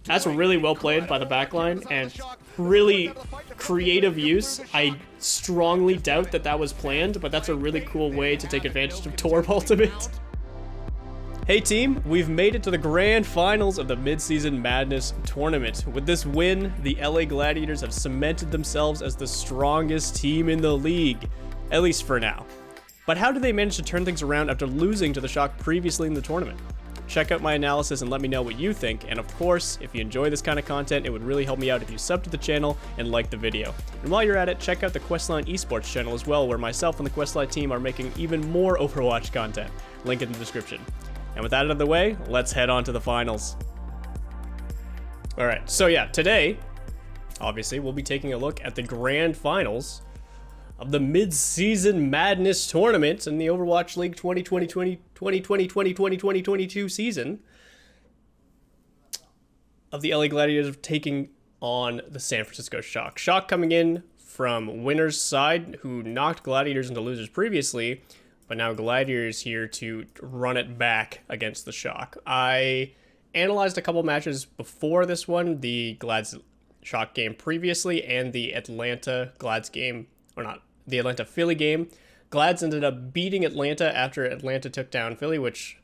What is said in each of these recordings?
That's really well played by the backline and really creative use. I strongly doubt that that was planned, but that's a really cool way to take advantage of Torb Ultimate. Hey team, we've made it to the grand finals of the Midseason Madness tournament. With this win, the LA Gladiators have cemented themselves as the strongest team in the league, at least for now. But how did they manage to turn things around after losing to the Shock previously in the tournament? Check out my analysis and let me know what you think, and of course, if you enjoy this kind of content, it would really help me out if you sub to the channel and like the video. And while you're at it, check out the Questline Esports channel as well, where myself and the Questline team are making even more Overwatch content. Link in the description. And with that out of the way, let's head on to the finals. Alright, so yeah, today, obviously, we'll be taking a look at the grand finals of the Midseason Madness tournament in the Overwatch League 2020-2022 season of the LA Gladiators taking on the San Fransisco Shock. Shock coming in from winner's side, who knocked Gladiators into losers previously, but now Gladiators here to run it back against the Shock. I analyzed a couple matches before this one, the Glads Shock game previously and the Atlanta Glads game, or not, the Atlanta-Philly game. Glads ended up beating Atlanta after Atlanta took down Philly, which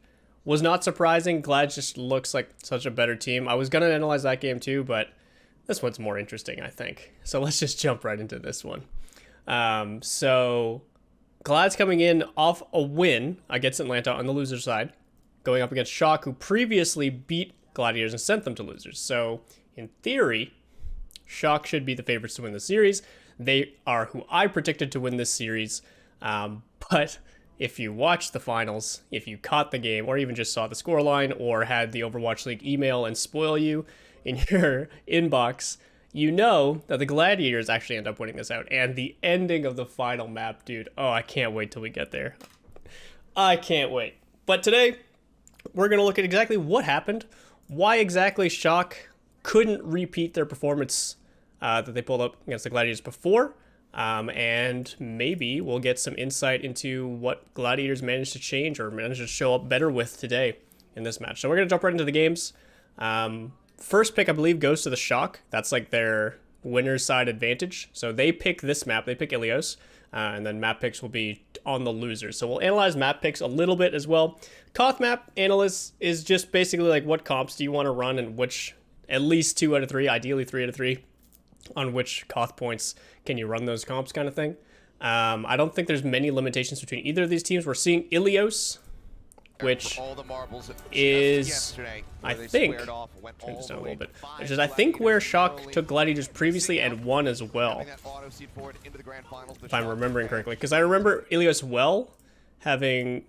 was not surprising. Glads just looks like such a better team. I was going to analyze that game too, but this one's more interesting, I think. So let's just jump right into this one. So Glads coming in off a win against Atlanta on the loser side, going up against Shock, who previously beat Gladiators and sent them to losers. So in theory, Shock should be the favorites to win the series. They are who I predicted to win this series, but if you watched the finals, if you caught the game, or even just saw the scoreline, or had the Overwatch League email and spoil you in your inbox, you know that the Gladiators actually end up winning this out. And the ending of the final map, dude, oh, I can't wait till we get there. I can't wait. But today, we're going to look at exactly what happened, why exactly Shock couldn't repeat their performance that they pulled up against the Gladiators before, and maybe we'll get some insight into what Gladiators managed to change or managed to show up better with today in this match. So we're going to jump right into the games. First pick, I believe, goes to the Shock. That's like their winner's side advantage. So they pick this map, they pick Ilios, and then map picks will be on the losers. So we'll analyze map picks a little bit as well. Koth map analysis is just basically like what comps do you want to run and which, at least 2 out of 3, ideally 3 out of 3. On which Koth points can you run those comps kind of thing. I don't think there's many limitations between either of these teams. We're seeing Ilios, which is, I think, turn this down a little bit, which is, I think, where Shock took Gladiators previously and won as well, if I'm remembering correctly. Because I remember Ilios well having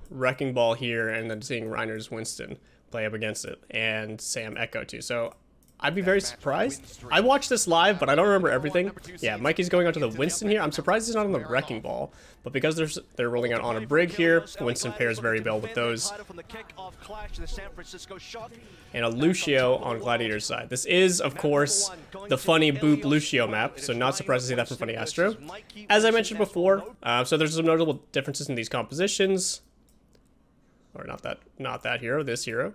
Wrecking Ball here and then seeing Reiner's Winston play up against it, and Sam Echo too. So I'd be very surprised. I watched this live, but I don't remember everything. Yeah, Mikey's going on to the Winston here. I'm surprised he's not on the Wrecking Ball, but because they're rolling out on a Brig here, Winston pairs very well with those. And a Lucio on Gladiator's side. This is, of course, the funny Boop Lucio map, so not surprised to see that from Funny Astro. As I mentioned before, so there's some notable differences in these compositions. Or not that hero, this hero.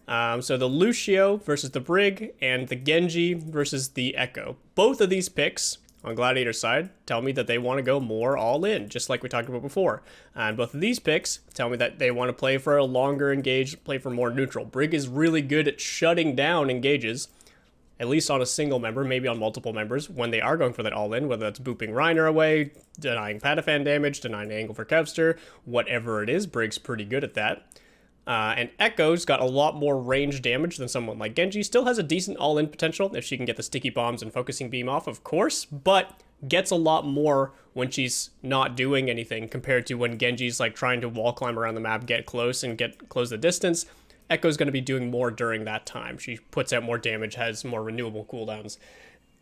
So the Lucio versus the Brig and the Genji versus the Echo. Both of these picks on Gladiator's side tell me that they want to go more all in, just like we talked about before. And both of these picks tell me that they want to play for a longer engage, play for more neutral. Brig is really good at shutting down engages, at least on a single member, maybe on multiple members, when they are going for that all in, whether that's booping Reiner away, denying Patafan damage, denying angle for Kevster, whatever it is, Brig's pretty good at that. And Echo's got a lot more range damage than someone like Genji. Still has a decent all-in potential if she can get the sticky bombs and focusing beam off, of course, but gets a lot more when she's not doing anything compared to when Genji's like trying to wall climb around the map, get close and close the distance. Echo's going to be doing more during that time. She puts out more damage, has more renewable cooldowns,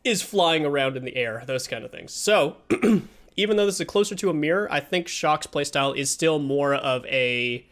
is flying around in the air, those kind of things. So, even though this is closer to a mirror, I think Shock's playstyle is still more of a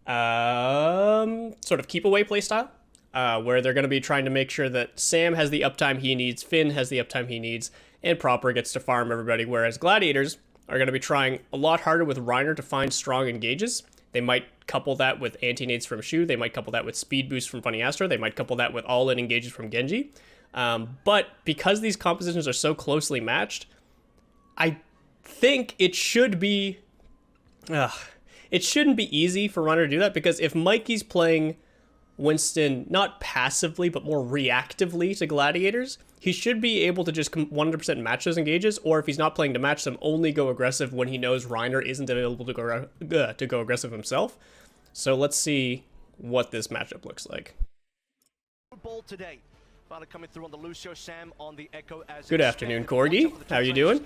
sort of keep away playstyle, where they're going to be trying to make sure that Sam has the uptime he needs, Finn has the uptime he needs, and Proper gets to farm everybody, whereas Gladiators are going to be trying a lot harder with Reiner to find strong engages. They might couple that with anti-nades from Shu. They might couple that with speed boost from Funny Astro. They might couple that with all-in engages from Genji. But because these compositions are so closely matched, I think it should be... it shouldn't be easy for Reiner to do that, because if Mikey's playing Winston not passively but more reactively to Gladiators, he should be able to just 100% match those engages, or if he's not playing to match them, only go aggressive when he knows Reiner isn't available to go aggressive himself. So let's see what this matchup looks like. Good afternoon, Corgi. How are you doing?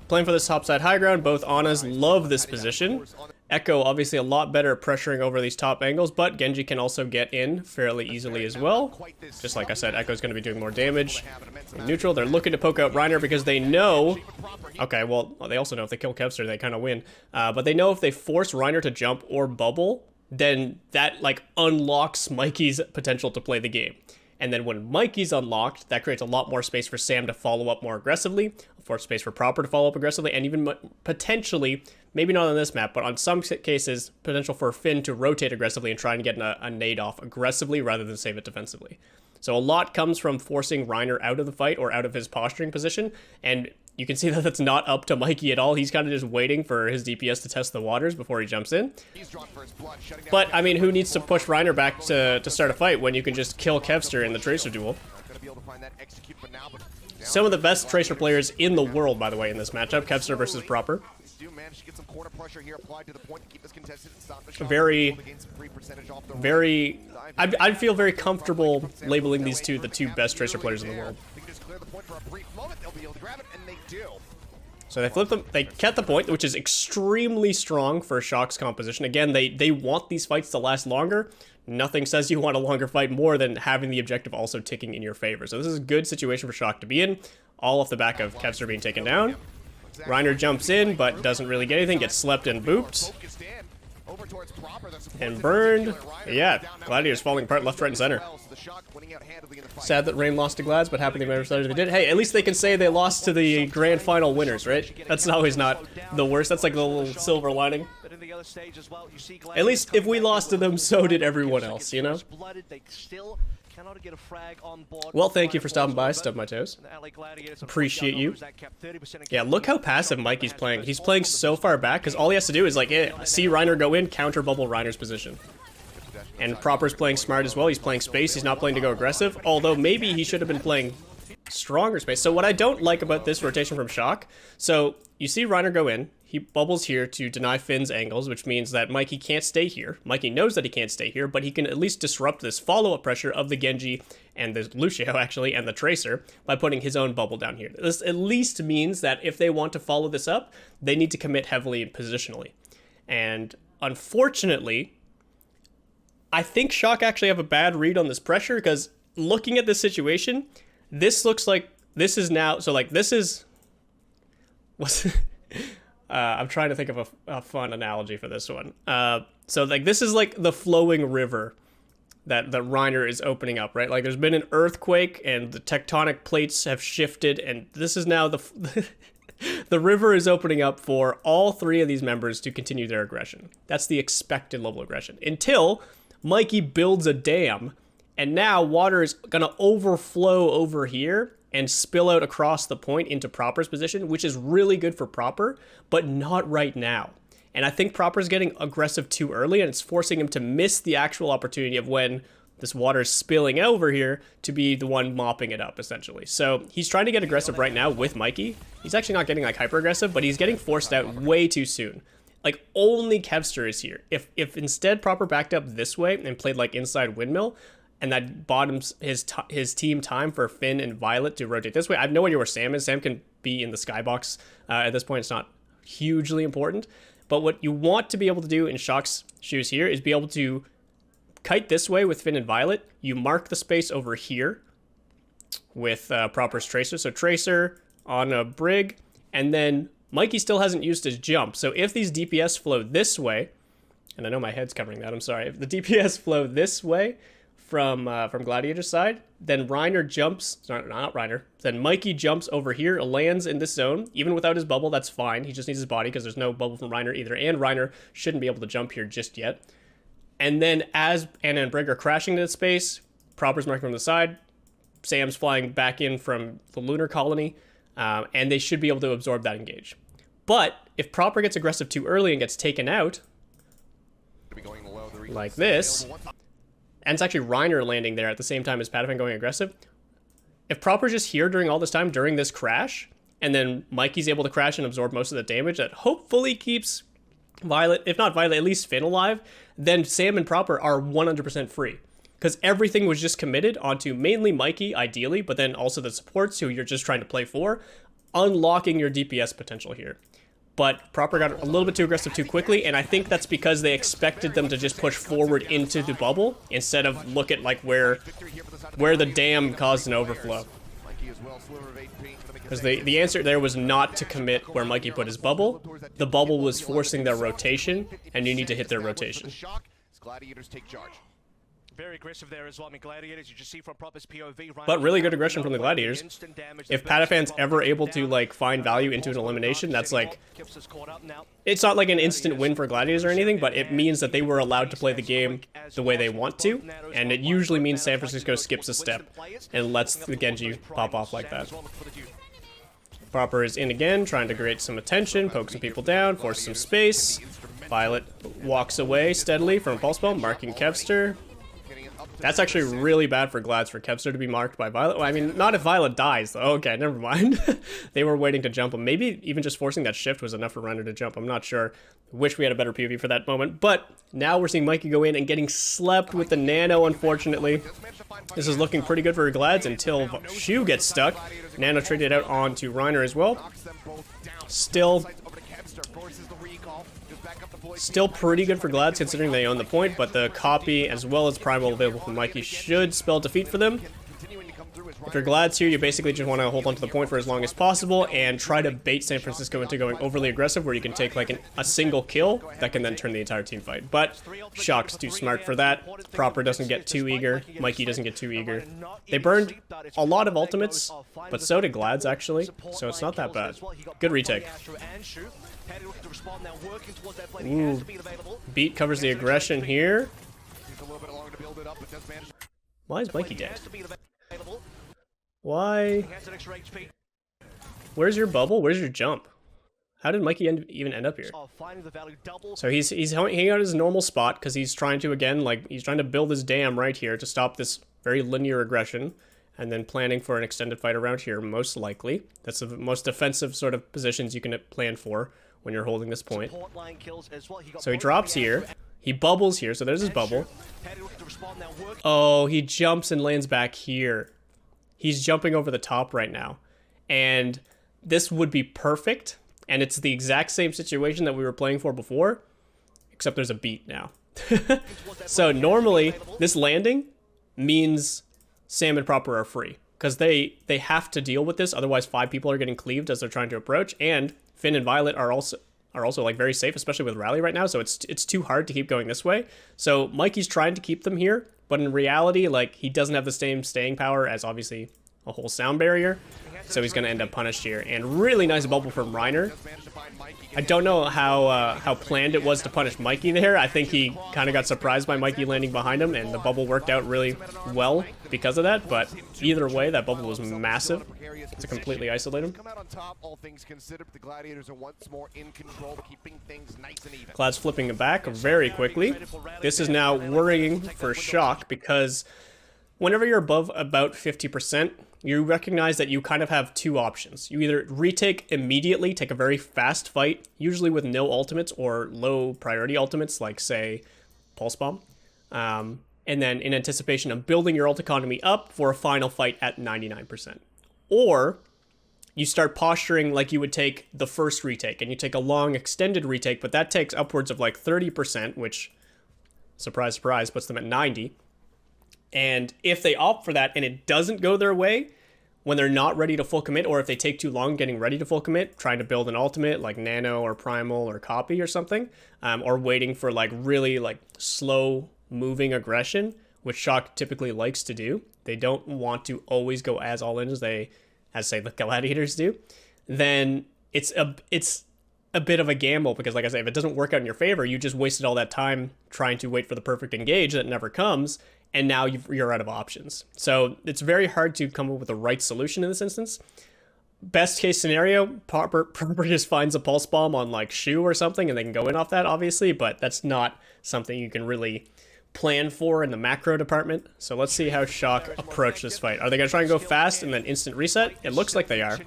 Playing for this topside high ground, both Anas love this position. Echo obviously a lot better at pressuring over these top angles, but Genji can also get in fairly easily as well. Just like I said, Echo's going to be doing more damage. In neutral, they're looking to poke out Reiner because they know... Okay, well, they also know if they kill Kevster, they kind of win. But they know if they force Reiner to jump or bubble, then that, like, unlocks Mikey's potential to play the game. And then when Mikey's unlocked, that creates a lot more space for Sam to follow up more aggressively, more space for Proper to follow up aggressively, and even potentially, maybe not on this map, but on some cases, potential for Finn to rotate aggressively and try and get a nade off aggressively rather than save it defensively. So a lot comes from forcing Reiner out of the fight or out of his posturing position, and you can see that that's not up to Mikey at all. He's kind of just waiting for his DPS to test the waters before he jumps in. But, I mean, who needs to push Reiner back to start a fight when you can just kill Kevster in the Tracer duel? Some of the best Tracer players in the world, by the way, in this matchup, Kevster versus Proper. I'd feel very comfortable labeling these two the two best Tracer players in the world. So they flip them, they kept the point, which is extremely strong for Shock's composition. Again, they want these fights to last longer. Nothing says you want a longer fight more than having the objective also ticking in your favor. So this is a good situation for Shock to be in, all off the back of Kevster being taken down. Reiner jumps in, but doesn't really get anything, gets slept and booped. And burned. Yeah, Gladiators falling apart left, right, and center. Sad that Rain lost to Glads, but happy they did. Hey, at least they can say they lost to the grand final winners, right? That's always not the worst. That's like the little silver lining. At least if we lost to them, so did everyone else, you know? Well, thank you for stopping by, Stub My Toes. Appreciate you. Yeah, look how passive Mikey's playing. He's playing so far back, because all he has to do is, like, see Reiner go in, counter bubble Reiner's position. And Proper's playing smart as well. He's playing space. He's not playing to go aggressive, although maybe he should have been playing stronger space. So what I don't like about this rotation from Shock, so you see Reiner go in, he bubbles here to deny Finn's angles, which means that Mikey can't stay here. Mikey knows that he can't stay here, but he can at least disrupt this follow-up pressure of the Genji and the Lucio, actually, and the Tracer by putting his own bubble down here. This at least means that if they want to follow this up, they need to commit heavily and positionally. And unfortunately, I think Shock actually have a bad read on this pressure, because looking at this situation, this looks like this is now, so like this is, what's I'm trying to think of a fun analogy for this one. So like this is like the flowing river that Reiner is opening up, right? Like there's been an earthquake and the tectonic plates have shifted, and this is now the the river is opening up for all three of these members to continue their aggression. That's the expected level of aggression until Mikey builds a dam, and now water is gonna overflow over here and spill out across the point into Proper's position, which is really good for Proper, but not right now. And I think Proper's getting aggressive too early, and it's forcing him to miss the actual opportunity of when this water is spilling over here to be the one mopping it up, essentially. So he's trying to get aggressive right now with Mikey. He's actually not getting like hyper aggressive, but he's getting forced out way too soon. Like only Kevster is here. If instead Proper backed up this way and played like inside windmill, and that bottoms his team time for Finn and Violet to rotate this way. I have no idea where Sam is. Sam can be in the skybox. At this point, it's not hugely important. But what you want to be able to do in Shock's shoes here is be able to kite this way with Finn and Violet. You mark the space over here with Proper's Tracer. So Tracer on a Brig, and then Mikey still hasn't used his jump. So if these DPS flow this way, and I know my head's covering that, I'm sorry. If the DPS flow this way, from Gladiator's side. Then Reiner jumps, not Reiner. Then Mikey jumps over here, lands in this zone. Even without his bubble, that's fine. He just needs his body because there's no bubble from Reiner either. And Reiner shouldn't be able to jump here just yet. And then as Anna and Brig are crashing into space, Proper's marking from the side. Sam's flying back in from the lunar colony. And they should be able to absorb that engage. But if Proper gets aggressive too early and gets taken out, like this, and it's actually Reiner landing there at the same time as Patafan going aggressive. If Proper's just here during all this time, during this crash, and then Mikey's able to crash and absorb most of the damage that hopefully keeps Violet, if not Violet, at least Finn alive, then Sam and Proper are 100% free. Because everything was just committed onto mainly Mikey, ideally, but then also the supports who you're just trying to play for, unlocking your DPS potential here. But Proper got a little bit too aggressive too quickly, and I think that's because they expected them to just push forward into the bubble instead of look at like where the dam caused an overflow. Because the answer there was not to commit where Mikey put his bubble. The bubble was forcing their rotation, and you need to hit their rotation. Gladiators take charge. Very aggressive there as well. I mean, Gladiators, you just see from Proper's POV. But really good aggression from the Gladiators. If Patafan's ever able to like find value into an elimination, that's like, it's not like an instant win for Gladiators or anything, but it means that they were allowed to play the game the way they want to, and it usually means San Francisco skips a step and lets the Genji pop off like that. Proper is in again, trying to create some attention, poke some people down, force some space. Violet walks away steadily from a pulse spell, marking Kevster. That's actually really bad for Glads for Kevster to be marked by Violet. Well, I mean, not if Violet dies, though. Okay, never mind. They were waiting to jump him. Maybe even just forcing that shift was enough for Reiner to jump. I'm not sure. Wish we had a better POV for that moment. But now we're seeing Mikey go in and getting slept with the Nano, unfortunately. This is looking pretty good for Glads until Shu gets stuck. Nano traded out onto Reiner as well. Still pretty good for Glads considering they own the point, but the copy as well as Primal available from Mikey should spell defeat for them. If you're Glads here, you basically just want to hold on to the point for as long as possible and try to bait San Francisco into going overly aggressive where you can take like a single kill that can then turn the entire team fight. But Shock's too smart for that. Proper doesn't get too eager. Mikey doesn't get too eager. They burned a lot of ultimates, but so did Glads actually, so it's not that bad. Good retake. Ooh. Beat covers the aggression here. Why is Mikey dead? Why? Where's your bubble? Where's your jump? How did Mikey even end up here? So he's hanging out his normal spot because he's trying to, again, like, he's trying to build his dam right here to stop this very linear aggression, and then planning for an extended fight around here, most likely. That's the most defensive sort of positions you can plan for when you're holding this point. So he drops here. He bubbles here, so there's his bubble. Oh, he jumps and lands back here. He's jumping over the top right now. And this would be perfect, and it's the exact same situation that we were playing for before, except there's a beat now. So normally, this landing means Sam and Proper are free, because they have to deal with this, otherwise 5 people are getting cleaved as they're trying to approach, and Finn and Violet are also like very safe, especially with Rally right now, so it's too hard to keep going this way. So Mikey's trying to keep them here, but in reality, like, he doesn't have the same staying power as obviously a whole sound barrier, so he's going to end up punished here. And really nice bubble from Reiner. I don't know how planned it was to punish Mikey there. I think he kind of got surprised by Mikey landing behind him, and the bubble worked out really well because of that, but either way, that bubble was massive to completely isolate him. Glad's flipping it back very quickly. This is now worrying for Shock because whenever you're above about 50%, you recognize that you kind of have 2 options. You either retake immediately, take a very fast fight, usually with no ultimates or low priority ultimates, like, say, Pulse Bomb, and then in anticipation of building your ult economy up for a final fight at 99%. Or you start posturing like you would take the first retake, and you take a long extended retake, but that takes upwards of like 30%, which, surprise, surprise, puts them at 90%. And if they opt for that and it doesn't go their way, when they're not ready to full commit, or if they take too long getting ready to full commit, trying to build an ultimate like Nano or Primal or Copy or something, or waiting for like really like slow moving aggression, which Shock typically likes to do, they don't want to always go as all in as say the Gladiators do, then it's a bit of a gamble, because like I say, if it doesn't work out in your favor, you just wasted all that time trying to wait for the perfect engage that never comes, and now you're out of options. So it's very hard to come up with the right solution in this instance. Best case scenario, Proper just finds a pulse bomb on like Shu or something, and they can go in off that, obviously, but that's not something you can really plan for in the macro department. So let's see how Shock approach this fight. Are they going to try and go fast and then instant reset? It looks like they are.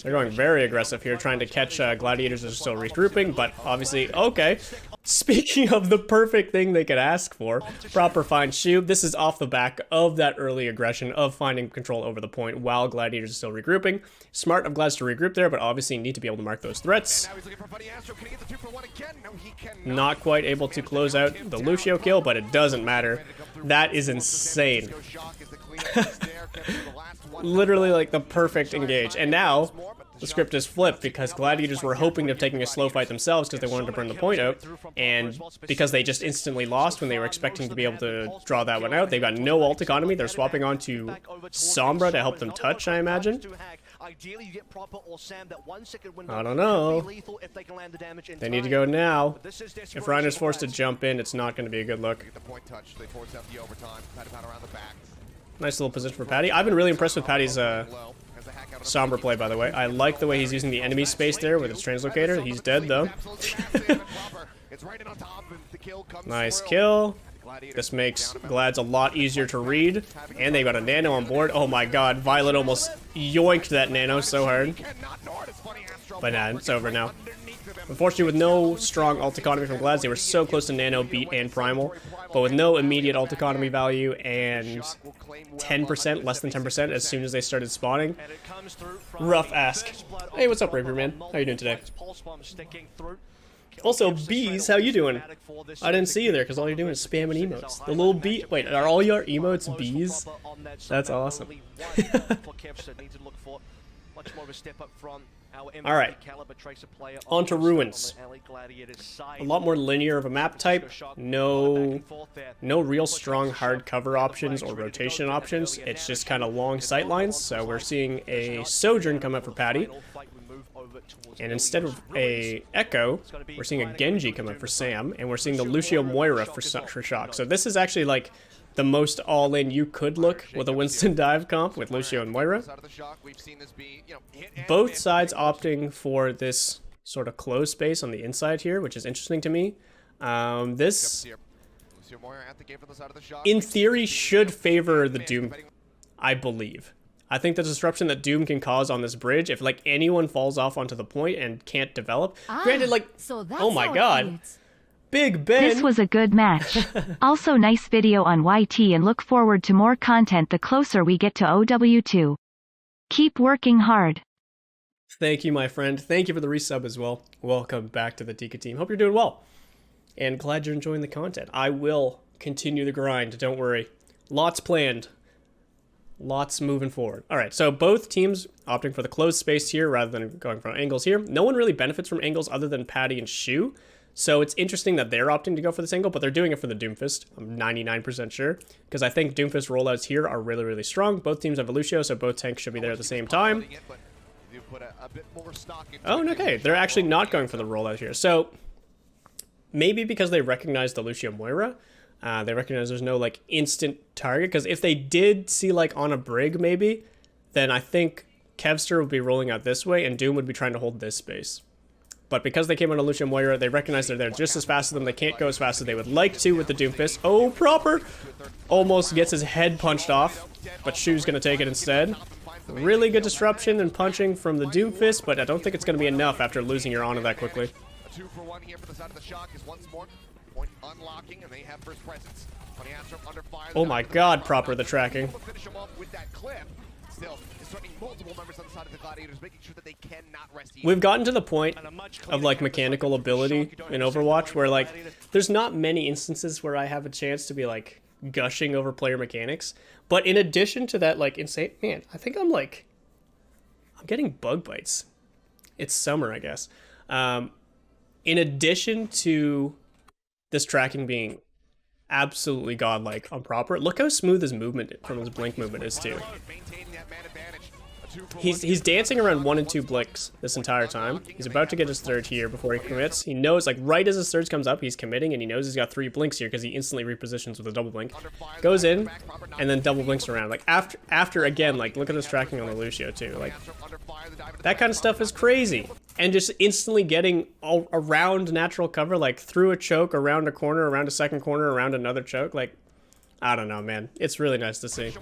They're going very aggressive here, trying to catch Gladiators that are still regrouping, but obviously, okay. Speaking of the perfect thing they could ask for, Proper finds Shu. This is off the back of that early aggression of finding control over the point while Gladiators are still regrouping. Smart of Glads to regroup there, but obviously need to be able to mark those threats. Not quite able to close out the Lucio kill, but it doesn't matter. That is insane. Literally like the perfect engage. And now the script is flipped, because Gladiators were hoping of taking a slow fight themselves because they wanted to burn the point out, and because they just instantly lost when they were expecting to be able to draw that one out, they've got no ult economy. They're swapping on to Sombra to help them touch, I imagine. I don't know. They need to go now. If Reiner's forced to jump in, it's not going to be a good look. Nice little position for Patty. I've been really impressed with Patty's Sombra play, by the way. I like the way he's using the enemy space there with his translocator. He's dead, though. Nice kill. This makes Glads a lot easier to read. And they got a nano on board. Oh my god, Violet almost yoinked that nano so hard. But nah, it's over now. Unfortunately, with no strong ult economy from Glads, they were so close to nano, beat, and primal. But with no immediate ult economy value and 10%, less than 10% as soon as they started spawning. Rough ask. Hey, what's up, Raver Man? How you doing today? Also, bees, how you doing? I didn't see you there because all you're doing is spamming emotes. The little bee. Wait, are all your emotes bees? That's awesome. Alright, on to Ruins. A lot more linear of a map type. No real strong hard cover options or rotation options. It's just kind of long sight lines. So we're seeing a Sojourn come up for Patty. And instead of a Echo, we're seeing a Genji come up for Sam. And we're seeing the Lucio Moira for Shock. So this is actually like the most all-in you could look with a Winston dive comp with Lucio and Moira. Both sides opting for this sort of closed space on the inside here, which is interesting to me. This, in theory, should favor the Doom, I believe. I think the disruption that Doom can cause on this bridge, if like anyone falls off onto the point and can't develop, granted, like, so oh my god. Big Ben. This was a good match. Also nice video on YT, and look forward to more content the closer we get to OW2. Keep working hard. Thank you, my friend. Thank you for the resub as well. Welcome back to the Tika team. Hope you're doing well. And glad you're enjoying the content. I will continue the grind, don't worry. Lots planned. Lots moving forward. Alright, so both teams opting for the closed space here rather than going for angles here. No one really benefits from angles other than Patty and Shu. So it's interesting that they're opting to go for this angle, but they're doing it for the Doomfist. I'm 99% sure, because I think Doomfist rollouts here are really, really strong. Both teams have a Lucio, so both tanks should be there at the same time. Oh, okay. They're actually not going for the rollout here. So maybe because they recognize the Lucio Moira, they recognize there's no like instant target, because if they did see like on a Brig maybe, then I think Kevster would be rolling out this way and Doom would be trying to hold this space. But because they came on a Lucio Moira, they recognize they're there just as fast as them. They can't go as fast as they would like to with the Doomfist. Oh, Proper! Almost gets his head punched off, but Shu's going to take it instead. Really good disruption and punching from the Doomfist, but I don't think it's going to be enough after losing your honor that quickly. Oh my god, Proper the tracking. We've gotten to the point of like mechanical ability in Overwatch where like there's not many instances where I have a chance to be like gushing over player mechanics, but in addition to that like insane, man, I think I'm getting bug bites. It's summer, I guess. In addition to this tracking being absolutely godlike on proper. Look how smooth his movement from his blink movement is too. He's dancing around 1 and 2 blinks this entire time. He's about to get his third here before he commits. He knows, like, right as his third comes up, he's committing, and he knows he's got 3 blinks here because he instantly repositions with a double blink. Goes in, and then double blinks around. Like, after again, like, look at his tracking on the Lucio, too. Like, that kind of stuff is crazy. And just instantly getting all around natural cover, like, through a choke, around a corner, around a second corner, around another choke. Like, I don't know, man. It's really nice to see.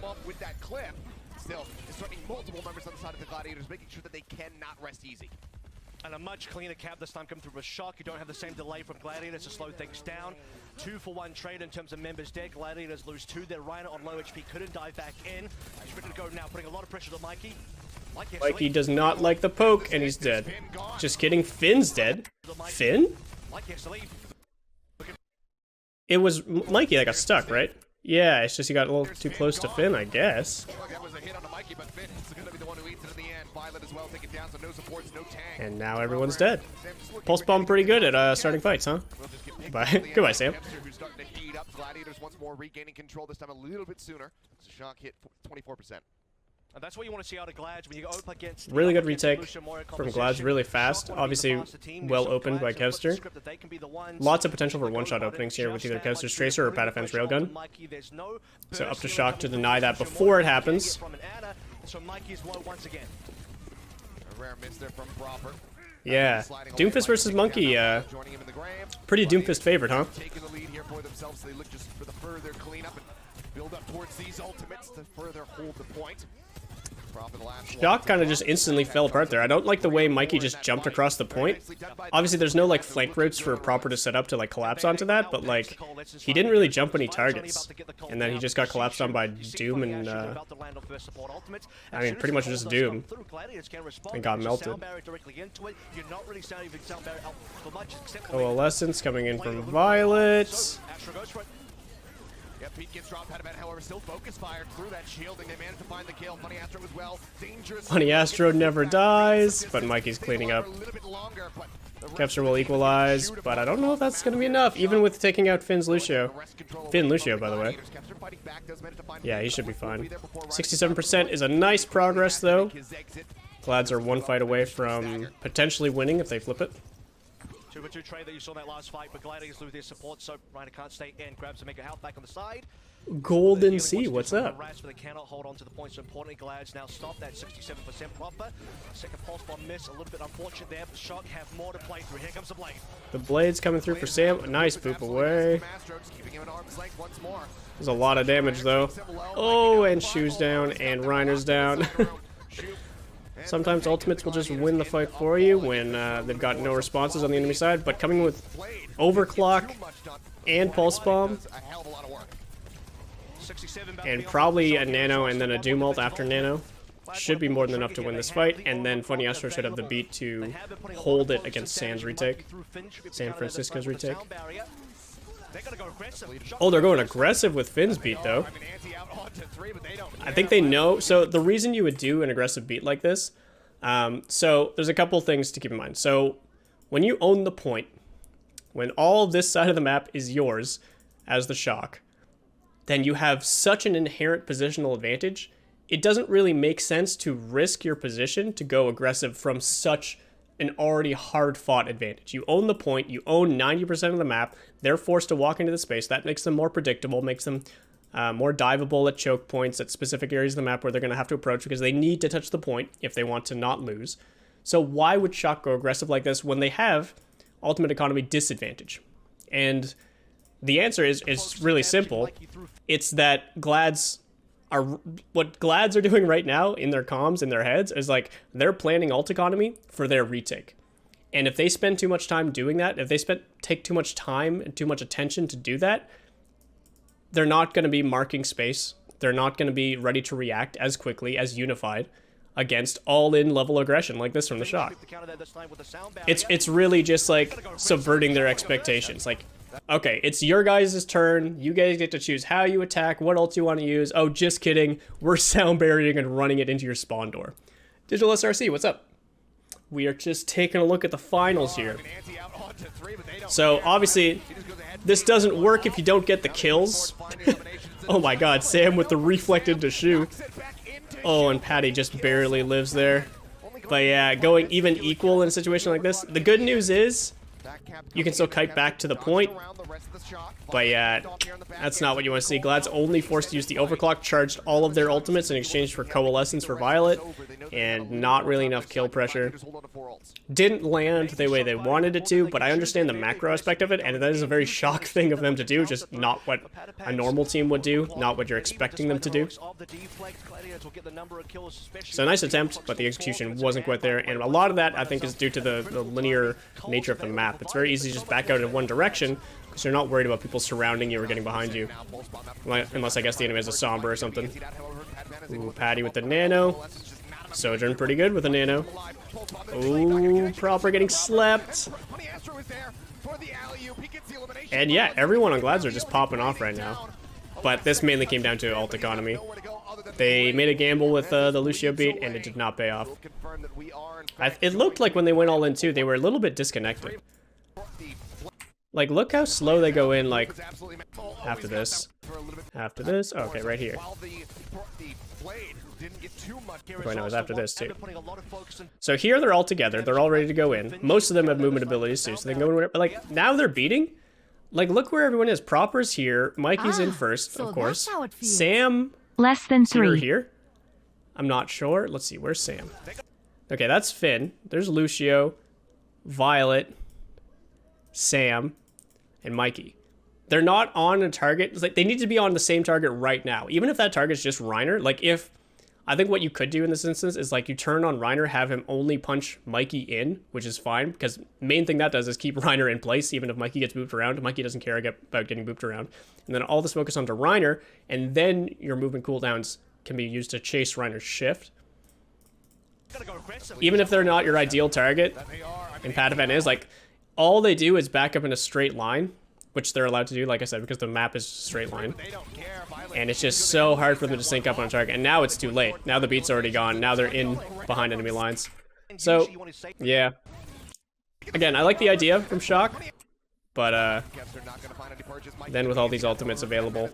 Still, it's threatening multiple members on the side of the Gladiators, making sure that they cannot rest easy. And a much cleaner cap this time coming through with Shock. You don't have the same delay from Gladiators to slow things down. 2-for-1 trade in terms of members dead. Gladiators lose 2. Their Rhino on low HP couldn't dive back in. He's ready to go now, putting a lot of pressure to Mikey. Mikey does not like the poke, and he's dead. Just kidding, Finn's dead. Finn? It was Mikey that got stuck, right? Yeah, it's just he got a little too close to Finn, I guess. And now everyone's dead. Pulse bomb pretty good at starting fights, huh? Bye. Goodbye, Sam. Gladiators once more regaining control, this time a little bit sooner. Shock hit 24%. And that's what you want to see out of Glads when you go up against. Really good retake from Glads, really fast. Obviously, well opened by Kevster. Lots of potential for one-shot openings here with either Kevster's Tracer or Patafen's Railgun. So up to Shock to deny that before it happens. Yeah, Doomfist versus Monkey. Pretty Doomfist favorite, huh? Build up towards these ultimates to further hold the point. Shock kind of just instantly fell apart there. I don't like the way Mikey just jumped across the point. Obviously, there's no like flank routes for proper to set up to like collapse onto that, but like he didn't really jump any targets, and then he just got collapsed on by Doom and I mean pretty much just Doom and got melted. Coalescence coming in from Violet. Yep, Pete gets dropped out of it, however, still focus fire through that shielding. They managed to find the kill. Funny Astro as well. Dangerous. Funny Astro never dies, but Mikey's cleaning up. Kevster will equalize, but I don't know if that's going to be enough, even with taking out Finn's Lucio. Finn Lucio, by the way. Yeah, he should be fine. 67% is a nice progress, though. Glads are 1 fight away from potentially winning if they flip it. 2-2 trade that you saw in that last fight, but Gladiators lose their support, so Rhino can't stay in. Grabs to make a health back on the side. Golden Sea, what's up? But they cannot hold on to the points, so importantly, Glads now stop that 67% proper. Second pulse bomb miss, a little bit unfortunate there, but Shock have more to play through. Here comes the blade. The blade's coming through for Sam. Nice boop away. There's a lot of damage, though. Oh, and Shoe's down, and Reiner's down. Sometimes ultimates will just win the fight for you when they've got no responses on the enemy side, but coming with overclock and pulse bomb and probably a nano and then a doom ult after nano should be more than enough to win this fight, and then Funny Astro should have the beat to hold it against San's retake, San Francisco's retake. Oh, they're going aggressive with Finn's beat, though. I think they know. So the reason you would do an aggressive beat like this, so there's a couple things to keep in mind. So when you own the point, when all this side of the map is yours as the Shock, then you have such an inherent positional advantage. It doesn't really make sense to risk your position to go aggressive from such an already hard-fought advantage. You own the point, you own 90% of the map, they're forced to walk into the space. That makes them more predictable, makes them more diveable at choke points at specific areas of the map where they're going to have to approach because they need to touch the point if they want to not lose. So why would Shock go aggressive like this when they have ultimate economy disadvantage? And the answer is really simple. It's that what Glads are doing right now in their comms, in their heads, is like they're planning ult economy for their retake. And if they spend too much time doing that, if they take too much time and too much attention to do that, they're not going to be marking space. They're not going to be ready to react as quickly as unified against all-in level aggression like this from the Shock. It's really just like subverting their expectations. Like, okay, it's your guys' turn. You guys get to choose how you attack, what ult you want to use. Oh, just kidding. We're sound burying and running it into your spawn door. Digital SRC, what's up? We are just taking a look at the finals here. So, obviously, This doesn't work if you don't get the kills. Oh my god, Sam with the reflected to Shu. Oh, and Patty just barely lives there. But yeah, going even equal in a situation like this. The good news is, you can still kite back to the point. But yeah, that's not what you want to see. Glad's only forced to use the overclock, charged all of their ultimates in exchange for Coalescence for Violet, and not really enough kill pressure. Didn't land the way they wanted it to, but I understand the macro aspect of it, and that is a very shock thing of them to do, just not what a normal team would do, not what you're expecting them to do. So nice attempt, but the execution wasn't quite there, and a lot of that I think is due to the linear nature of the map. It's very easy to just back out in one direction, because you're not worried about people surrounding you or getting behind you. Unless I guess the enemy has a Sombra or something. Ooh, Patty with the nano. Sojourn pretty good with the nano. Ooh, Proper getting slept. And yeah, everyone on Glads are just popping off right now. But this mainly came down to ult economy. They made a gamble with the Lucio beat, and it did not pay off. It looked like when they went all in too, they were a little bit disconnected. Like, look how slow they go in, like, after this. After this? Oh, okay, right here. Wait, no, it's after this, too. So here they're all together. They're all ready to go in. Most of them have movement abilities, too, so they can go in. But, like, now they're beating. Like, look where everyone is. Proper's here. Mikey's in first, so of course. Sam... Less than 3. Here. I'm not sure. Let's see, where's Sam? Okay, that's Finn. There's Lucio, Violet, Sam, and Mikey. They're not on a target. It's like they need to be on the same target right now. Even if that target's just Reiner, like if... I think what you could do in this instance is like you turn on Reiner, have him only punch Mikey in, which is fine, because main thing that does is keep Reiner in place, even if Mikey gets booped around. Mikey doesn't care about getting booped around. And then all this focus onto Reiner, and then your movement cooldowns can be used to chase Reiner's shift. Even if they're not your ideal target, and Patavan is, like, all they do is back up in a straight line, which they're allowed to do, like I said, because the map is straight line. And it's just so hard for them to sync up on a target. And now it's too late. Now the beat's already gone. Now they're in behind enemy lines. So, yeah. Again, I like the idea from Shock. But, then with all these ultimates available,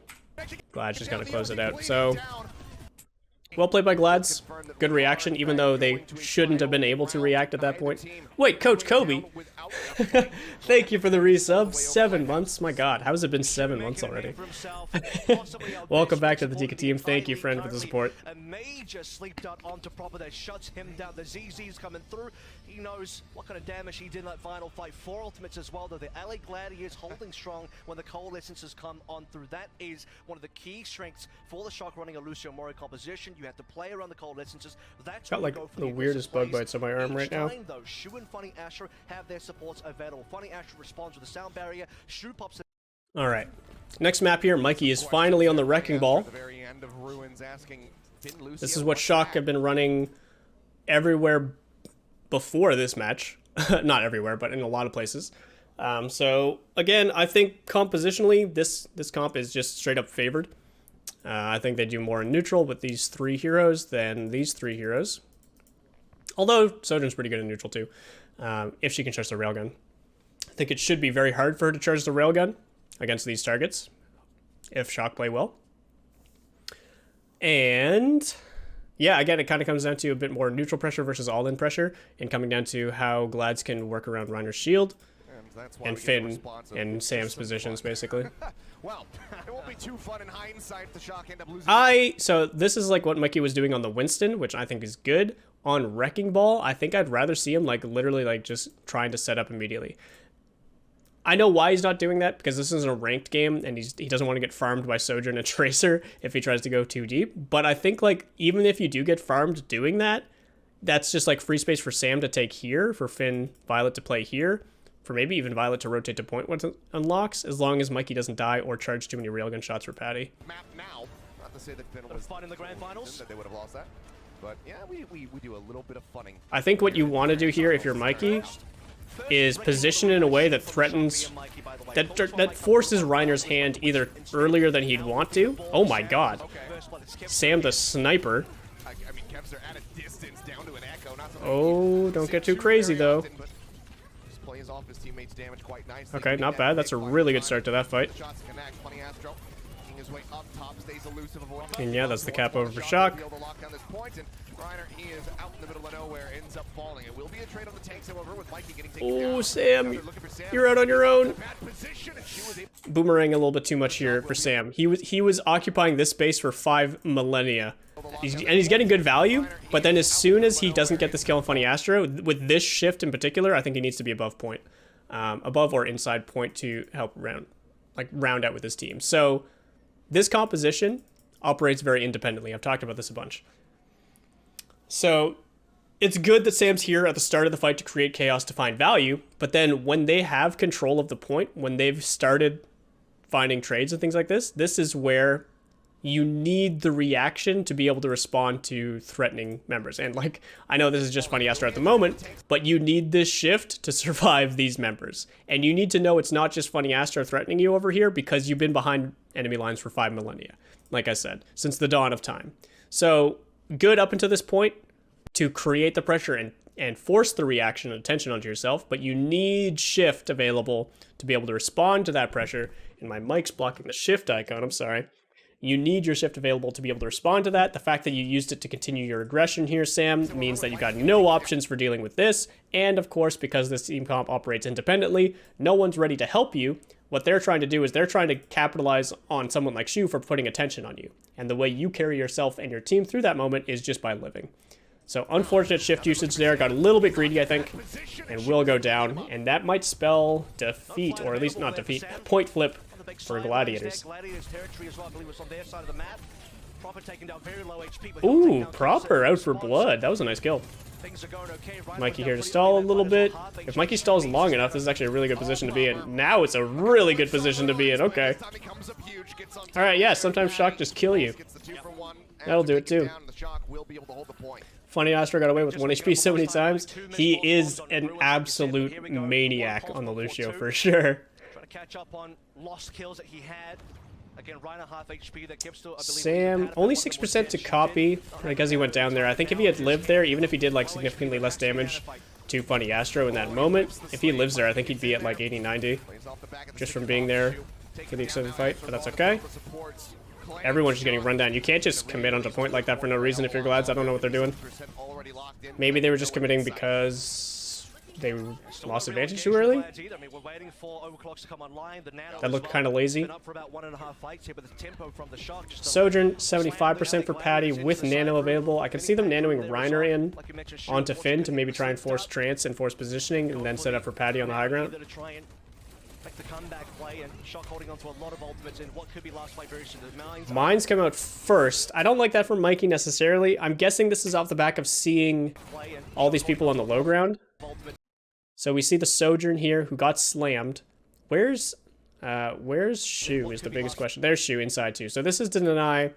Glad's just gonna close it out. So, well played by Glads. Good reaction, even though they shouldn't have been able to react at that point. Wait, Coach Kobe! Thank you for the resub. 7 months. My god, how has it been 7 months already? Welcome back to the Tika team. Thank you, friend, for the support. A major sleep dart onto Proper that shuts him down. The ZZ's coming through. He knows what kind of damage he did in that final fight. 4 ultimates as well, though. The LA Gladiators holding strong when the Coalescences come on through. That is one of the key strengths for the Shock running a Lucio Mori composition. You have to play around the Coalescences. That's got like the weirdest bug bites on my arm right now. Though, Shu and Funny Asher have their supports available. Funny Asher responds with a sound barrier. Shu pops it. All right. Next map here, Mikey is finally on the Wrecking Ball. This is what Shock have been running everywhere before this match. Not everywhere, but in a lot of places. So, again, I think compositionally, this comp is just straight up favored. I think they do more in neutral with these 3 heroes than these 3 heroes. Although, Sojourn's pretty good in neutral too, if she can charge the railgun. I think it should be very hard for her to charge the railgun against these targets, if Shock play well. And yeah, again, it kind of comes down to a bit more neutral pressure versus all-in pressure, and coming down to how Glads can work around Reiner's shield, and Finn and Sam's positions, basically. Well, it won't be too fun in hindsight if the Shock end up losing. So this is like what Mikey was doing on the Winston, which I think is good. On Wrecking Ball, I think I'd rather see him like literally like just trying to set up immediately. I know why he's not doing that, because this isn't a ranked game, and he doesn't want to get farmed by Sojourn and Tracer if he tries to go too deep. But I think, like, even if you do get farmed doing that, that's just, like, free space for Sam to take here, for Finn, Violet to play here, for maybe even Violet to rotate to point once it unlocks, as long as Mikey doesn't die or charge too many railgun shots for Patty. Map now. Not to say that Finn was fun in the grand finals. That they would have lost that. But, yeah, we do a little bit of funning. I think what you want to do here, if you're Mikey, is position in a way that threatens, that forces Reiner's hand either earlier than he'd want to. Oh my god. Sam the sniper. Oh, don't get too crazy though. plays off his teammates' damage quite nicely. Okay, not bad. That's a really good start to that fight. Shots connect. Funny Astro making his way up top, stays elusive, avoiding. And yeah, that's the cap over for Shock. Reiner, he is out in the middle of nowhere, ends up falling. It will be a trade on the tanks, however, with Mikey getting taken down. Oh, Sam, you're out on your own. Boomerang a little bit too much here for Sam. He was occupying this space for 5 millennia. He's getting good value, but then as soon as he doesn't get this kill on Funny Astro, with this shift in particular, I think he needs to be above point. Above or inside point to help round out with his team. So this composition operates very independently. I've talked about this a bunch. So it's good that Sam's here at the start of the fight to create chaos to find value, but then when they have control of the point, when they've started finding trades and things like this, this is where you need the reaction to be able to respond to threatening members. And like, I know this is just Funny Astro at the moment, but you need this shift to survive these members. And you need to know it's not just Funny Astro threatening you over here because you've been behind enemy lines for 5 millennia, like I said, since the dawn of time. So good up until this point to create the pressure and force the reaction and attention onto yourself, but you need shift available to be able to respond to that pressure. And my mic's blocking the shift icon, I'm sorry. You need your shift available to be able to respond to that. The fact that you used it to continue your aggression here, Sam, means that you've got no options for dealing with this. And of course, because this team comp operates independently, no one's ready to help you. What they're trying to do is they're trying to capitalize on someone like Shu for putting attention on you. And the way you carry yourself and your team through that moment is just by living. So unfortunate shift usage there. Got a little bit greedy, I think, and will go down. And that might spell defeat, or at least not defeat, point flip for Gladiators. Ooh, proper out for blood. That was a nice kill. Mikey here to stall a little bit. If Mikey stalls long enough, this is actually a really good position to be in. Now it's a really good position to be in. Okay. Alright, yeah, sometimes Shock just kill you. That'll do it too. Funny Astro got away with 1 HP so many times. He is an absolute maniac on the Lucio for sure. Catch up on lost kills that he had. Again, Reiner half HP that gives to Sam, only 6% to copy because he went down there. I think if he had lived there, even if he did like significantly less damage to Funny Astro in that moment, if he lives there, I think he'd be at like 80, 90 just from being there for the extended fight, but that's okay. Everyone's just getting run down. You can't just commit onto point like that for no reason if you're Glads. I don't know what they're doing. Maybe they were just committing because they lost advantage too early. That looked kind of lazy. Sojourn, 75% for Patty with Nano available. I can see them nanoing Reiner in onto Finn to maybe try and force trance and force positioning and then set up for Patty on the high ground. Mines come out first. I don't like that for Mikey necessarily. I'm guessing this is off the back of seeing all these people on the low ground. So we see the Sojourn here who got slammed. Where's Shu is the biggest question. There's Shu inside too. So this is to deny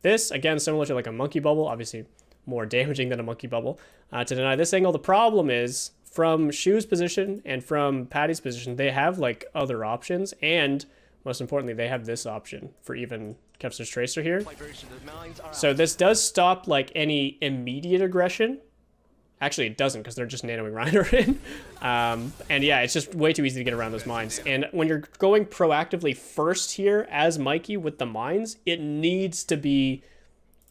this, again, similar to like a monkey bubble, obviously more damaging than a monkey bubble, to deny this angle. The problem is from Shu's position and from Patty's position, they have like other options, and most importantly, they have this option for even Kepler's Tracer here. So this does stop like any immediate aggression. Actually, it doesn't because they're just nanoing Reiner in. And yeah, it's just way too easy to get around those mines. And when you're going proactively first here as Mikey with the mines, it needs to be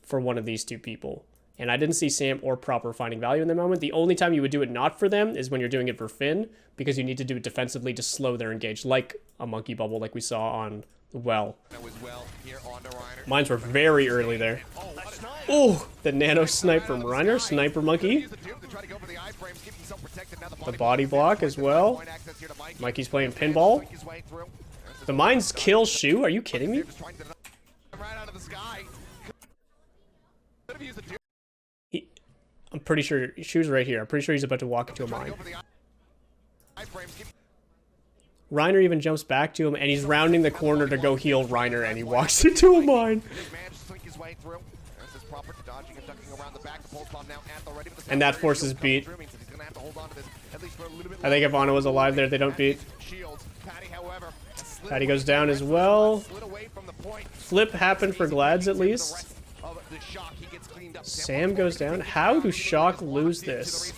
for one of these two people. And I didn't see Sam or Proper finding value in the moment. The only time you would do it not for them is when you're doing it for Finn, because you need to do it defensively to slow their engage, like a monkey bubble like we saw on the well. Mines were very early there. Oh, the nano snipe from Reiner, Sniper Monkey. The body block as well. Mikey's playing pinball. The mines kill Shu, are you kidding me? I'm pretty sure Shu's right here. I'm pretty sure he's about to walk into a mine. Reiner even jumps back to him, and he's rounding the corner to go heal Reiner, and he walks into a mine. And that forces beat. I think if Anna was alive there, they don't beat. Patty goes down as well. Flip happened for Glads at least. Sam goes down. How do Shock lose this?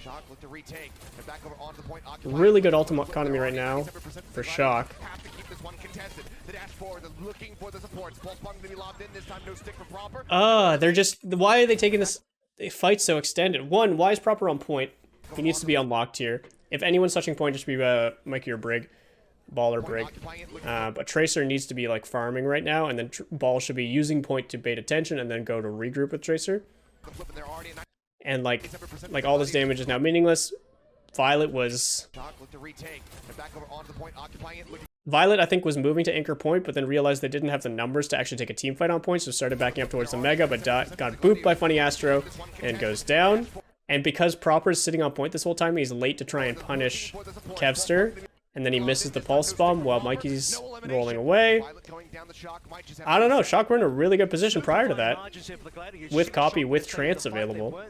Shock look to retake. And back over onto the point. Really good ultimate economy right now for Shock. Have to keep this one contested. The dash forward, they're looking for the supports. Pulse bomb gonna be lobbed in this time. No stick for proper. They're just. Why are they taking this fight so extended? One, why is proper on point? He needs to be unlocked here. If anyone's touching point, just be Mikey or Brig. Ball or Brig. But Tracer needs to be like farming right now, and then Ball should be using point to bait attention and then go to regroup with Tracer. And like all this damage is now meaningless. Violet was... Violet, I think, was moving to anchor point, but then realized they didn't have the numbers to actually take a team fight on point, so started backing up towards the Mega, but got booped by Funny Astro and goes down. And because Proper is sitting on point this whole time, he's late to try and punish Kevster. And then he misses the pulse bomb while Mikey's rolling away. I don't know. Shock were in a really good position prior to that. With copy, with trance available.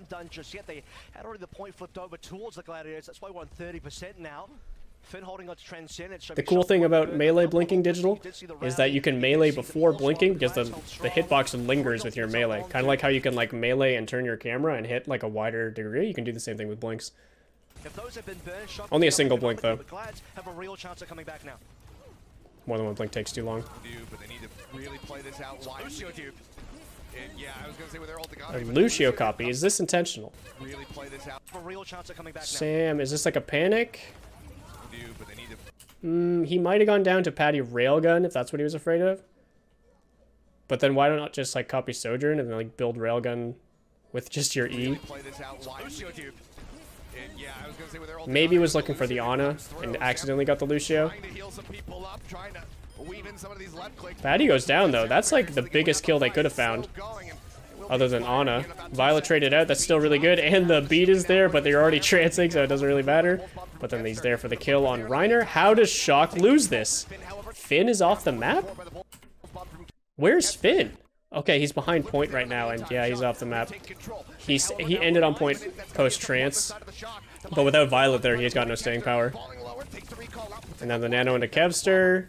They had already the point flipped over towards the Gladiators. That's why we're on 30% now. Finn holding on to Transcend. The cool thing about melee blinking digital is that you can melee before blinking because the hitbox lingers with your melee. Kind of like how you can like melee and turn your camera and hit like a wider degree. You can do the same thing with blinks. If those have been burned, only a single blink though. Have a real chance of coming back now. More than one blink takes too long. But they need to really play this out. Yeah, I was gonna say with their ult A Lucio copy. Is this intentional? Really play this out. A real chance of coming back now. Sam, is this like a panic? He might have gone down to Patty Railgun if that's what he was afraid of. But then why not just like copy Sojourn and then like build Railgun with just your E? Maybe was looking for the Ana and accidentally got the Lucio. Patty goes down though. That's like the biggest kill they could have found. Other than Ana. Violet traded out. That's still really good. And the beat is there, but they're already transing, so it doesn't really matter. But then he's there for the kill on Reiner. How does Shock lose this? Finn is off the map? Where's Finn? Okay, he's behind point right now, and yeah, he's off the map. He ended on point post-trance, but without Violet there, he's got no staying power. And then the nano into Kevster.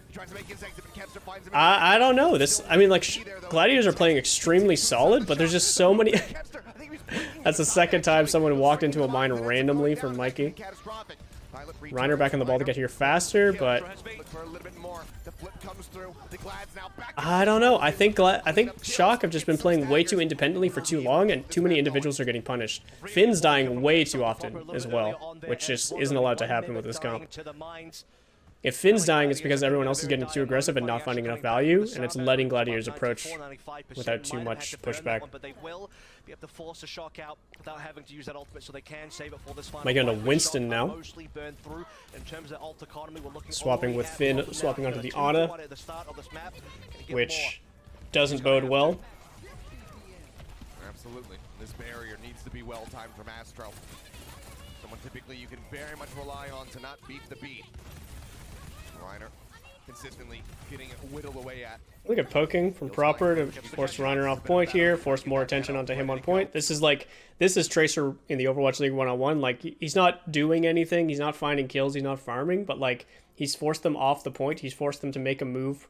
I don't know. I mean, like, Gladiators are playing extremely solid, but there's just so many... That's the second time someone walked into a mine randomly from Mikey. Reiner back on the ball to get here faster, but... I don't know. I think Shock have just been playing way too independently for too long, and too many individuals are getting punished. Finn's dying way too often as well, which just isn't allowed to happen with this comp. If Finn's dying, it's because everyone else is getting too aggressive and not finding enough value, and it's letting Gladiators approach without too much pushback. Might get into Winston now. Swapping with Finn, swapping onto the Ana, which doesn't bode well. Absolutely. This barrier needs to be well timed from Astro. Someone typically you can very much rely on to not beat the beat. Reiner consistently getting whittled away at. Look at poking from Proper to force Reiner off point here, force more attention onto him on point. This is Tracer in the Overwatch League 1-on-1. Like, he's not doing anything, he's not finding kills, he's not farming, but like, he's forced them off the point, he's forced them to make a move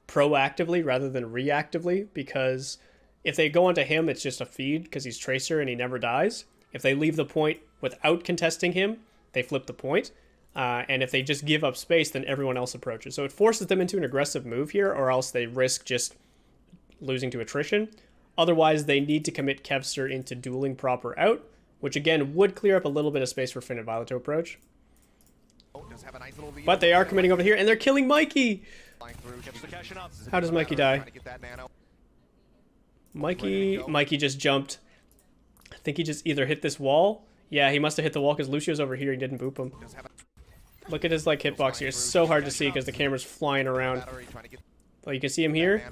proactively rather than reactively, because if they go onto him, it's just a feed, because he's Tracer and he never dies. If they leave the point without contesting him, they flip the point. And if they just give up space, then everyone else approaches. So it forces them into an aggressive move here, or else they risk just losing to attrition. Otherwise, they need to commit Kevster into dueling Proper out, which again would clear up a little bit of space for Finn and Violet to approach. But they are committing over here, and they're killing Mikey! How does Mikey die? Mikey just jumped. I think he just either hit this wall. Yeah, he must have hit the wall because Lucio's over here. He didn't boop him. Look at his like hitbox here. It's so hard to see because the camera's flying around. But you can see him here.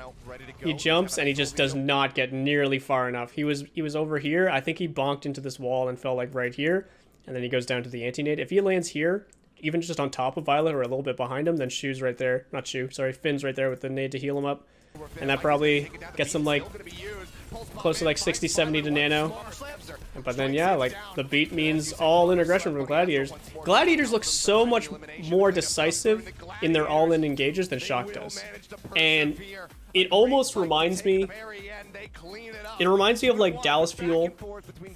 He jumps and he just does not get nearly far enough. He was over here. I think he bonked into this wall and fell like right here. And then he goes down to the anti-nade. If he lands here, even just on top of Violet or a little bit behind him, then Finn's right there with the nade to heal him up. And that probably gets him like close to like 60-70 to nano. But then yeah, like the beat means all-in aggression from Gladiators. Gladiators look so much more decisive in their all-in engages than Shock does. And it almost reminds me of like Dallas Fuel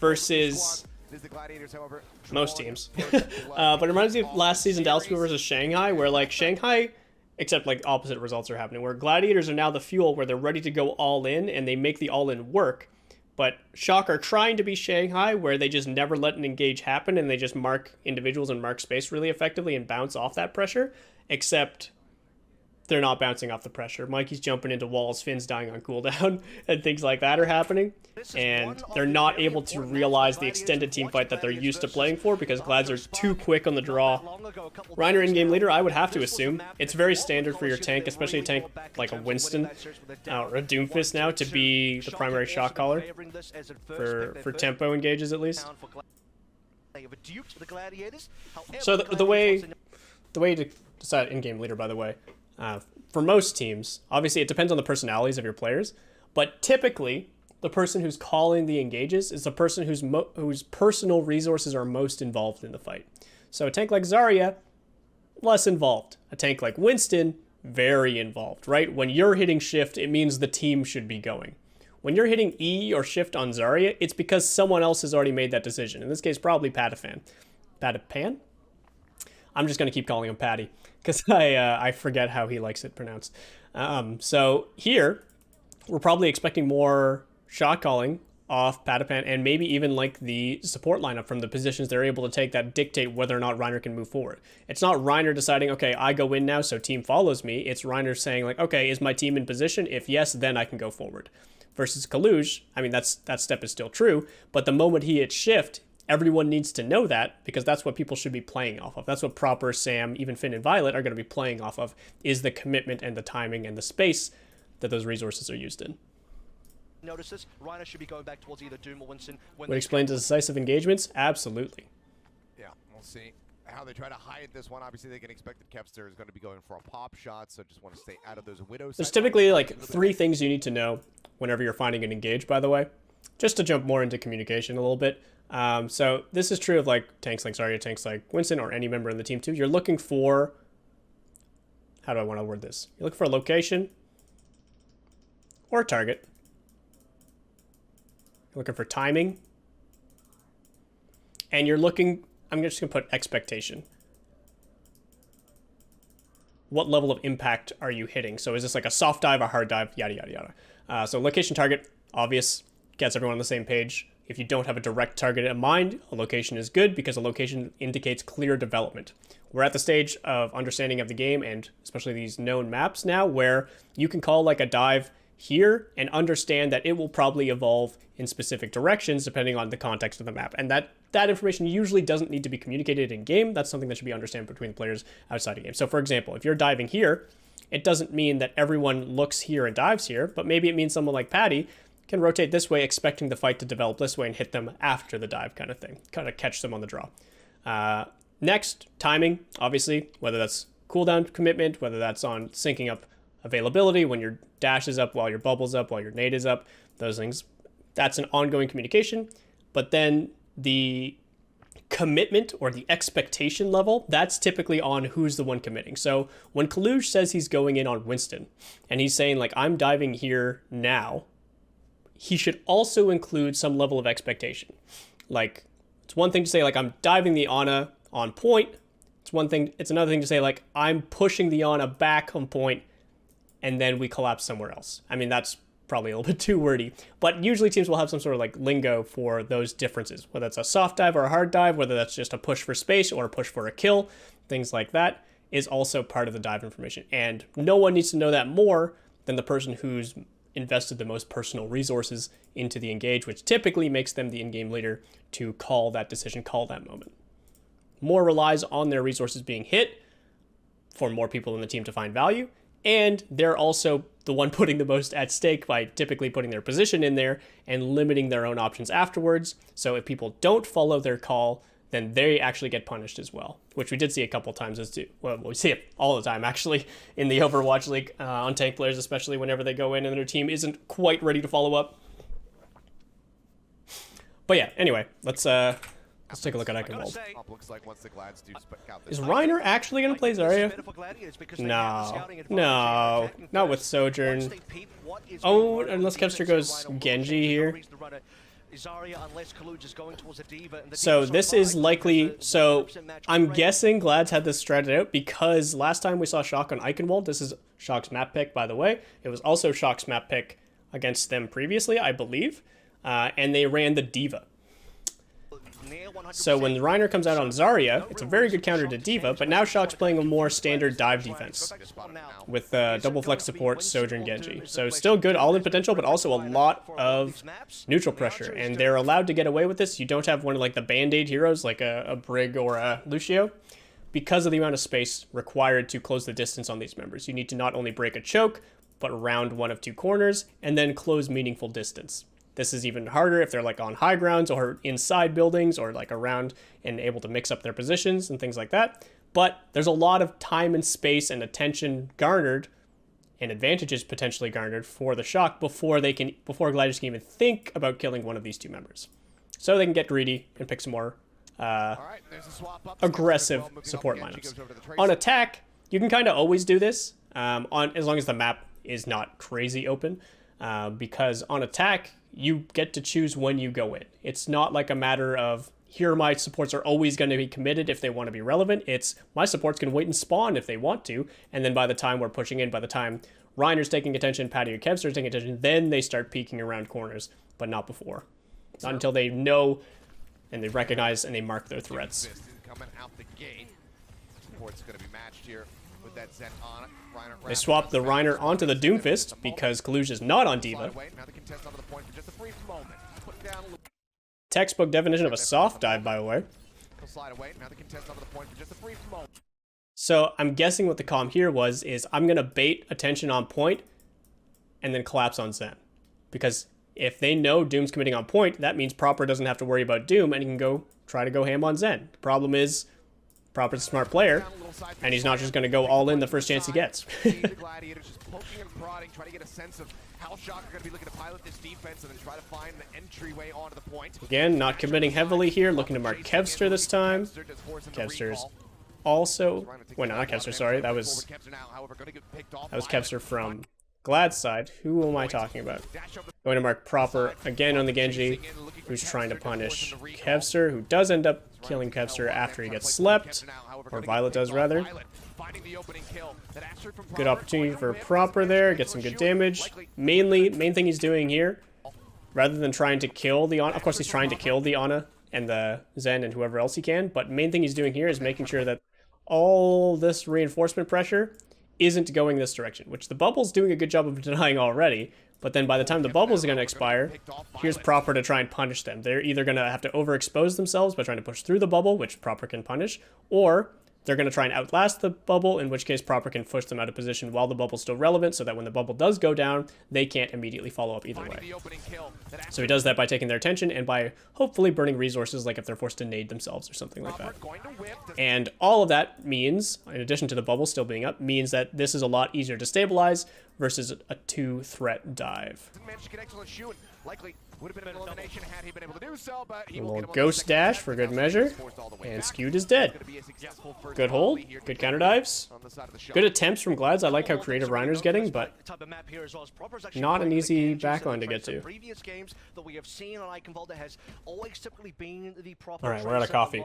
versus As the Gladiators, however, Most teams. But it reminds me of last season Dallas versus Shanghai, where like Shanghai, except like opposite results are happening, where Gladiators are now the fuel where they're ready to go all in and they make the all in work. But Shock are trying to be Shanghai, where they just never let an engage happen and they just mark individuals and mark space really effectively and bounce off that pressure, except they're not bouncing off the pressure. Mikey's jumping into walls, Finn's dying on cooldown, and things like that are happening. And they're not able to realize the extended team fight that they're used to playing for because Glads are too quick on the draw. Reiner in-game leader, I would have to assume. It's very standard for your tank, especially a tank like a Winston or a Doomfist now, to be the primary shot caller for tempo engages at least. So the way to decide in-game leader, by the way, for most teams, obviously it depends on the personalities of your players, but typically the person who's calling the engages is the person whose personal resources are most involved in the fight. So a tank like Zarya, less involved. A tank like Winston, very involved, right? When you're hitting shift, it means the team should be going. When you're hitting E or shift on Zarya, it's because someone else has already made that decision. In this case, probably Pataphan. Patapan? I'm just going to keep calling him Patty because I forget how he likes it pronounced. So here, we're probably expecting more shot calling off Patapan and maybe even like the support lineup from the positions they're able to take that dictate whether or not Reiner can move forward. It's not Reiner deciding, okay, I go in now so team follows me. It's Reiner saying like, okay, is my team in position? If yes, then I can go forward. Versus Kaluj, I mean, that step is still true, but the moment he hits shift, everyone needs to know that because that's what people should be playing off of. That's what Proper, Sam, even Finn and Violet are going to be playing off of, is the commitment and the timing and the space that those resources are used in. Notice this, Reiner should be going back towards either Doom or Winston. Would explain decisive engagements? Absolutely. Yeah, we'll see how they try to hide this one. Obviously, they can expect that Kepster is going to be going for a pop shot, so just want to stay out of those widows. There's typically like 3 things you need to know whenever you're finding an engage, by the way, just to jump more into communication a little bit. So this is true of like tanks like Zarya, tanks like Winston, or any member in the team too. You're looking for, how do I want to word this? You're looking for a location or a target. You're looking for timing. And you're looking, I'm just going to put expectation. What level of impact are you hitting? So is this like a soft dive, a hard dive, yada, yada, yada. So location target, obvious, gets everyone on the same page. If you don't have a direct target in mind, a location is good because a location indicates clear development. We're at the stage of understanding of the game, and especially these known maps now, where you can call like a dive here and understand that it will probably evolve in specific directions depending on the context of the map. And that information usually doesn't need to be communicated in game. That's something that should be understood between players outside of game. So for example, if you're diving here, it doesn't mean that everyone looks here and dives here, but maybe it means someone like Patty can rotate this way, expecting the fight to develop this way and hit them after the dive kind of thing, kind of catch them on the draw. Next, timing, obviously, whether that's cooldown commitment, whether that's on syncing up availability, when your dash is up, while your bubble's up, while your nade is up, those things. That's an ongoing communication. But then the commitment or the expectation level, that's typically on who's the one committing. So when Kaluj says he's going in on Winston and he's saying like, I'm diving here now, he should also include some level of expectation. Like, it's one thing to say like, I'm diving the Ana on point. It's another thing to say like, I'm pushing the Ana back on point and then we collapse somewhere else. I mean, that's probably a little bit too wordy, but usually teams will have some sort of like lingo for those differences, whether it's a soft dive or a hard dive, whether that's just a push for space or a push for a kill, things like that is also part of the dive information. And no one needs to know that more than the person who's invested the most personal resources into the engage, which typically makes them the in-game leader to call that decision, call that moment. More relies on their resources being hit for more people in the team to find value, and they're also the one putting the most at stake by typically putting their position in there and limiting their own options afterwards. So if people don't follow their call, then they actually get punished as well, which we did see a couple times as too. Well, we see it all the time actually in the Overwatch League on tank players, especially whenever they go in and their team isn't quite ready to follow up. But yeah, anyway, let's take a look at Eichenwald. Is Reiner actually going to play Zarya? No, not with Sojourn. Oh, unless Kepster goes Genji here. So this is likely, so I'm guessing Glad's had this stratted out because last time we saw Shock on Eichenwald, this is Shock's map pick, by the way. It was also Shock's map pick against them previously, I believe, and they ran the D.Va. So when Reiner comes out on Zarya, it's a very good counter to D.Va, but now Shock's playing a more standard dive defense with double flex support, Sojourn, Genji. So still good all-in potential, but also a lot of neutral pressure, and they're allowed to get away with this. You don't have one of like the Band-Aid heroes like a Brig or a Lucio because of the amount of space required to close the distance on these members. You need to not only break a choke, but round one of two corners, and then close meaningful distance. This is even harder if they're like on high grounds or inside buildings or like around and able to mix up their positions and things like that. But there's a lot of time and space and attention garnered and advantages potentially garnered for the Shock before Gladiators can even think about killing one of these two members. So they can get greedy and pick some more aggressive support lineups. On attack, you can kind of always do this as long as the map is not crazy open, because on attack, you get to choose when you go in. It's not like a matter of, here my supports are always going to be committed if they want to be relevant. It's, my supports can wait and spawn if they want to, and then by the time we're pushing in, by the time Reiner's taking attention, Patty or Kevster's taking attention, then they start peeking around corners, but not before. Not until they know and they recognize and they mark their threats. Coming out the gate. Support's going to be matched here with that Zen on it. They swapped the Reiner onto the Doomfist because Kalush is not on D.Va. Textbook definition of a soft dive, by the way. So I'm guessing what the comm here is I'm going to bait attention on point and then collapse on Zen. Because if they know Doom's committing on point, that means Proper doesn't have to worry about Doom and he can try to go ham on Zen. The problem is, Proper's a smart player, and he's not just going to go all in the first chance he gets. Again, not committing heavily here, looking to mark Kevster this time. Kevster's also... Wait, no, not Kevster, sorry. That was Kevster from Glad's side. Who am I talking about? Going to mark Proper again on the Genji, who's trying to punish Kevster, who does end up killing Kevster after he gets slept, or Violet does rather. Good opportunity for Proper there, get some good damage. Main thing he's doing here, rather than trying to kill the Ana, of course he's trying to kill the Ana and the Zen and whoever else he can, but main thing he's doing here is making sure that all this reinforcement pressure isn't going this direction, which the bubble's doing a good job of denying already, but then by the time the bubbles are going to expire, here's Proper to try and punish them. They're either going to have to overexpose themselves by trying to push through the bubble, which Proper can punish, or they're going to try and outlast the bubble, in which case Proper can push them out of position while the bubble's still relevant, so that when the bubble does go down, they can't immediately follow up either way. So he does that by taking their attention and by hopefully burning resources, like if they're forced to nade themselves or something like that. And all of that means, in addition to the bubble still being up, means that this is a lot easier to stabilize versus a two-threat dive. A little ghost dash for good measure, and Skewed is dead. Good hold, good counter dives, good attempts from Glads. I like how creative Reiner's getting, but not an easy backline to get to. Alright, we're out of coffee.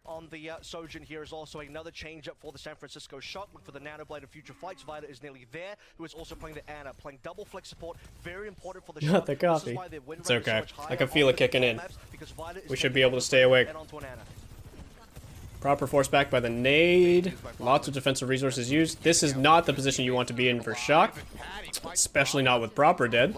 On the Sojourn here is also another change up for the San Fransisco Shock. Look for the Nanoblade of Future Fights. Violet is nearly there, who is also playing the Ana, playing double flex support. Very important for the Shock. Not the coffee. It's okay. I can feel it kicking in. We should be able to stay awake. Proper force back by the nade. Lots of defensive resources used. This is not the position you want to be in for Shock, especially not with Proper dead.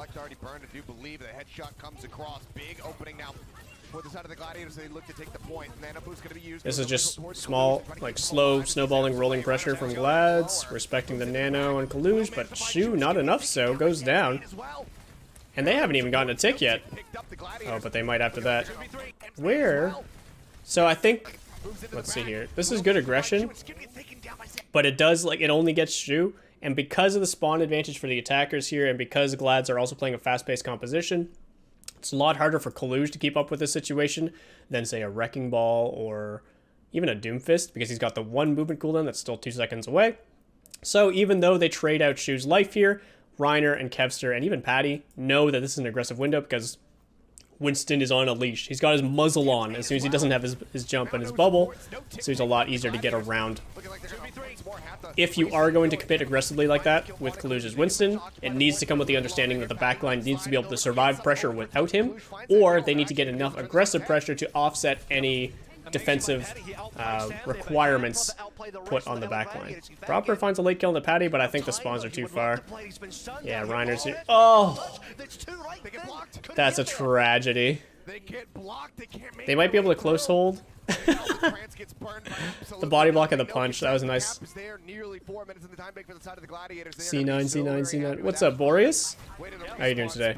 This is just small, like slow snowballing rolling pressure from Glads, respecting the Nano and Kalush, but Shu, not enough so, goes down. And they haven't even gotten a tick yet. Oh, but they might after that. Where? So I think, let's see here. This is good aggression, but it does, like, it only gets Shu. And because of the spawn advantage for the attackers here, and because Glads are also playing a fast-paced composition, it's a lot harder for Kalush to keep up with this situation than, say, a Wrecking Ball or even a Doomfist, because he's got the one movement cooldown that's still 2 seconds away. So even though they trade out Shu's life here, Reiner and Kevster and even Patty know that this is an aggressive window because Winston is on a leash. He's got his muzzle on as soon as he doesn't have his jump and his bubble, so he's a lot easier to get around. If you are going to commit aggressively like that with Kaluja's Winston, it needs to come with the understanding that the backline needs to be able to survive pressure without him, or they need to get enough aggressive pressure to offset any defensive requirements put on the backline. Proper finds a late kill on the Patty, but I think the spawns are too far. Yeah, Reiner's here. Oh! That's a tragedy. They might be able to close hold. The body block and the punch, that was nice. C9, C9, C9. What's up, Boreas? How are you doing today?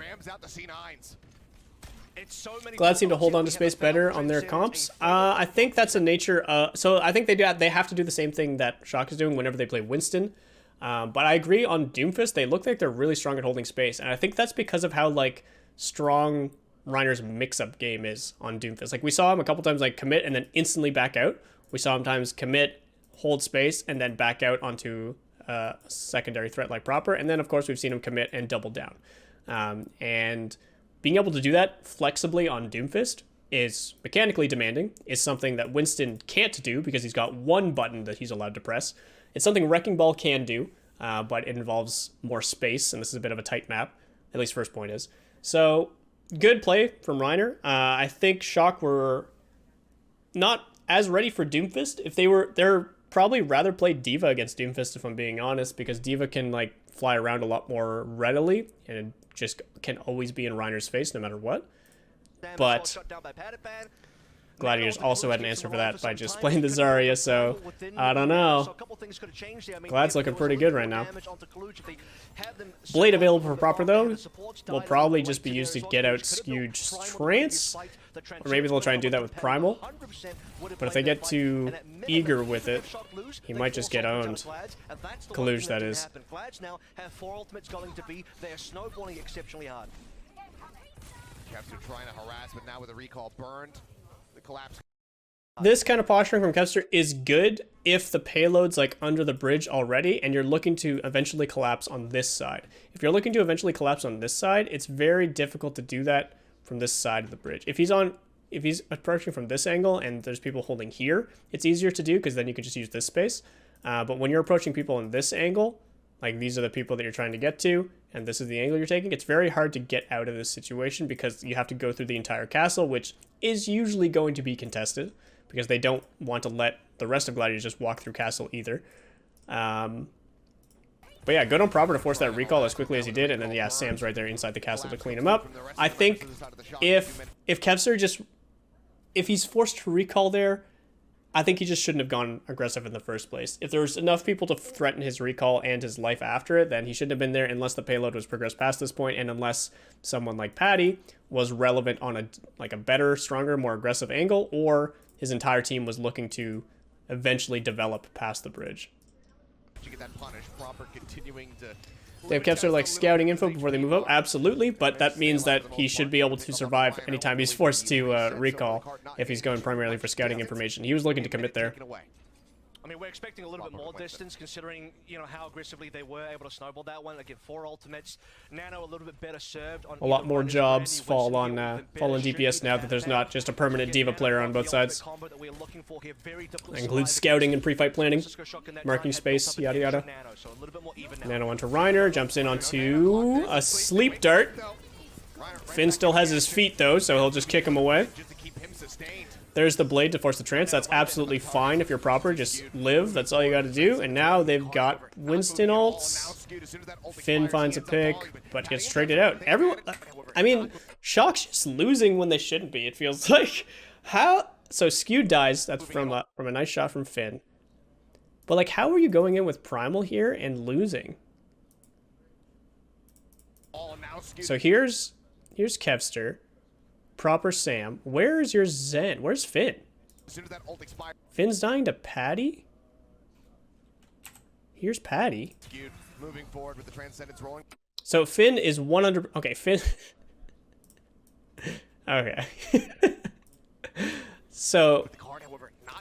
Glad seem to hold on to space better on their comps. I think that's a nature. So I think they have to do the same thing that Shock is doing whenever they play Winston. But I agree on Doomfist. They look like they're really strong at holding space, and I think that's because of how like strong Reiner's mix-up game is on Doomfist. Like we saw him a couple times like commit and then instantly back out. We saw him times commit, hold space, and then back out onto a secondary threat like Proper. And then of course we've seen him commit and double down. And being able to do that flexibly on Doomfist is mechanically demanding, is something that Winston can't do because he's got one button that he's allowed to press. It's something Wrecking Ball can do, but it involves more space, and this is a bit of a tight map, at least first point is. So, good play from Reiner. I think Shock were not as ready for Doomfist. If they're probably rather play D.Va against Doomfist, if I'm being honest, because D.Va can like fly around a lot more readily, and just can always be in Reiner's face no matter what. But Gladiators also had an answer for that by just playing the Zarya, so I don't know. Glad's looking pretty good right now. Blade available for Proper though will probably just be used to get out skewed Trance, or maybe they'll try and do that with Primal. But if they get too eager with it, he might just get owned. Kaluj, that is. Kevster trying to harass, but now with a recall burned, the collapse. This kind of posturing from Kevster is good if the payload's like under the bridge already and you're looking to eventually collapse on this side. If you're looking to eventually collapse on this side, it's very difficult to do that from this side of the bridge. If he's approaching from this angle and there's people holding here, it's easier to do because then you can just use this space. But when you're approaching people on this angle, like these are the people that you're trying to get to, and this is the angle you're taking, it's very hard to get out of this situation because you have to go through the entire castle, which is usually going to be contested because they don't want to let the rest of Gladiators just walk through castle either. But yeah, good on Proper to force that recall as quickly as he did, and then yeah, Sam's right there inside the castle to clean him up. I think if Kevster just, if he's forced to recall there, I think he just shouldn't have gone aggressive in the first place. If there was enough people to threaten his recall and his life after it, then he shouldn't have been there unless the payload was progressed past this point, and unless someone like Patty was relevant on a better, stronger, more aggressive angle, or his entire team was looking to eventually develop past the bridge. To get that punish, Proper continuing to. They have Kevster like scouting info before they move up, absolutely, but that means that he should be able to survive anytime he's forced to recall if he's going primarily for scouting information. He was looking to commit there. I mean, we're expecting a little bit more distance considering, you know, how aggressively they were able to snowball that one. Again, 4 ultimates. Nano a little bit better served. On a lot more jobs fall on DPS now that there's not just a permanent D.Va player on both sides. That includes scouting and pre-fight planning, marking space, yada yada. Nano onto Reiner, jumps in onto a sleep dart. Finn still has his feet though, so he'll just kick him away. There's the blade to force the trance. That's absolutely fine if you're Proper. Just live. That's all you got to do. And now they've got Winston ults. Finn finds a pick, but gets traded out. Everyone, I mean, Shock's just losing when they shouldn't be. It feels like how. So Skewed dies. That's from a nice shot from Finn. But like, how are you going in with Primal here and losing? So here's Kevster. Proper Sam. Where is your Zen? Where's Finn? Finn's dying to Patty? Here's Patty. So Finn is 100... Okay, Finn... Okay. So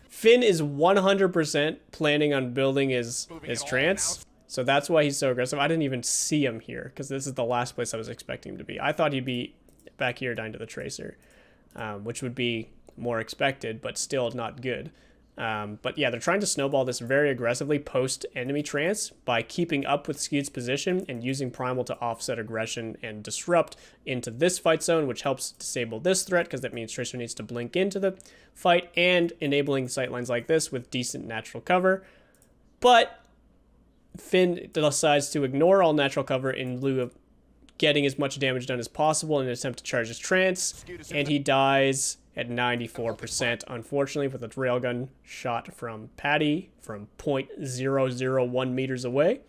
Finn is 100% planning on building his trance. So that's why he's so aggressive. I didn't even see him here because this is the last place I was expecting him to be. I thought he'd be back here dying to the Tracer, which would be more expected, but still not good. But yeah, they're trying to snowball this very aggressively post-enemy trance by keeping up with Skeud's position and using Primal to offset aggression and disrupt into this fight zone, which helps disable this threat because that means Tracer needs to blink into the fight, and enabling sightlines like this with decent natural cover. But Finn decides to ignore all natural cover in lieu of getting as much damage done as possible in an attempt to charge his trance, and he dies at 94%, unfortunately, with a railgun shot from Patty from 0.001 meters away,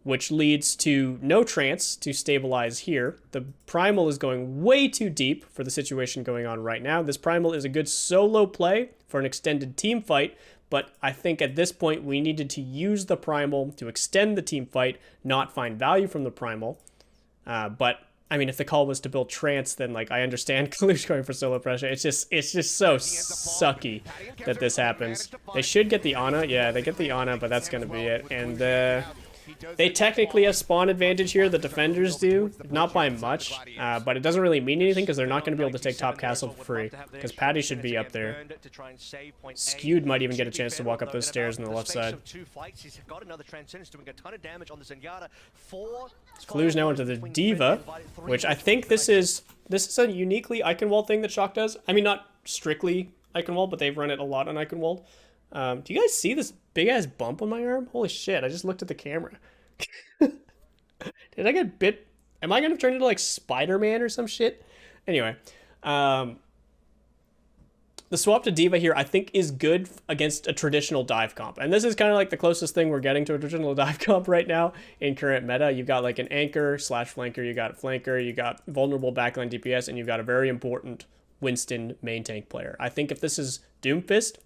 which leads to no trance to stabilize here. The Primal is going way too deep for the situation going on right now. This Primal is a good solo play for an extended team fight, but I think at this point we needed to use the Primal to extend the team fight, not find value from the Primal. But I mean, if the call was to build trance, then like I understand Kalush going for solo pressure. It's just so sucky that this happens. They should get the Ana. Yeah, they get the Ana, but that's gonna be it. And they technically have spawn advantage here. The defenders do, not by much, but it doesn't really mean anything because they're not going to be able to take top castle for free. Because Patty should be up there. Skeud might even get a chance to walk up those stairs on the left side. Kalush now into the Diva, which I think this is a uniquely Eichenwald thing that Shock does. I mean, not strictly Eichenwald, but they've run it a lot on Eichenwald. Do you guys see this big ass bump on my arm? Holy shit, I just looked at the camera. Did I get bit? Am I gonna turn into like Spider-Man or some shit? Anyway, the swap to Diva here I think is good against a traditional dive comp. And this is kind of like the closest thing we're getting to a traditional dive comp right now in current meta. You've got like an anchor / flanker, you got flanker, you got vulnerable backline DPS, and you've got a very important Winston main tank player. I think if this is Doomfist,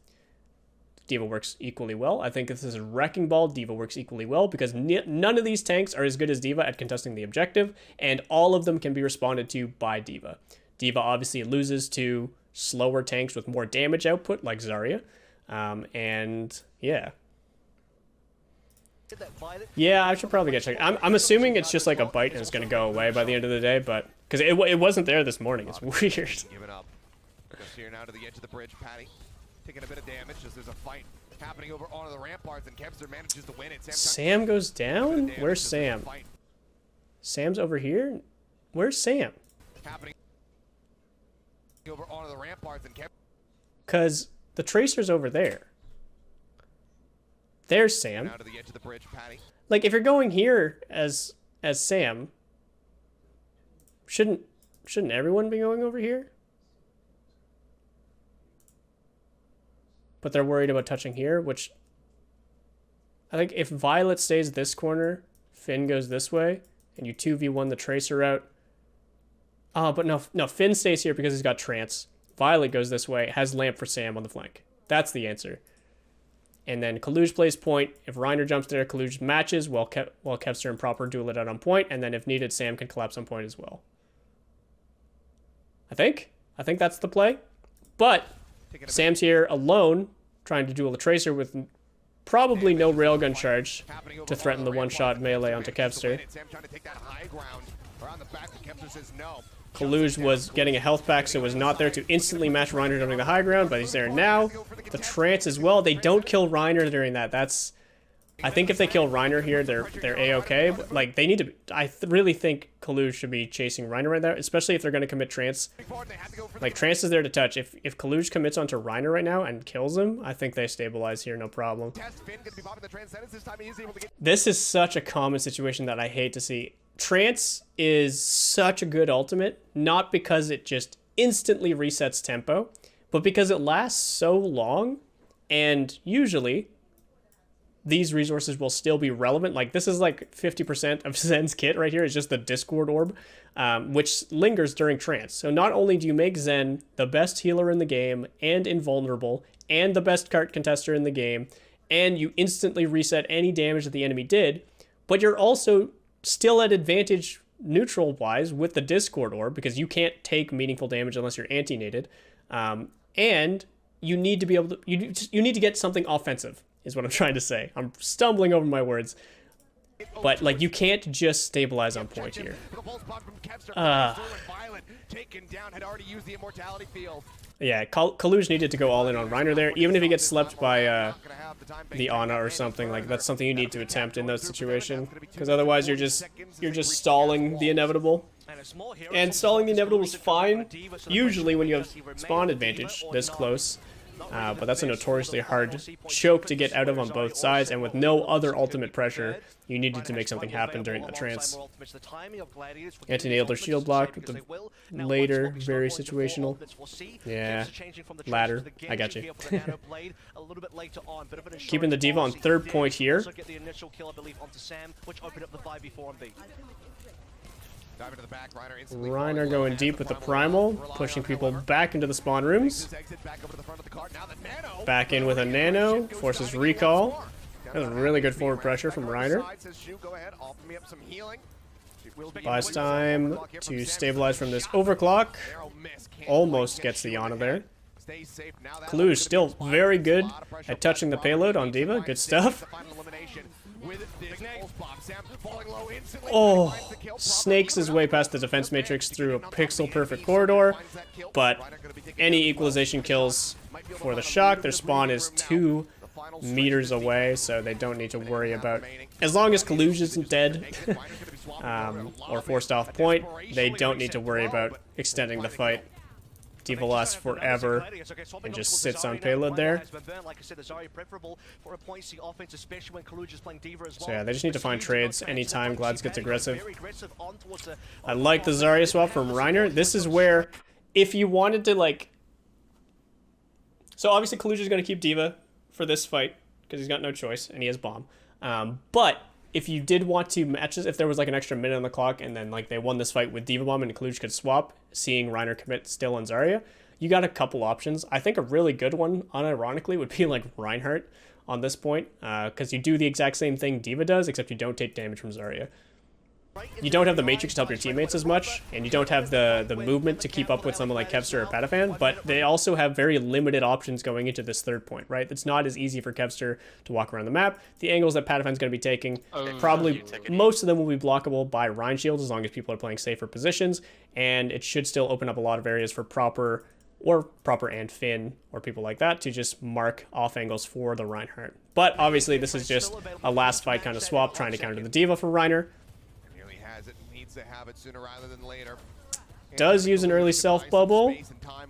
Diva works equally well. I think if this is Wrecking Ball, Diva works equally well because none of these tanks are as good as Diva at contesting the objective, and all of them can be responded to by Diva. Diva obviously loses to slower tanks with more damage output like Zarya, and yeah. Yeah, I should probably get checked. I'm assuming it's just like a bite and it's going to go away by the end of the day, but because it wasn't there this morning. It's weird. Give it up. Goes here now to the edge of the bridge, Patty. Taking a bit of damage as there's a fight happening over onto the ramparts, and Kevster manages to win it. Sam goes down? Where's Sam? Sam's over here? Where's Sam? Happening over onto the ramparts, and because the Tracer's over there. There's Sam. Now to the edge of the bridge, Patty. Like if you're going here as Sam, shouldn't everyone be going over here? But they're worried about touching here, which I think if Violet stays this corner, Finn goes this way, and you 2v1 the Tracer out. Oh, but no, Finn stays here because he's got Trance. Violet goes this way, has Lamp for Sam on the flank. That's the answer. And then Kalush plays point. If Reiner jumps there, Kalush matches while Kevster and Proper duel it out on point, and then if needed, Sam can collapse on point as well. I think that's the play. But Sam's here alone, trying to duel the Tracer with probably no railgun charge to threaten the one-shot melee onto Kevster. Kalush was getting a health pack, so was not there to instantly match Reiner during the high ground, but he's there now. The Trance as well. They don't kill Reiner during that. That's... I think if they kill Reiner here, they're A-okay. But like, they need to... I really think Kalush should be chasing Reiner right there, especially if they're going to commit Trance. Like, Trance is there to touch. If Kalush commits onto Reiner right now and kills him, I think they stabilize here, no problem. This is such a common situation that I hate to see. Trance is such a good ultimate, not because it just instantly resets tempo, but because it lasts so long, and usually these resources will still be relevant. Like, this is like 50% of Zen's kit right here is just the Discord Orb, which lingers during Trance. So not only do you make Zen the best healer in the game and invulnerable and the best cart contester in the game, and you instantly reset any damage that the enemy did, but you're also still at advantage neutral-wise with the Discord Orb because you can't take meaningful damage unless you're anti-nated, and you need to be able to... You need to get something offensive, is what I'm trying to say. I'm stumbling over my words. But, like, you can't just stabilize on point here. silent. Taken down, had already used the immortality field. Yeah, Kaluj needed to go all in on Reiner there. Even if he gets slept by the Ana or something, like that's something you need to attempt in those situations, because otherwise you're just stalling the inevitable. And stalling the inevitable is fine, usually when you have spawn advantage this close. But that's a notoriously hard choke to get out of on both sides, and with no other ultimate pressure, you needed to make something happen during the trance. Anti-nailed or shield blocked with the later, very situational. Yeah, ladder, I got you. Keeping the D.Va on third point here. Reiner going deep with the primal, pushing people back into the spawn rooms. Back in with a nano, forces recall. That was really good forward pressure from Reiner. Buys time to stabilize from this overclock. Almost gets the Ana there. Kaluj still very good at touching the payload on D.Va. Good stuff. Oh, snakes his way past the defense matrix through a pixel-perfect corridor, but any equalization kills for the Shock. Their spawn is 2 meters away, so they don't need to worry about... As long as Kaluj isn't dead, or forced off point, they don't need to worry about extending the fight. D.Va lasts forever and just sits on payload there. So yeah, they just need to find trades anytime Glads gets aggressive. I like the Zarya swap from Reiner. This is where, if you wanted to like... So obviously Kaluj is going to keep D.Va for this fight, because he's got no choice, and he has bomb. But if you did want to match this, if there was like an extra minute on the clock, and then like they won this fight with D.Va bomb and Kaluj could swap, seeing Reiner commit still on Zarya, you got a couple options. I think a really good one, unironically, would be like Reinhardt on this point, because you do the exact same thing D.Va does, except you don't take damage from Zarya. You don't have the Matrix to help your teammates as much, and you don't have the movement to keep up with someone like Kevster or Pataphan, but they also have very limited options going into this third point, right? It's not as easy for Kevster to walk around the map. The angles that Pataphan's going to be taking, probably most of them will be blockable by Rein shields as long as people are playing safer positions, and it should still open up a lot of areas for Proper and Finn or people like that to just mark off angles for the Reinhardt. But obviously this is just a last fight kind of swap, trying to counter the D.Va for Reiner. Does use an early self-bubble.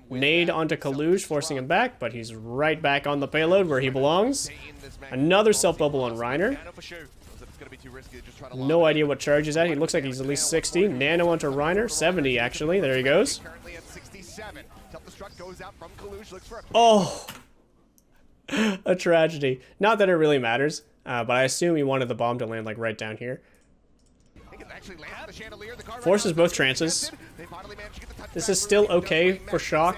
Nade onto Kaluj, forcing him back, but he's right back on the payload where he belongs. Another self-bubble on Reiner. No idea what charge he's at. He looks like he's at least 60. Nano onto Reiner. 70, actually. There he goes. Oh! A tragedy. Not that it really matters, but I assume he wanted the bomb to land like right down here. Forces both trances. This is still okay for Shock.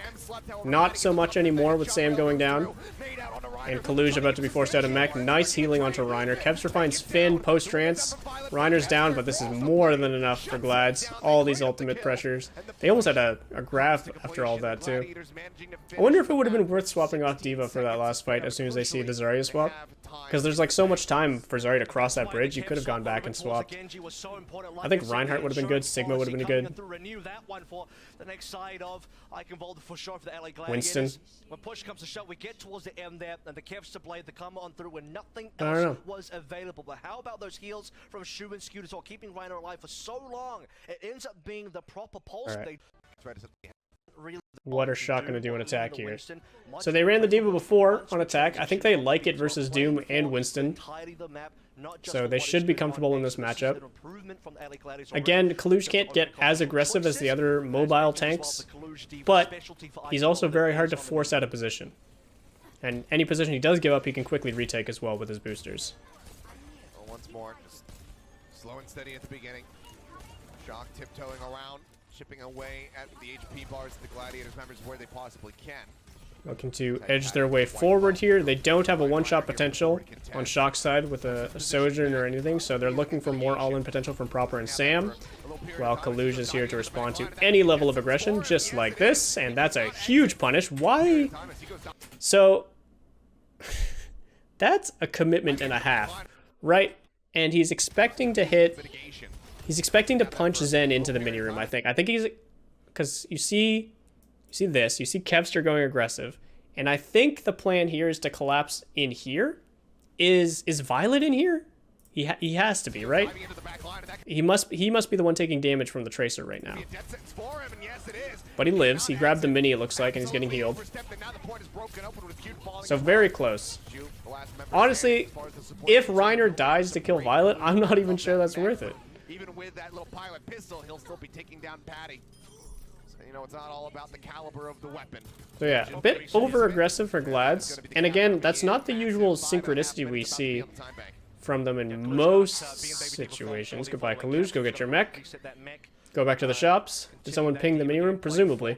Not so much anymore with Sam going down. And Kaluj about to be forced out of mech. Nice healing onto Reiner. Kevster finds Finn post-trance. Reiner's down, but this is more than enough for Glads. All these ultimate pressures. They almost had a graph after all that, too. I wonder if it would have been worth swapping off D.Va for that last fight as soon as they see the Zarya swap. Because there's like so much time for Zarya to cross that bridge, you could have gone back and swapped. I think Reinhardt would have been good, Sigma would have been good. Winston. When push comes to shove, we get towards the end there, and the Kevster blade to come on through when nothing I don't know. was available. But how about those heals from Shu and Scoot as well, keeping Reiner alive for so long? It ends up being the proper pulse. Right. What are Shock going to do in attack here? So they ran the D.Va before on attack. I think they like it versus Doom and Winston. So they should be comfortable in this matchup. Again, Kaluj can't get as aggressive as the other mobile tanks, but he's also very hard to force out of position. And any position he does give up, he can quickly retake as well with his boosters. Once more, just slow and steady at the beginning. Shock tiptoeing around, chipping away at the HP bars of the Gladiators members where they possibly can. Looking to edge their way forward here. They don't have a one-shot potential on Shock's side with a Sojourn or anything, so they're looking for more all-in potential from Proper and Sam, while Kaluj is here to respond to any level of aggression, just like this, and that's a huge punish. Why? So, that's a commitment and a half, right? And he's expecting to hit... He's expecting to punch Zen into the mini room, I think. I think he's because you see this. You see Kevster going aggressive. And I think the plan here is to collapse in here. Is Violet in here? He has to be, right? He must be the one taking damage from the Tracer right now. But he lives. He grabbed the mini, it looks like, and he's getting healed. So very close. Honestly, if Reiner dies to kill Violet, I'm not even sure that's worth it. Even with that little pilot pistol, he'll still be taking down Patty. So, you know, it's not all about the caliber of the weapon. So yeah, a bit over-aggressive for Glads. And again, that's not the usual synchronicity we see from them in most situations. Goodbye, Kaluj. Go get your mech. Go back to the shops. Did someone ping the mini room? Presumably.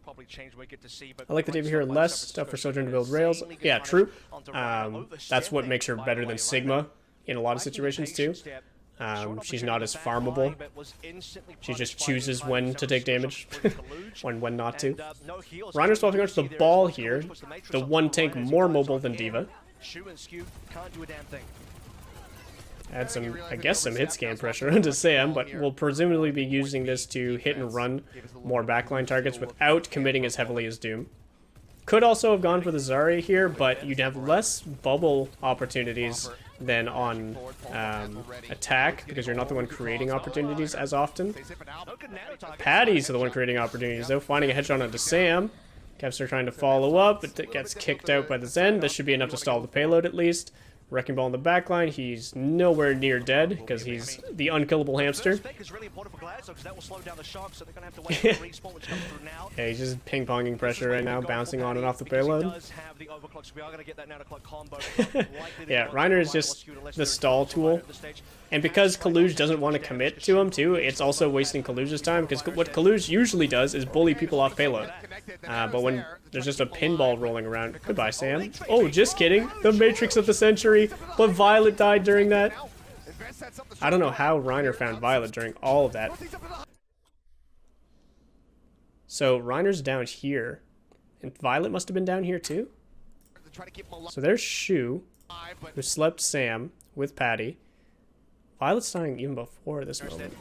I like the Diva here. Less stuff for Sojourn to build rails. Yeah, true. That's what makes her better than Sigma in a lot of situations too. She's not as farmable. She just chooses when to take damage, when not to. Reiner's swapping onto the ball here. The one tank more mobile than Diva. Add some, I guess, some hit scan pressure onto Sam, but we'll presumably be using this to hit and run more backline targets without committing as heavily as Doom. Could also have gone for the Zarya here, but you'd have less bubble opportunities than on attack, because you're not the one creating opportunities as often. Patty's the one creating opportunities, though, finding a headshot onto Sam. Kevster trying to follow up, but it gets kicked out by the Zen. This should be enough to stall the payload at least. Wrecking Ball in the backline. He's nowhere near dead because he's the unkillable hamster. Yeah, he's just ping-ponging pressure right now, bouncing on and off the payload. Yeah, Reiner is just the stall tool. And because Kaluj doesn't want to commit to him too, it's also wasting Kaluj's time, because what Kaluj usually does is bully people off payload. But when there's just a pinball rolling around... Goodbye, Sam. Oh, just kidding. The Matrix of the Century. But Violet died during that. I don't know how Reiner found Violet during all of that. So Reiner's down here. And Violet must have been down here too? So there's Shu, who slept Sam with Patty. Violet's dying even before this moment.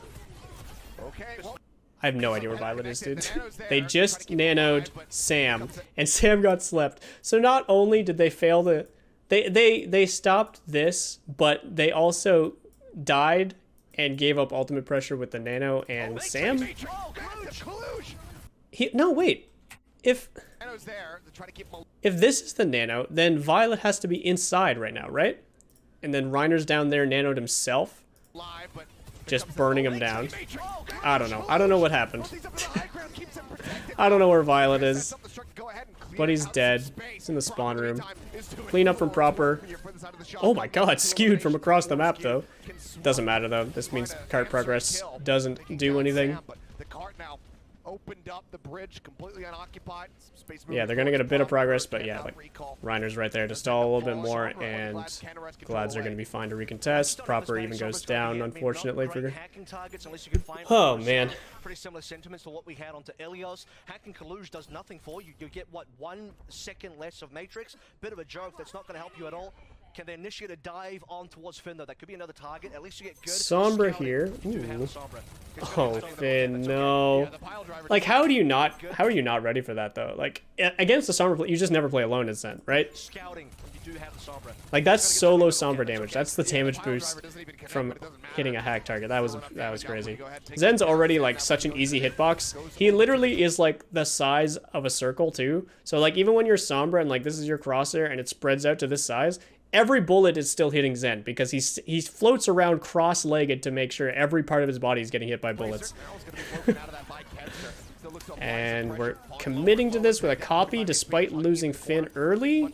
I have no idea where Violet is, dude. They just nanoed Sam, and Sam got slept. So not only did they fail the... They stopped this, but they also died and gave up ultimate pressure with the nano and Sam? No, wait. If this is the nano, then Violet has to be inside right now, right? And then Reiner's down there nanoed himself. Just burning him down. I don't know. I don't know what happened. I don't know where Violet is. But he's dead. He's in the spawn room. Clean up from proper. Oh my god, skewed from across the map though. Doesn't matter though. This means cart progress doesn't do anything. Opened up the bridge, completely unoccupied. Yeah, they're gonna get a bit of progress, but yeah, like Reiner's right there to stall a little bit more, and Glads are gonna be fine to recontest. Proper even goes down, unfortunately for. Oh man. Pretty similar sentiments to what we had onto Ilios. Hacking Kaluj does nothing for you. You get what, 1 second less of Matrix. Bit of a joke that's not gonna help you at all. Can they initiate a dive on towards Finn though? That could be another target. At least you get good. Sombra here. Ooh. Oh, Finn, no. Like, how are you not ready for that though? Like, against the Sombra, you just never play alone as Zen, right? Scouting. You do have the Sombra. Like, that's solo Sombra damage. That's the damage boost from hitting a hack target. That was crazy. Zen's already like such an easy hitbox. He literally is like the size of a circle too. So like, even when you're Sombra and like this is your crosshair and it spreads out to this size, every bullet is still hitting Zen because he floats around cross-legged to make sure every part of his body is getting hit by bullets. And we're committing to this with a copy despite losing Finn early.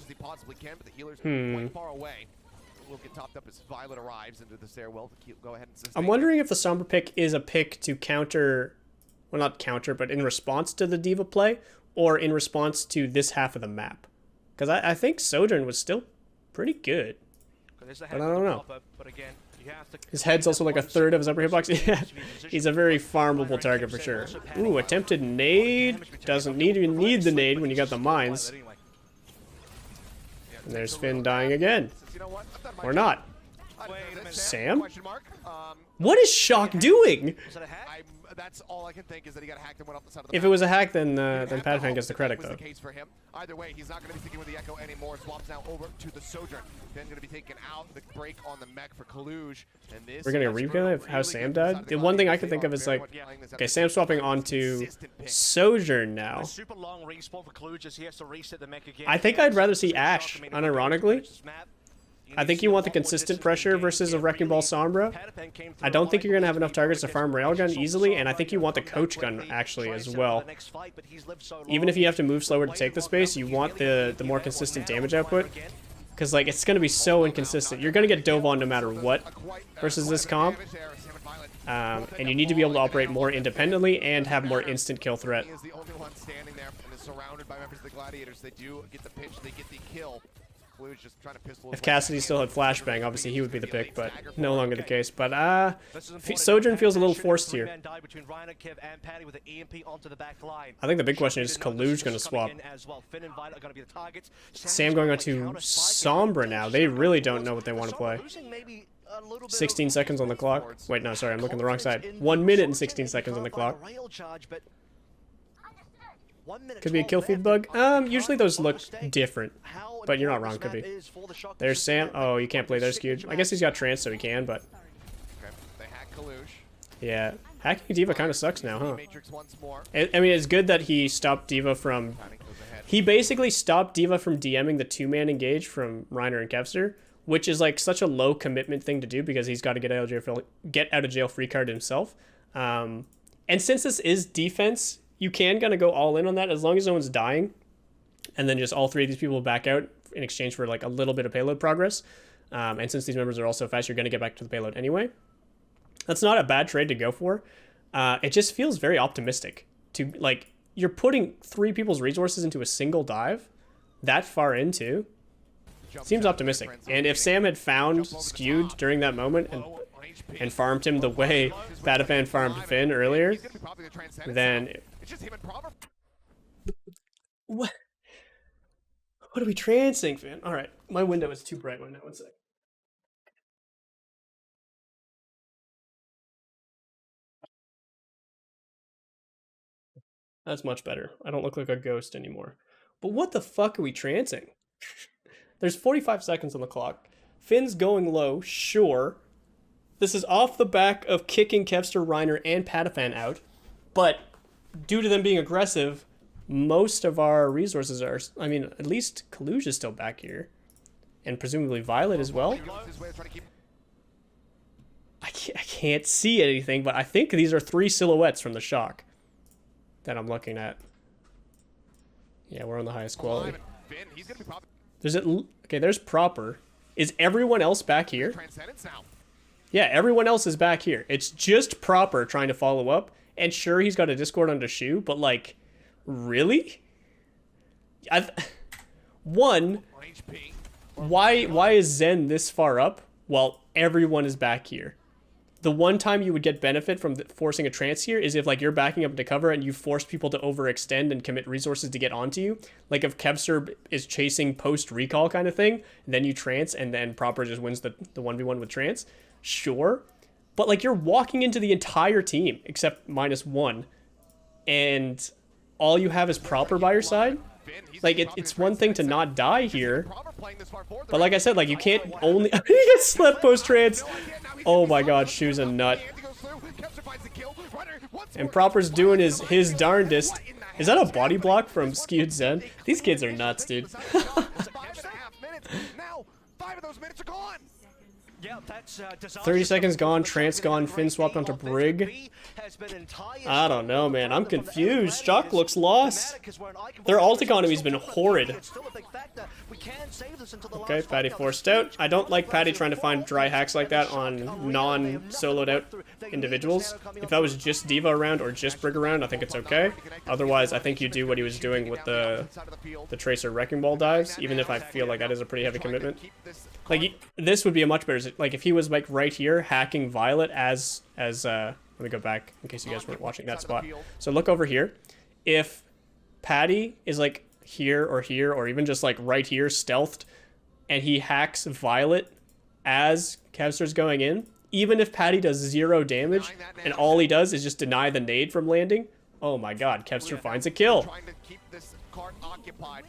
I'm wondering if the Sombra pick is a pick to counter, well not counter, but in response to the Diva play, or in response to this half of the map. Because I think Sojourn was still pretty good, but I don't know. His head's also like a third of his upper hitbox. Yeah, he's a very farmable target for sure. Ooh, attempted nade. Doesn't even need the nade when you got the mines. And there's Finn dying again. Or not. Sam? What is Shock doing? that's all I can think is that he got hacked and went off the side of the If it was a hack, then Patafan gets the credit, though. The case for him. Either way, he's not going to be sticking with the Echo anymore. Swaps now over to the Sojourn. Then going to be taking out the break on the mech for Kaluj. And this We're getting a replay of how Sam died? The one thing I can think of is like, okay, Sam's swapping onto Sojourn now. I think I'd rather see Ashe, unironically. I think you want the consistent pressure versus a Wrecking Ball Sombra. I don't think you're going to have enough targets to farm Railgun easily, and I think you want the Coach Gun, actually, as well. Even if you have to move slower to take the space, you want the more consistent damage output. Because, like, it's going to be so inconsistent. You're going to get dove on no matter what versus this comp. And you need to be able to operate more independently and have more instant kill threat. He is the only one standing there and is surrounded by members of the Gladiators. They do get the pitch, they get the kill. Just trying to pistol if Cassidy still had Flashbang, obviously he would be the pick, but no longer the case. But Sojourn feels a little forced here. I think the big question is Kaluj going to swap? Sam going on to Sombra now. They really don't know what they want to play. 16 seconds on the clock. Wait, no, sorry, I'm looking the wrong side. 1 minute and 16 seconds on the clock. Could be a kill feed bug. Usually those look different, but you're not wrong. Could be. There's Sam. Oh, you can't play there, skewed. I guess he's got trance, so he can. But yeah, hacking D.Va kind of sucks now, huh? I mean, it's good that he stopped D.Va from. He basically stopped D.Va from DMing the 2-man engage from Reiner and Kevster, which is like such a low commitment thing to do because he's got to get out of jail free card himself. And since this is defense, you can kind of go all in on that as long as no one's dying. And then just all three of these people back out in exchange for like a little bit of payload progress. And since these members are all so fast, you're going to get back to the payload anyway. That's not a bad trade to go for. It just feels very optimistic. To like, you're putting 3 people's resources into a single dive that far into. Seems optimistic. And if Sam had found Skewed during that moment and farmed him the way Patafan farmed Finn earlier, then... What are we trancing, Finn? Alright, my window is too bright right now. 1 sec. That's much better. I don't look like a ghost anymore. But what the fuck are we trancing? There's 45 seconds on the clock. Finn's going low, sure. This is off the back of kicking Kevster, Reiner, and Patafan out. But due to them being aggressive, most of our resources are... I mean, at least Kaluj is still back here. And presumably Violet as well. I can't see anything, but I think these are 3 silhouettes from the Shock that I'm looking at. Yeah, we're on the highest quality. Okay, there's Proper. Is everyone else back here? Yeah, everyone else is back here. It's just Proper trying to follow up. And sure, he's got a Discord on Deshu, but like, really? One, why is Zen this far up while everyone is back here? The one time you would get benefit from forcing a trance here is if like you're backing up into cover and you force people to overextend and commit resources to get onto you. Like if Kevster is chasing post recall kind of thing, and then you trance and then Proper just wins the 1v1 with trance. Sure. But like you're walking into the entire team except -1 and all you have is Proper by your side. Like it's one thing to not die here, but like I said, like you can't only he gets slept post trance. Oh my god, Shu's a nut. And Proper's doing his darndest. Is that a body block from Skewed Zen? These kids are nuts, dude. 30 seconds gone, Trance gone, Finn swapped onto Brig. I don't know, man. I'm confused. Shock looks lost. Their ult economy's been horrid. Okay, Patty forced out. I don't like Patty trying to find dry hacks like that on non-soloed out individuals. If that was just D.Va around or just Brig around, I think it's okay. Otherwise, I think you do what he was doing with the Tracer Wrecking Ball dives, even if I feel like that is a pretty heavy commitment. Like, this would be a much better... Like, if he was, like, right here, hacking Violet as let me go back, in case you guys weren't watching that spot. So look over here. If Patty is, like, here, or even just, like, right here, stealthed, and he hacks Violet as Kevster's going in, even if Patty does 0 damage and all he does is just deny the nade from landing, oh my god, Kevster finds a kill. Trying to keep this cart occupied.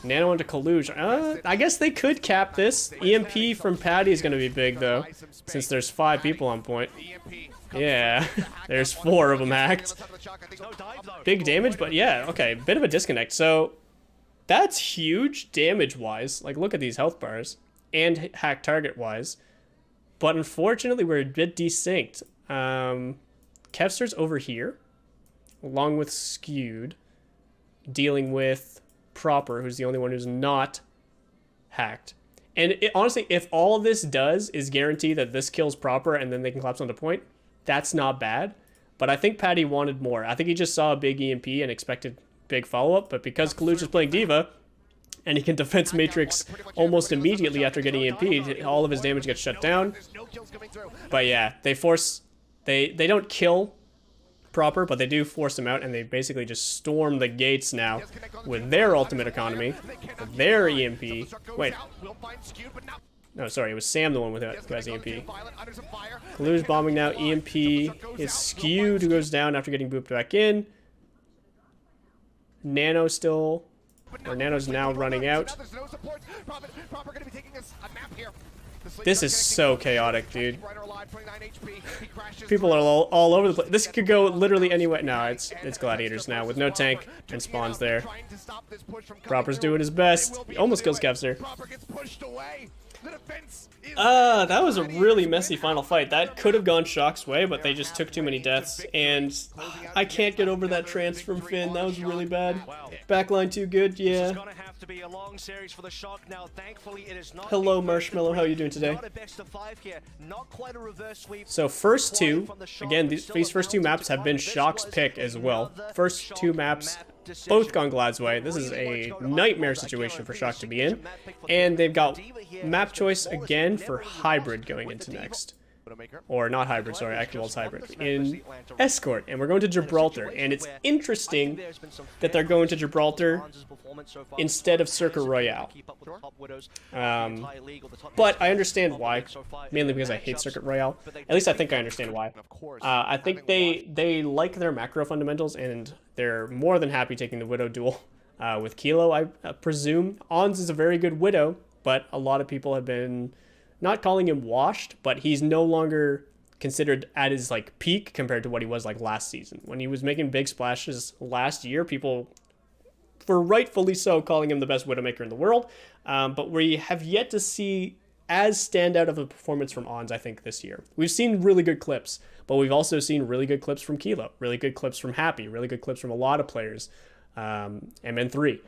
Nano into Collusion. I guess they could cap this. EMP from Patty is going to be big, though, since there's 5 people on point. Yeah, there's 4 of them hacked. Big damage, but yeah, okay, bit of a disconnect. So that's huge damage-wise. Like, look at these health bars. And hack target-wise. But unfortunately, we're a bit desynced. Kevster's over here, along with Skewed, dealing with Proper, who's the only one who's not hacked. And honestly, if all this does is guarantee that this kills Proper and then they can collapse onto point, that's not bad. But I think Patty wanted more. I think he just saw a big EMP and expected big follow-up, but because Kaluj is playing D.Va, and he can defense matrix almost immediately after getting EMP'd, all of his damage gets shut down. But yeah, they don't kill Proper, but they do force him out, and they basically just storm the gates now with their ultimate economy, with their EMP. Wait. No, sorry, it was Sam the one with who has EMP. Kaluj bombing now, EMP is Skewed, who goes down after getting booped back in. Nano still, or Nano's now running out. This is so chaotic, dude. People are all over the place. This could go literally anywhere. No, it's Gladiators now with no tank and spawns there. Proper's doing his best. He almost kills Kevster. That was a really messy final fight. That could have gone Shock's way, but they just took too many deaths. And I can't get over that trance from Finn. That was really bad. Backline too good, yeah. Hello, Marshmallow. How are you doing today? So first 2, again, these first 2 maps have been Shock's pick as well. First 2 maps, both gone Glad's way. This is a nightmare situation for Shock to be in. And they've got map choice again for Hybrid going into next. Or not Hybrid, sorry, Actual's Hybrid. In Escort, and we're going to Gibraltar. And it's interesting that they're going to Gibraltar instead of Circuit Royale. But I understand why, mainly because I hate Circuit Royale. At least I think I understand why. I think they like their macro fundamentals, and they're more than happy taking the Widow duel with Kilo, I presume. Ons is a very good Widow, but a lot of people have been not calling him washed, but he's no longer considered at his like peak compared to what he was like last season. When he was making big splashes last year, people were rightfully so calling him the best Widowmaker in the world. But we have yet to see as standout of a performance from Ons, I think, this year. We've seen really good clips, but we've also seen really good clips from Kilo, really good clips from Happy, really good clips from a lot of players, MN3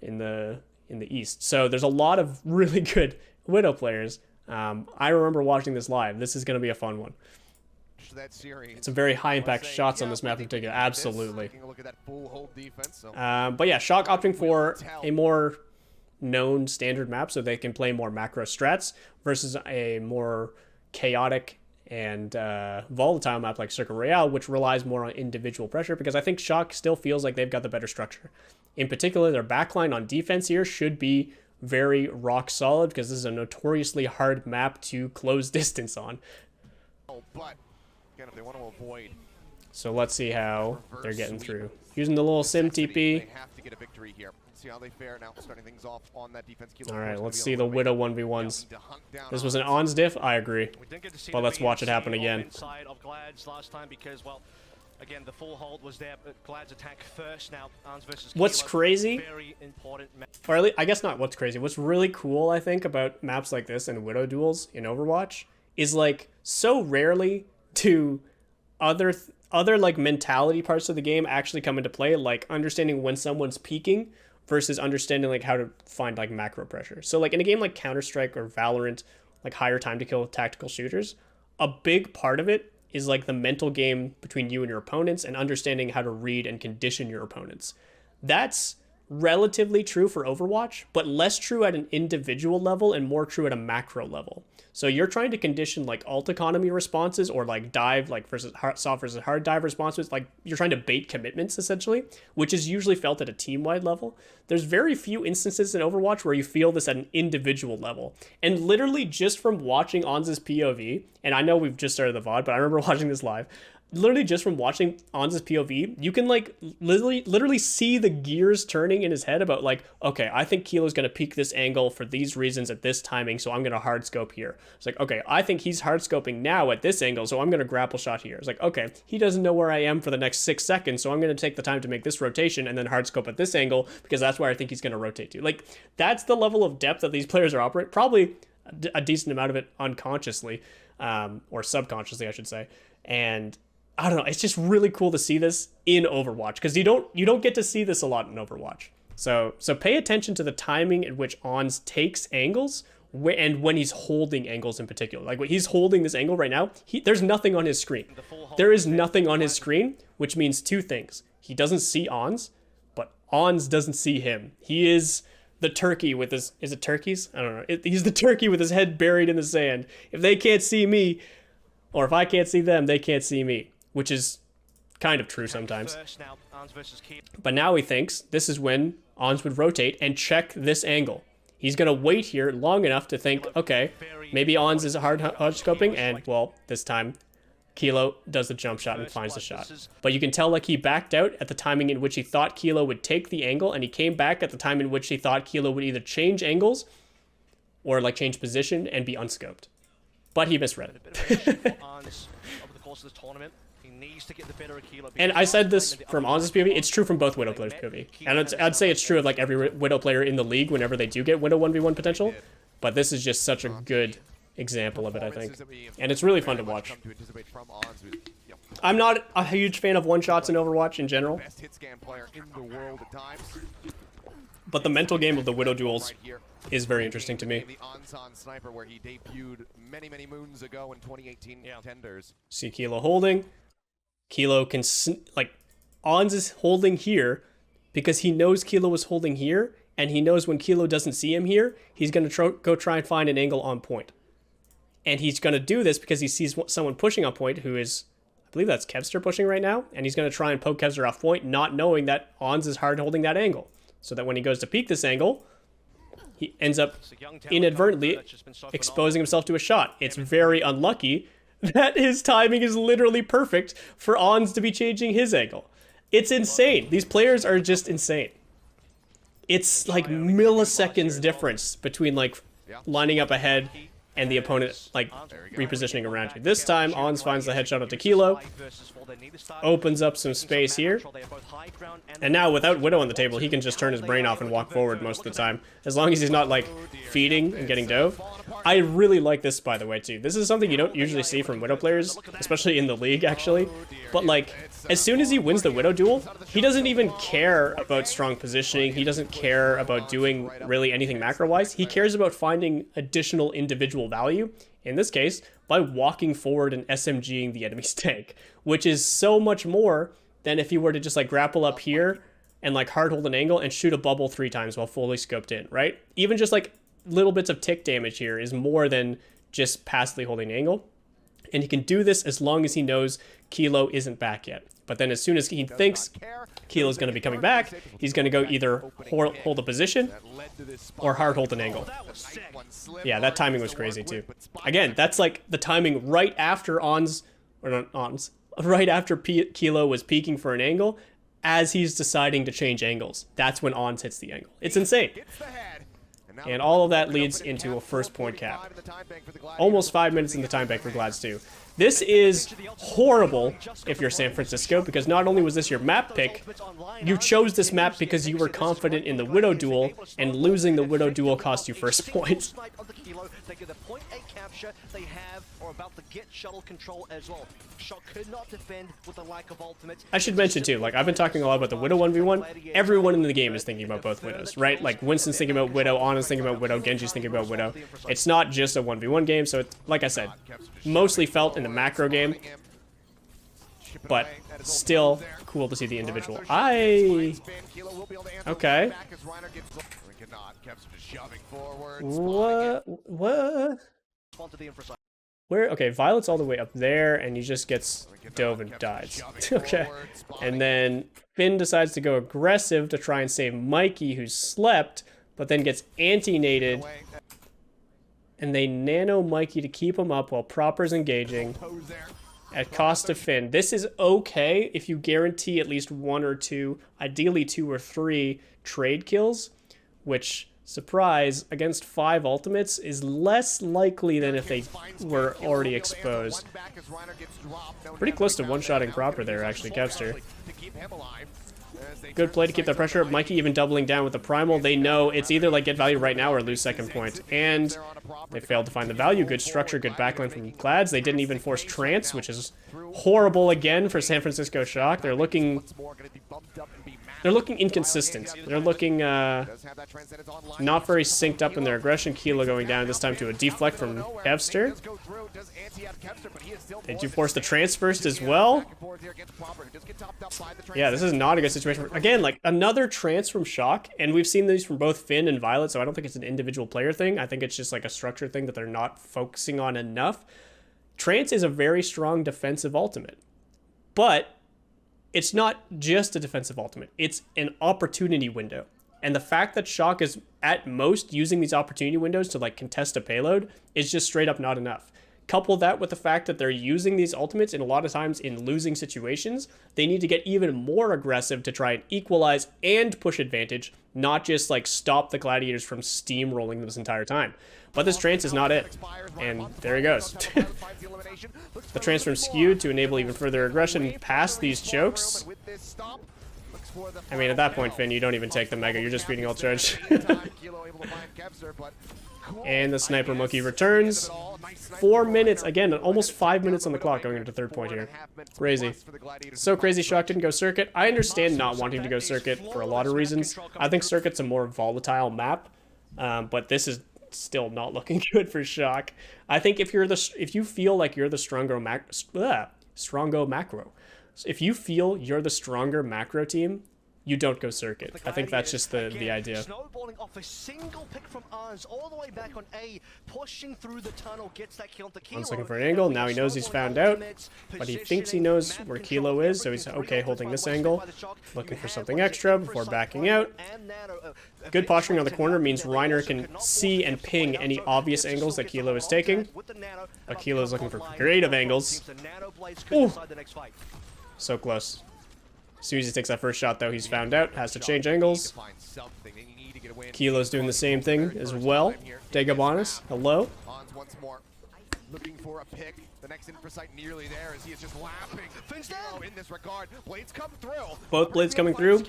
in the East. So there's a lot of really good Widow players. I remember watching this live. This is going to be a fun one. It's a very high impact shots on this map in particular. Absolutely. But yeah, Shock opting for a more known standard map so they can play more macro strats versus a more chaotic and volatile map like Circuit Royale, which relies more on individual pressure, because I think Shock still feels like they've got the better structure. In particular, their backline on defense here should be very rock solid, because this is a notoriously hard map to close distance on. But again, if they want to avoid, so let's see how they're getting through. Using the little sim TP. they have to get a victory here. See how they fare now, starting things off on that defense. All right, let's see the Widow 1v1s. This was an Ons diff, I agree. But let's watch it happen again. Again, the full hold was there, but Glad's attack first now. What's crazy, or at least, I guess not what's crazy, what's really cool, I think, about maps like this and Widow duels in Overwatch is, like, so rarely do other like mentality parts of the game actually come into play, like understanding when someone's peaking versus understanding like how to find like macro pressure. So like in a game like Counter-Strike or Valorant, like higher time to kill tactical shooters, a big part of it is like the mental game between you and your opponents and understanding how to read and condition your opponents. That's relatively true for Overwatch, but less true at an individual level and more true at a macro level. So you're trying to condition like alt economy responses or like dive like versus hard, soft versus hard dive responses. Like you're trying to bait commitments essentially, which is usually felt at a team-wide level. There's very few instances in Overwatch where you feel this at an individual level. And literally just from watching Onz's POV, and I know we've just started the VOD, but I remember watching this live. Literally just from watching Onz's POV, you can like literally see the gears turning in his head about like, okay, I think Kilo's going to peek this angle for these reasons at this timing, so I'm going to hard scope here. It's like, okay, I think he's hard scoping now at this angle, so I'm going to grapple shot here. It's like, okay, he doesn't know where I am for the next 6 seconds, so I'm going to take the time to make this rotation and then hard scope at this angle because that's where I think he's going to rotate to. Like, that's the level of depth that these players are operating. Probably a decent amount of it unconsciously, or subconsciously, I should say. And I don't know, it's just really cool to see this in Overwatch because you don't get to see this a lot in Overwatch. So pay attention to the timing at which Ons takes angles and when he's holding angles in particular. Like when he's holding this angle right now, there's nothing on his screen. There is nothing on his screen, which means two things. He doesn't see Ons, but Ons doesn't see him. He is the turkey with his, is it turkeys? I don't know. He's the turkey with his head buried in the sand. If they can't see me, or if I can't see them, they can't see me. Which is kind of true sometimes. But now he thinks this is when Ons would rotate and check this angle. He's going to wait here long enough to think, okay, maybe Ons is hard scoping, and, well, this time Kilo does the jump shot and finds the shot. But you can tell like he backed out at the timing in which he thought Kilo would take the angle, and he came back at the time in which he thought Kilo would either change angles or like change position and be unscoped. But he misread it. And I said this from Onz's POV, it's true from both Widow players' POV. And I'd say it's true of like every Widow player in the league whenever they do get Widow 1v1 potential. But this is just such a good example of it, I think. And it's really fun to watch. I'm not a huge fan of one-shots in Overwatch in general. But the mental game of the Widow duels is very interesting to me. See Kilo holding. Kilo can, like, Ons is holding here because he knows Kilo is holding here, and he knows when Kilo doesn't see him here, he's going to go try and find an angle on point. And he's going to do this because he sees someone pushing on point who is, I believe that's Kevster pushing right now, and he's going to try and poke Kevster off point, not knowing that Ons is hard holding that angle. So that when he goes to peek this angle, he ends up inadvertently exposing himself to a shot. It's very unlucky that his timing is literally perfect for Ons to be changing his angle. It's insane. These players are just insane. It's like milliseconds difference between like lining up ahead and the opponent like repositioning around you. This time, Ons finds the headshot onto Kilo, opens up some space here, and now without Widow on the table, he can just turn his brain off and walk forward most of the time, as long as he's not like feeding and getting dove. I really like this, by the way, too. This is something you don't usually see from Widow players, especially in the league, actually. But like, as soon as he wins the Widow duel, he doesn't even care about strong positioning. He doesn't care about doing really anything macro-wise. He cares about finding additional individual value, in this case, by walking forward and SMGing the enemy's tank, which is so much more than if he were to just like grapple up here and like hard hold an angle and shoot a bubble 3 times while fully scoped in, right? Even just like little bits of tick damage here is more than just passively holding an angle. And he can do this as long as he knows Kilo isn't back yet. But then as soon as he thinks Kilo's going to be coming back, he's going to go either hold a position or hard hold an angle. Yeah, that timing was crazy too. Again, that's like the timing right after right after Kilo was peeking for an angle, as he's deciding to change angles. That's when Ons hits the angle. It's insane. And all of that leads into a first point cap. Almost 5 minutes in the time bank for Glads too. This is horrible if you're San Francisco, because not only was this your map pick, you chose this map because you were confident in the Widow duel, and losing the Widow duel cost you first points. I should mention too, like I've been talking a lot about the Widow 1v1. Everyone in the game is thinking about both Widows, right? Like Winston's thinking about Widow, Ana's thinking about Widow, Genji's thinking about Widow. It's not just a 1v1 game, so it's, like I said, mostly felt in the macro game, but still cool to see the individual. I Okay. What? Where? Okay, Violet's all the way up there, and he just gets dove and dies. Okay. And then Finn decides to go aggressive to try and save Mikey, who slept, but then gets anti-nated. And they nano Mikey to keep him up while Proper's engaging at cost to Finn. This is okay if you guarantee at least 1 or 2, ideally 2 or 3 trade kills, which, surprise, against 5 ultimates is less likely than if they were already exposed. Pretty close to one-shotting Proper there, actually, Kevster. Good play to keep the pressure up. Mikey even doubling down with the Primal. They know it's either like get value right now or lose second point. And they failed to find the value. Good structure, good backline from Glads. They didn't even force Trance, which is horrible again for San Fransisco Shock. They're looking inconsistent. They're looking not very synced up in their aggression. Kilo going down this time to a deflect from Kevster. They do force the Trance first as well. Yeah, this is not a good situation. Again, like another Trance from Shock, and we've seen these from both Finn and Violet, so I don't think it's an individual player thing. I think it's just like a structure thing that they're not focusing on enough. Trance is a very strong defensive ultimate, but it's not just a defensive ultimate. It's an opportunity window. And the fact that Shock is at most using these opportunity windows to like contest a payload is just straight up not enough. Couple that with the fact that they're using these ultimates, and a lot of times in losing situations, they need to get even more aggressive to try and equalize and push advantage, not just like stop the Gladiators from steamrolling them this entire time. But this Trance is not it. And there he goes. The transform skewed to enable even further aggression past these chokes. I mean, at that point, Finn, you don't even take the Mega. You're just feeding all charge. And the Sniper Monkey returns. 4 minutes. Again, almost 5 minutes on the clock going into third point here. Crazy. So crazy Shock didn't go Circuit. I understand not wanting to go Circuit for a lot of reasons. I think Circuit's a more volatile map. But this is still not looking good for Shock. I think if you feel like you're the stronger macro. If you feel you're the stronger macro team, you don't go Circuit. I think that's just the idea. Snowballing off a single pick from us all the way back on A, pushing through the tunnel, gets that kill to Kilo. One's looking for an angle. Now he knows he's found out, but he thinks he knows where Kilo is, so he's okay holding this angle. Looking for something extra before backing out. Good posturing on the corner means Reiner can see and ping any obvious angles that Kilo is taking. But Kilo is looking for creative angles. Ooh. So close. As soon as he takes that first shot, though, he's found out. Has to change angles. Kilo's doing the same thing as well. Dagabonis, hello. Looking for a pick. The next insight nearly there as he is just laughing. In this regard, blades come through. Both blades coming through.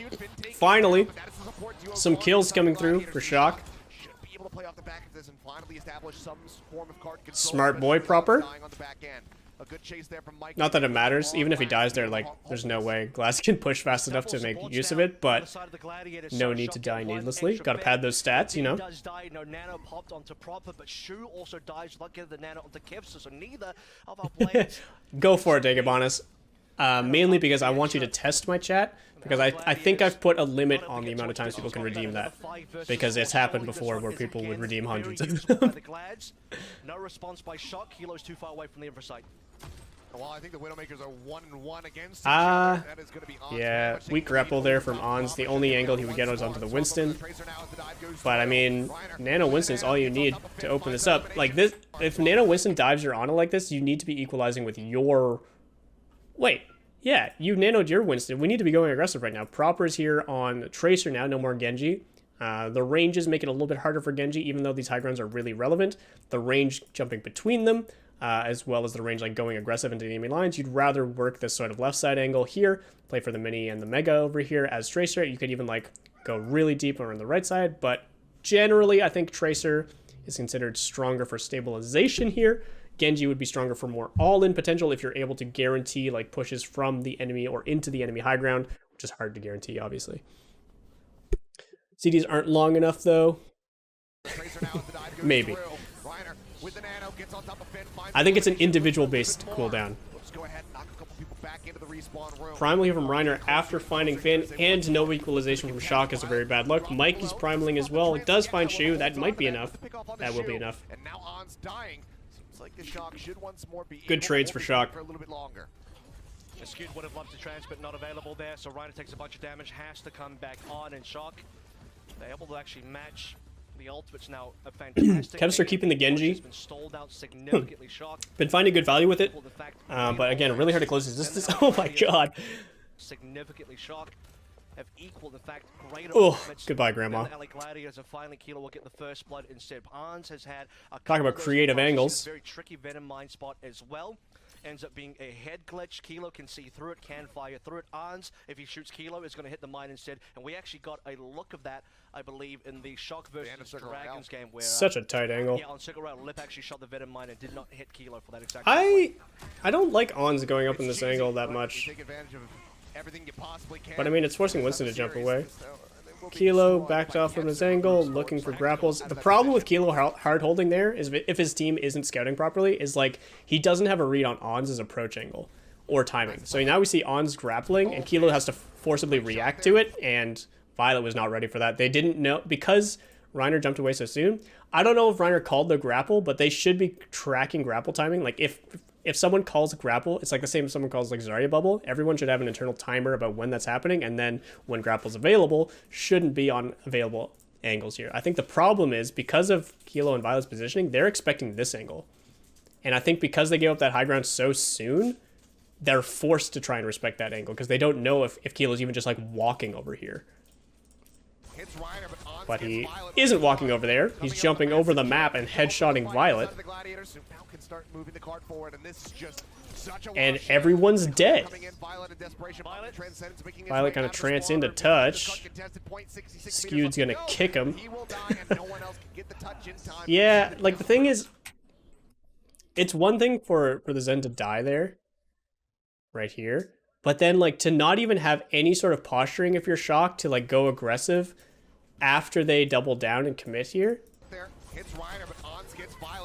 Finally, some kills coming through for Shock. Smart boy Proper. A good chase there from Mike. Not that it matters. Even if he dies there, like, there's no way Glass can push fast enough to make use of it, but no need to die needlessly. Gotta pad those stats, you know. Nano popped onto Proper, but Shu also dies. Lucky the Nano onto Kevster, so neither of our blades. Go for it, Dagabonis. Mainly because I want you to test my chat, because I think I've put a limit on the amount of times people can redeem that, because it's happened before where people would redeem hundreds of them. No response by Shock. Kilo's too far away from the infrasight. Well, I think the Widowmakers are 1-1 against each other. That is gonna be yeah, weak grapple there from Ons. The only angle he would get was onto the Winston. But I mean, Nano Winston's all you need to open this up. Like this, if Nano Winston dives your Ana like this, you need to be equalizing with your... Wait, yeah, you nanoed your Winston. We need to be going aggressive right now. Proper's here on Tracer now, no more Genji. The ranges make it a little bit harder for Genji, even though these high grounds are really relevant. The range jumping between them, as well as the range like going aggressive into the enemy lines. You'd rather work this sort of left side angle here, play for the mini and the mega over here as Tracer. You could even like go really deep over on the right side, but generally I think Tracer is considered stronger for stabilization here. Genji would be stronger for more all-in potential if you're able to guarantee like pushes from the enemy or into the enemy high ground, which is hard to guarantee, obviously. CDs aren't long enough, though. Maybe. I think it's an individual-based cooldown. into the respawn room. Primaling from Reiner after finding Finn, and no equalization from Shock is a very bad look. Mikey's primaling as well. It does find Shu. That might be enough. That will be enough. And now On's dying. Seems like the Shock should once more be good trades for Shock. For a little bit longer. Skewed would have loved to transmit, not available there, so Reiner takes a bunch of damage, has to come back on in Shock. They're able to actually match the ult, which now a fantastic. Kevs are keeping the Genji. Been stalled out significantly. Shock. Been finding good value with it, but again, really hard to close this. Oh my god. Significantly Shock have equaled, in fact, greater. Oh, goodbye, Grandma. LA Gladiators are finally Kilo will get the first blood instead. Arns has had a talk about creative angles. Very tricky Venom mine spot as well. Ends up being a head glitch. Kilo can see through it, can fire through it. Arns, if he shoots Kilo, is going to hit the mine instead. And we actually got a look of that, I believe, in the Shock versus Dragons game. Where such a tight angle. Yeah, on Circle Rail, Lip actually shot the Venom mine and did not hit Kilo for that exact. I don't like Ons going up in this angle that much. But I mean, it's forcing Winston to jump away. Kilo backed off from his angle, looking for grapples. The problem with Kilo hard holding there is if his team isn't scouting properly, is like he doesn't have a read on On's approach angle or timing. So now we see On's grappling, and Kilo has to forcibly react to it, and Violet was not ready for that. They didn't know, because Reiner jumped away so soon. I don't know if Reiner called the grapple, but they should be tracking grapple timing. Like if someone calls a grapple, it's like the same as someone calls like Zarya bubble. Everyone should have an internal timer about when that's happening, and then when grapple's available, shouldn't be on available angles here. I think the problem is because of Kilo and Violet's positioning, they're expecting this angle. And I think because they gave up that high ground so soon, they're forced to try and respect that angle because they don't know if Kilo's even just like walking over here. But he isn't walking over there. He's jumping over the map and headshotting Violet. And everyone's dead. Violet kind of trance into touch. Skewed's gonna kick him. Yeah, like the thing is, it's one thing for the Zen to die there, right here, but then like to not even have any sort of posturing if you're Shocked to like go aggressive after they double down and commit here.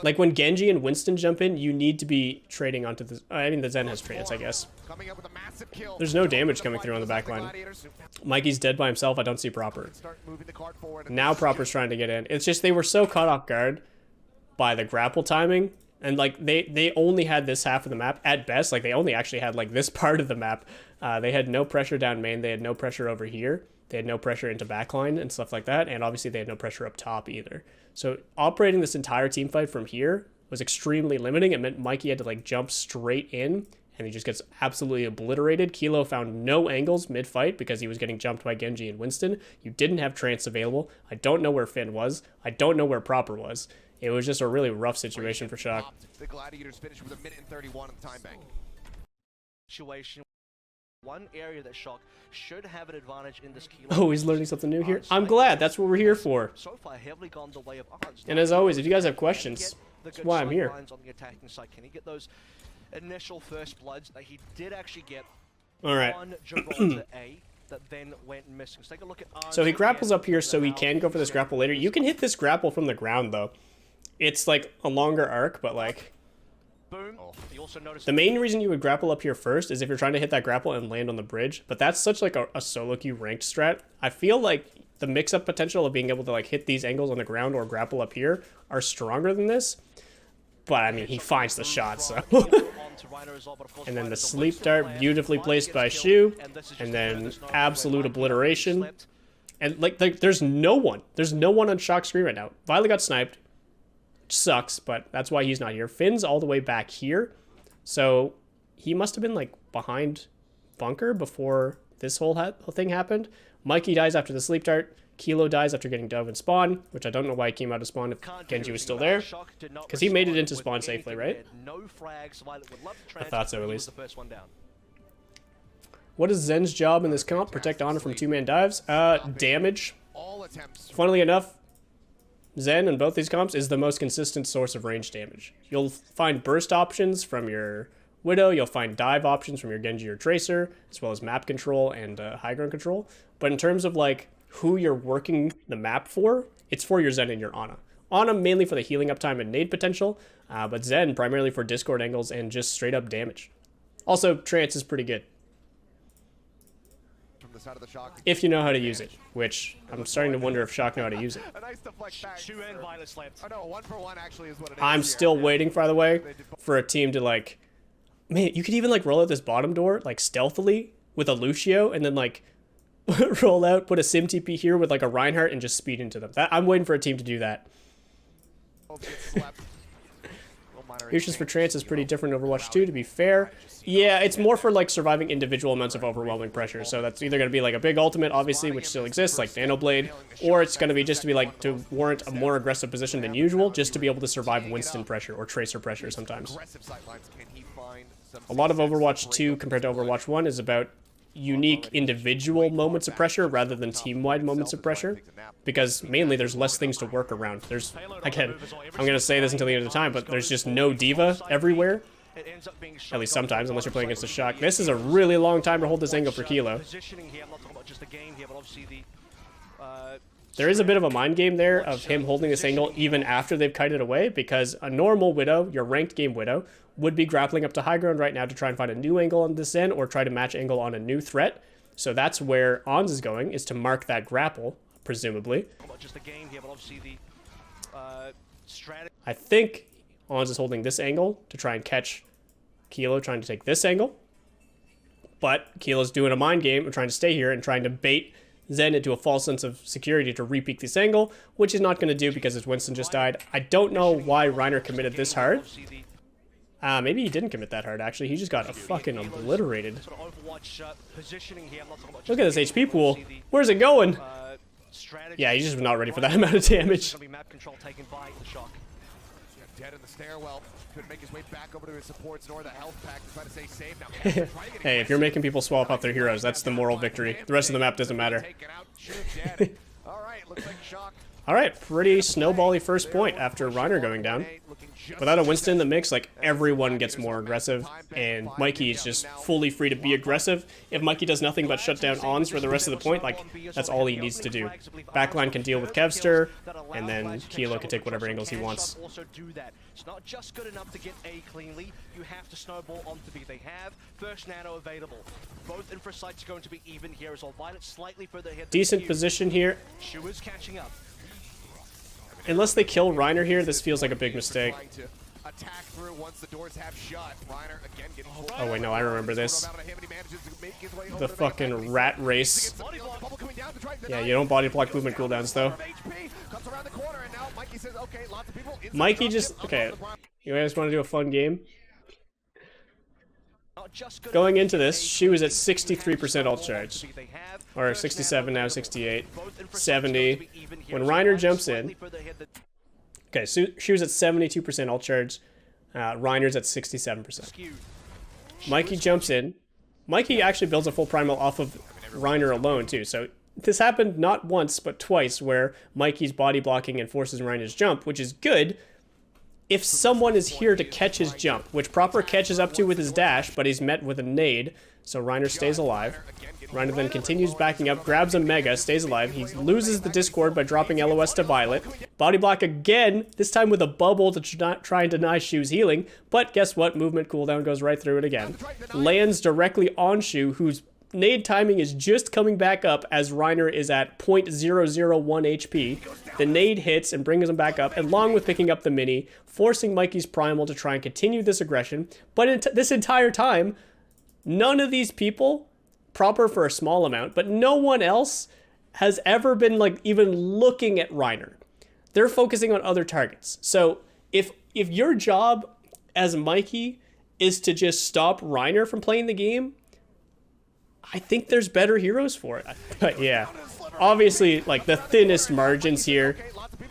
Like when Genji and Winston jump in, you need to be trading onto the. I mean, the Zen has trance, I guess. There's no damage coming through on the back line. Mikey's dead by himself. I don't see Proper. Now Proper's trying to get in. It's just they were so caught off guard by the grapple timing. And like they only had this half of the map at best. Like they only actually had like this part of the map. They had no pressure down main. They had no pressure over here. They had no pressure into backline and stuff like that. And obviously they had no pressure up top either. So operating this entire team fight from here was extremely limiting. It meant Mikey had to like jump straight in, and he just gets absolutely obliterated. Kilo found no angles mid-fight because he was getting jumped by Genji and Winston. You didn't have trance available. I don't know where Finn was. I don't know where Proper was. It was just a really rough situation for Shock. The Gladiators finished with 1:31 in the time bank. Situation. One area that Shock should have an advantage in this Kilo. Oh, he's learning something new here. I'm glad. That's what we're here for. So far, heavily gone the way of Arns. And as always, if you guys have questions, that's why I'm here. On the attacking side. Can he get those initial first bloods that he did actually get? All right. On Gibraltar A that then went missing. So take a look at Arns. So he grapples up here, so he can go for this grapple later. You can hit this grapple from the ground though. It's like a longer arc, but like. Boom. You also notice the main reason you would grapple up here first is if you're trying to hit that grapple and land on the bridge, but that's such like a solo queue ranked strat. I feel like the mix-up potential of being able to like hit these angles on the ground or grapple up here are stronger than this. But I mean, he finds the shot, so. And then the sleep dart, beautifully placed by Shu, and then absolute obliteration. And like there's no one on Shock screen right now. Violet got sniped. Sucks, but that's why he's not here. Finn's all the way back here, so he must have been like behind bunker before this whole thing happened. Mikey dies after the sleep dart. Kilo dies after getting dove and spawn, which I don't know why he came out of spawn if Genji was still there, because he made it into spawn safely, right? I thought so at least. What is Zen's job in this comp? Protect Honor from two-man dives. Damage. Funnily enough, Zen in both these comps is the most consistent source of range damage. You'll find burst options from your Widow, you'll find dive options from your Genji or Tracer, as well as map control and high ground control. But in terms of like who you're working the map for, it's for your Zen and your Ana. Ana mainly for the healing uptime and nade potential, but Zen primarily for Discord angles and just straight up damage. Also, trance is pretty good. From the side of the Shock. If you know how to use it, which I'm starting to wonder if Shock know how to use it. A nice deflect back. 2 and Violet slapped. Oh no, 1-for-1 actually is what it is. I'm still waiting, by the way, for a team to like, man, you could even like roll out this bottom door like stealthily with a Lucio and then like roll out, put a Sim TP here with like a Reinhardt and just speed into them. I'm waiting for a team to do that. Fusions for Trance is pretty different in Overwatch 2, to be fair. Yeah, it's more for like surviving individual amounts of overwhelming pressure. So that's either going to be like a big ultimate, obviously, which still exists, like Nanoblade, or it's going to be just to be like to warrant a more aggressive position than usual, just to be able to survive Winston pressure or Tracer pressure sometimes. A lot of Overwatch 2 compared to Overwatch 1 is about unique individual moments of pressure rather than team-wide moments of pressure, because mainly there's less things to work around. There's, again, I'm going to say this until the end of the time, but there's just no diva everywhere, at least sometimes, unless you're playing against a Shock. This is a really long time to hold this angle for Kilo. There is a bit of a mind game there of him holding this angle even after they've kited away, because a normal Widow, your ranked game Widow, would be grappling up to high ground right now to try and find a new angle on this end or try to match angle on a new threat. So that's where Ons is going, is to mark that grapple, presumably. I think Ons is holding this angle to try and catch Kilo trying to take this angle. But Kilo's doing a mind game of trying to stay here and trying to bait Zen into a false sense of security to re-peek this angle, which he's not going to do because his Winston just died. I don't know why Reiner committed this hard. Maybe he didn't commit that hard, actually. He just got fucking obliterated. Look at this HP pool. Where's it going? Yeah, he's just not ready for that amount of damage. Dead in the stairwell. Could make his way back over to his supports nor the health pack to try to stay safe now. Hey, if you're making people swap out their heroes, that's the moral victory. The rest of the map doesn't matter. Alright, pretty snowbally first point after Reiner going down. Without a Winston in the mix, like, everyone gets more aggressive, and Mikey is just fully free to be aggressive. If Mikey does nothing but shut down Ons for the rest of the point, like, that's all he needs to do. Backline can deal with Kevster, and then Kilo can take whatever angles he wants. It's not just good enough to get A cleanly, you have to snowball onto B. They have first nano available. Both infra sites are going to be even here as well. Violet slightly further ahead. Decent position here. Shua's catching up. Unless they kill Reiner here, this feels like a big mistake. Oh wait, no, I remember this. The fucking rat race. Yeah, you don't body block movement cooldowns though. Mikey just, okay, you guys want to do a fun game? Going into this, she was at 63% ult charge. Or 67 now, 68, 70. When Reiner jumps in, okay, so she was at 72% ult charge. Reiner's at 67%. Mikey jumps in. Mikey actually builds a full primal off of Reiner alone too. So this happened not once but twice where Mikey's body blocking and forces Reiner's jump, which is good if someone is here to catch his jump, which Proper catches up to with his dash, but he's met with a nade, so Reiner stays alive. Reiner then continues backing up, grabs a Mega, stays alive. He loses the Discord by dropping LOS to Violet. Body block again, this time with a bubble to try and deny Shu's healing, but guess what? Movement cooldown goes right through it again. Lands directly on Shu, whose nade timing is just coming back up as Reiner is at 0.001 HP. The nade hits and brings him back up, along with picking up the mini, forcing Mikey's primal to try and continue this aggression. But this entire time, none of these people, Proper for a small amount, but no one else has ever been like even looking at Reiner. They're focusing on other targets. So if your job as Mikey is to just stop Reiner from playing the game, I think there's better heroes for it. But yeah, obviously like the thinnest margins here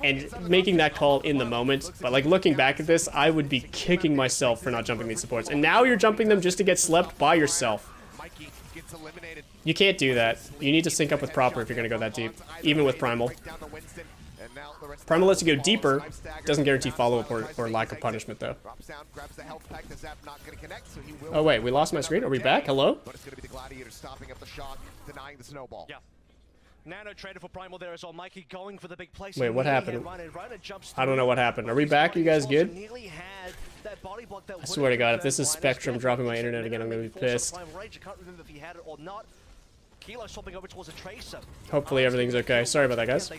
and making that call in the moment. But like looking back at this, I would be kicking myself for not jumping these supports. And now you're jumping them just to get slept by yourself. You can't do that. You need to sync up with Proper if you're going to go that deep, even with Primal. Primal lets you go deeper, doesn't guarantee follow-up or lack of punishment, though. Oh, wait, we lost my screen? Are we back? Hello? But it's going to be the Gladiators stopping up the Shock, denying the snowball. Yeah. Nano traded for Primal there as well. Mikey going for the big place. Wait, what happened? I don't know what happened. Are we back? You guys good? I swear to God, if this is Spectrum dropping my internet again, I'm gonna be pissed. Hopefully everything's okay. Sorry about that, guys.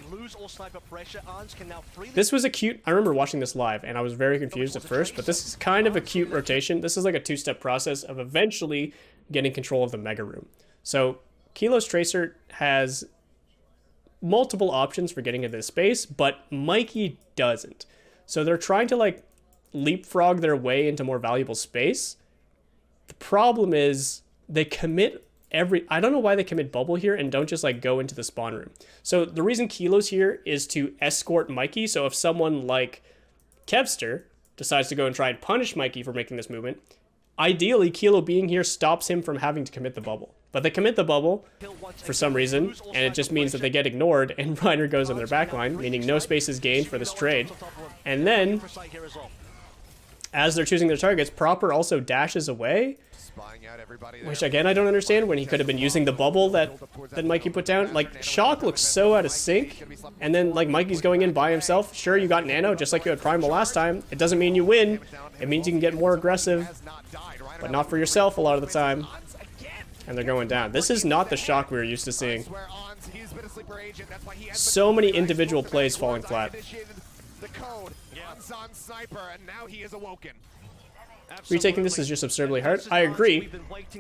This was a cute... I remember watching this live, and I was very confused at first, but this is kind of a cute rotation. This is like a two-step process of eventually getting control of the Mega Room. So, Kilo's Tracer has multiple options for getting into this space, but Mikey doesn't. So they're trying to, like, leapfrog their way into more valuable space. The problem is they commit... I don't know why they commit bubble here and don't just like go into the spawn room. So the reason Kilo's here is to escort Mikey. So if someone like Kevster decides to go and try and punish Mikey for making this movement, ideally Kilo being here stops him from having to commit the bubble. But they commit the bubble for some reason, and it just means that they get ignored and Reiner goes on their backline, meaning no space is gained for this trade. And then, as they're choosing their targets, Proper also dashes away. Which again I don't understand, when he could have been using the bubble that Mikey put down. Like, Shock looks so out of sync, and then like Mikey's going in by himself. Sure, you got Nano just like you had Primal last time. It doesn't mean you win. It means you can get more aggressive, but not for yourself a lot of the time. And they're going down. This is not the Shock we were used to seeing. So many individual plays falling flat. Retaking this is just absurdly hard. I agree,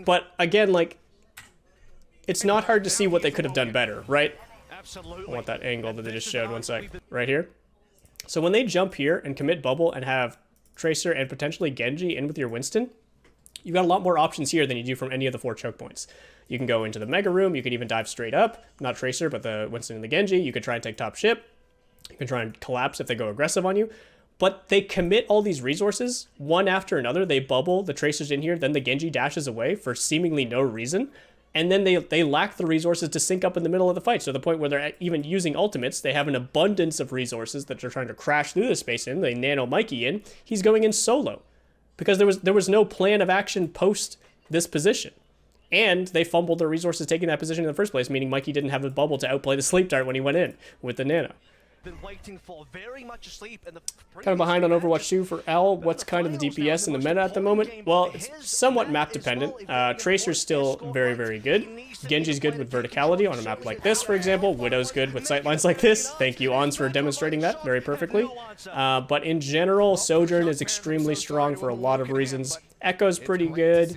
but again, like, it's not hard to see what they could have done better, right? I want that angle that they just showed. One sec. Right here. So when they jump here and commit bubble and have Tracer and potentially Genji in with your Winston, you've got a lot more options here than you do from any of the 4 choke points. You can go into the Mega Room. You could even dive straight up. Not Tracer, but the Winston and the Genji. You could try and take top ship. You can try and collapse if they go aggressive on you. But they commit all these resources, one after another. They bubble, the Tracer's in here, then the Genji dashes away for seemingly no reason. And then they lack the resources to sync up in the middle of the fight. So the point where they're even using ultimates, they have an abundance of resources that they're trying to crash through the space in. They nano Mikey in. He's going in solo. Because there was no plan of action post this position. And they fumbled their resources taking that position in the first place, meaning Mikey didn't have a bubble to outplay the sleep dart when he went in with the nano. Been waiting for very much asleep in the kind of behind on Overwatch 2 for L. What's kind of the DPS in the meta at the moment? Well, it's somewhat map dependent. Tracer's still very, very good. Genji's good with verticality on a map like this, for example. Widow's good with sightlines like this. Thank you, Ons, for demonstrating that very perfectly. But in general, Sojourn is extremely strong for a lot of reasons. Echo's pretty good.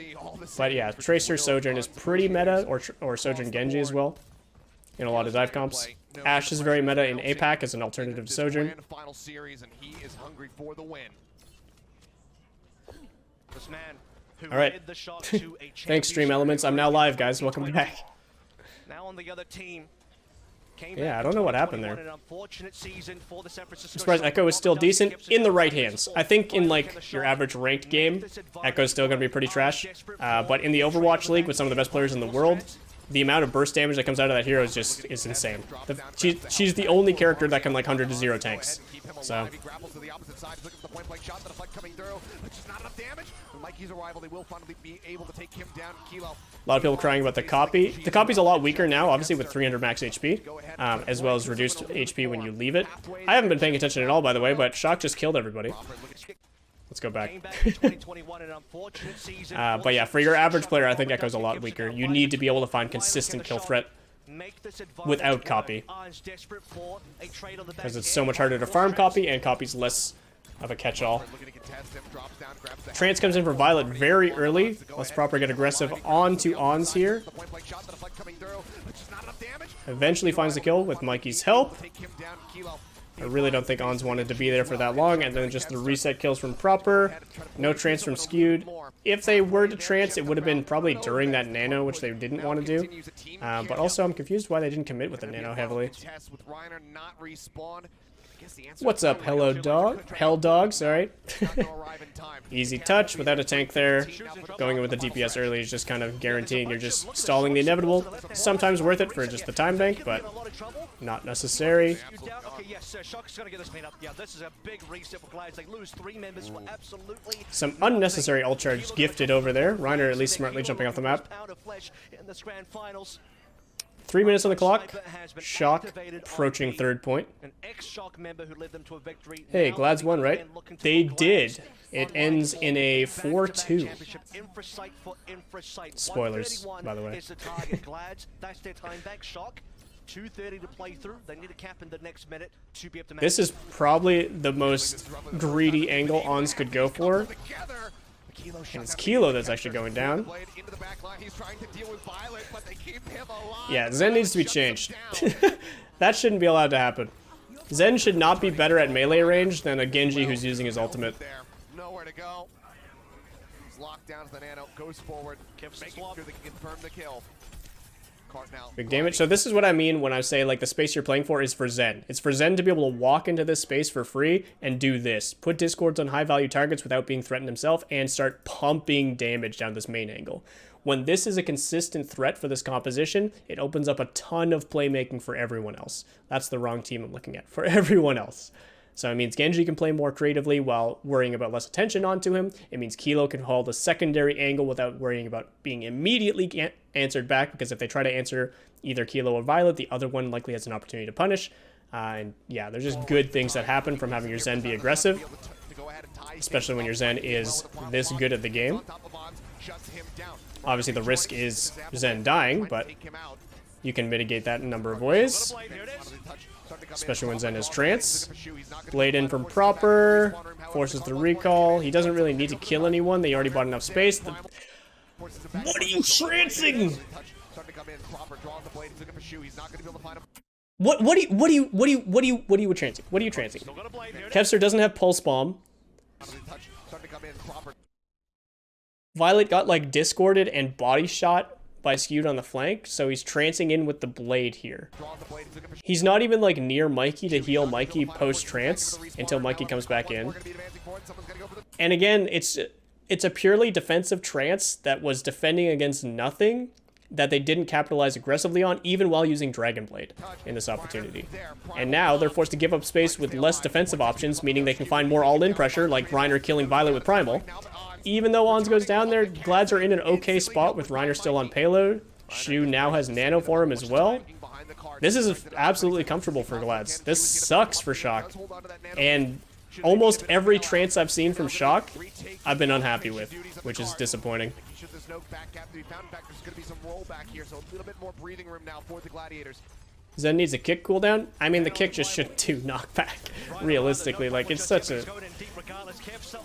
But yeah, Tracer Sojourn is pretty meta, or Sojourn Genji as well, in a lot of dive comps. Ashe is very meta in APAC as an alternative to Sojourn. Alright. Thanks, Stream Elements. I'm now live, guys. Welcome back. Yeah, I don't know what happened there. I'm surprised Echo is still decent in the right hands. I think in, like, your average ranked game, Echo's still going to be pretty trash. But in the Overwatch League with some of the best players in the world, the amount of burst damage that comes out of that hero is insane. She's the only character that can like 100 to 0 tanks. So. A lot of people crying about the copy. The copy's a lot weaker now, obviously with 300 max HP, as well as reduced HP when you leave it. I haven't been paying attention at all, by the way, but Shock just killed everybody. Let's go back. But yeah, for your average player, I think Echo's a lot weaker. You need to be able to find consistent kill threat without copy, because it's so much harder to farm copy, and copy's less of a catch-all. Trance comes in for Violet very early. Let's Proper get aggressive onto Ons here. Eventually finds the kill with Mikey's help. I really don't think Ons wanted to be there for that long, and then just the reset kills from Proper. No trance from Skewed. If they were to trance, it would have been probably during that nano, which they didn't want to do. But also, I'm confused why they didn't commit with the nano heavily. What's up, hello dog? Hell dog, sorry. Easy touch without a tank there. Going in with the DPS early is just kind of guaranteeing you're just stalling the inevitable. Sometimes worth it for just the time bank, but not necessary. Some unnecessary ult charge gifted over there. Reiner at least smartly jumping off the map. 3 minutes on the clock. Shock approaching third point. Hey, Glad's won, right? They did. It ends in a 4-2. Spoilers, by the way. 2:30 to play through. They need a cap in the next minute to be able to. This is probably the most greedy angle Ons could go for. And it's Kilo that's actually going down. Yeah, Zen needs to be changed. That shouldn't be allowed to happen. Zen should not be better at melee range than a Genji who's using his ultimate. Nowhere to go. He's locked down to the nano. Goes forward. Making sure they can confirm the kill. Big damage. So this is what I mean when I say like the space you're playing for is for Zen. It's for Zen to be able to walk into this space for free and do this. Put discords on high value targets without being threatened himself and start pumping damage down this main angle. When this is a consistent threat for this composition, it opens up a ton of playmaking for everyone else. That's the wrong team I'm looking at. For everyone else. So it means Genji can play more creatively while worrying about less attention onto him. It means Kilo can hold a secondary angle without worrying about being immediately answered back, because if they try to answer either Kilo or Violet, the other one likely has an opportunity to punish. And yeah, there's just good things that happen from having your Zen be aggressive, especially when your Zen is this good at the game. Obviously the risk is Zen dying, but you can mitigate that in a number of ways. Especially when Zen is trance. Blade in from proper. Forces the recall. He doesn't really need to kill anyone. They already bought enough space. What are you trancing? What are you trancing? What are you trancing? Kevster doesn't have pulse bomb. Violet got like discorded and body shot by skewed on the flank, so he's trancing in with the blade here. He's not even like near Mikey to heal Mikey post-trance until Mikey comes back in. And again, it's a purely defensive trance that was defending against nothing that they didn't capitalize aggressively on, even while using Dragon Blade in this opportunity. And now they're forced to give up space with less defensive options, meaning they can find more all-in pressure, like Reiner killing Violet with Primal. Even though Ons goes down there, Glads are in an okay spot with Reiner still on payload. Shu now has nano for him as well. This is absolutely comfortable for Glads. This sucks for Shock. And almost every trance I've seen from Shock, I've been unhappy with, which is disappointing. Zen needs a kick cooldown. I mean, the kick just shouldn't do knockback, realistically. Like, it's such a...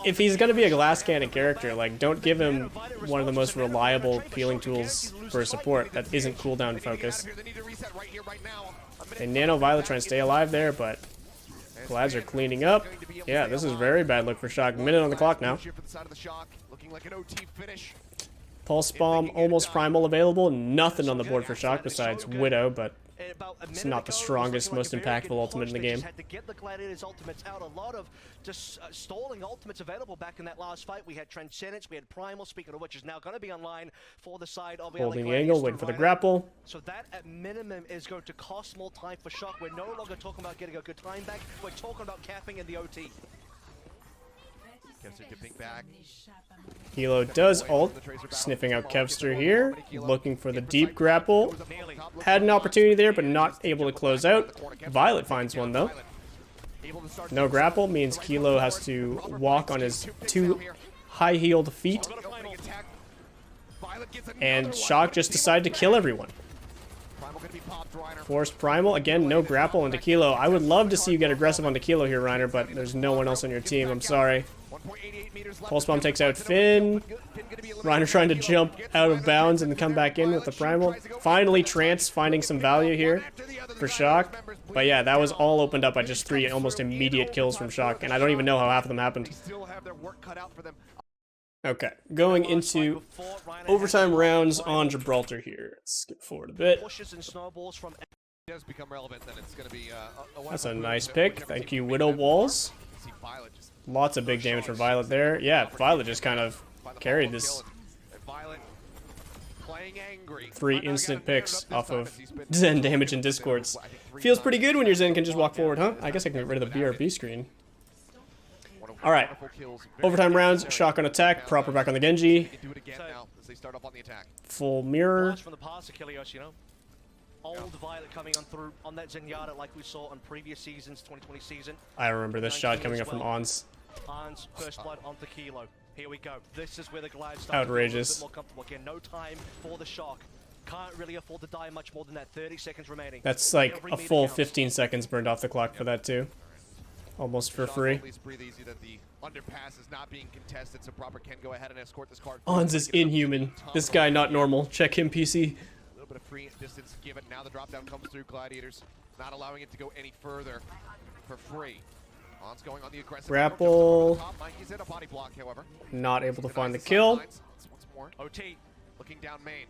If he's going to be a glass cannon character, like, don't give him one of the most reliable healing tools for support that isn't cooldown focused. And Nano Violet trying to stay alive there, but Glads are cleaning up. Yeah, this is very bad look for Shock. Minute on the clock now. Pulse Bomb, almost Primal available. Nothing on the board for Shock besides Widow, but it's not the strongest, most impactful ultimate in the game. Had to get the Gladiators ultimates out. A lot of just stalling ultimates available back in that last fight. We had Transcendence, we had Primal, speaking of which is now going to be online for the side of the holding the angle, waiting for the grapple. So that at minimum is going to cost more time for Shock. We're no longer talking about getting a good time back. We're talking about capping in the OT. Hilo does ult, sniffing out Kevster here, looking for the deep grapple. Had an opportunity there, but not able to close out. Violet finds one though. No grapple means Kilo has to walk on his two high-heeled feet. And Shock just decided to kill everyone. Forced Primal, again, no grapple into Kilo. I would love to see you get aggressive onto Kilo here, Reiner, but there's no one else on your team, I'm sorry. Pulse Bomb takes out Finn. Reiner trying to jump out of bounds and come back in with the Primal. Finally, Trance finding some value here for Shock. But yeah, that was all opened up by just 3 almost immediate kills from Shock, and I don't even know how half of them happened. Okay, going into overtime rounds on Gibraltar here. Let's skip forward a bit. That's a nice pick. Thank you, Widow Walls. Lots of big damage for Violet there. Yeah, Violet just kind of carried this. 3 instant picks off of Zen damage and discords. Feels pretty good when your Zen can just walk forward, huh? I guess I can get rid of the BRB screen. Alright, overtime rounds, Shock on attack, proper back on the Genji. Full mirror. Old Violet coming on through on that Zenyatta like we saw on previous seasons, 2020 season. I remember this shot coming up from Ons. Hans, first blood onto Kilo. Here we go. This is where the Glide starts Outrageous. to be a bit more comfortable. Again, no time for the Shock. Can't really afford to die much more than that. 30 seconds remaining. That's like Every a meter full counts. 15 seconds burned off the clock for that too. Almost for free. At least breathe easy that the underpass is not being contested, so Proper can go ahead and escort this card. Ons is inhuman. This guy not normal. Check him, PC. A little bit of free distance given. Now the drop down comes through. Gladiators not allowing it to go any further for free. Ons going on the aggressive. Grapple. Mikey's in a body block, however. Not able to find the Denies kill. sidelines. Once more. OT. Looking down main.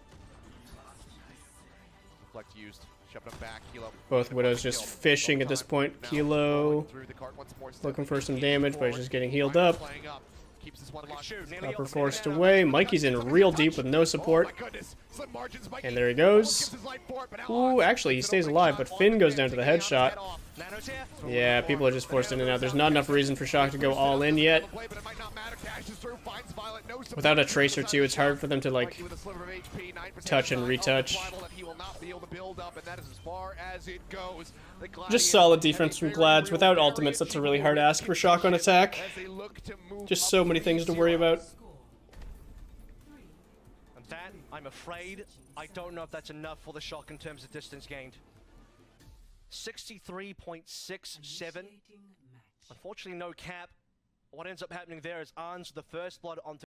Reflect used. Shoving him back. Kilo. Both Widows just fishing at this point. Now Kilo rolling through the cart once more, looking stepping for some in damage, but he's forward. just getting healed Ryan up. playing up. Keeps this one locked. Shoot, nearly Proper over. forced away. Mikey's in real deep with no support. Oh my goodness. Slim margins, Mikey. And there he goes. Gives his life for it, but now Ooh, Ons actually, he gets an stays opening alive, shot but on Finn the goes man, down to the taking out his headshot. head off. Nano's here. Yeah, people are just forced in and out. There's not enough reason for Shock to go all in yet. Without a tracer too, it's hard for them to like touch and retouch. Just solid defense from Glads. Without ultimates, that's a really hard ask for Shock on attack. Just so many things to worry about. And that, I'm afraid, I don't know if that's enough for the Shock in terms of distance gained. 63.67. Unfortunately, no cap. What ends up happening there is Arns the first blood onto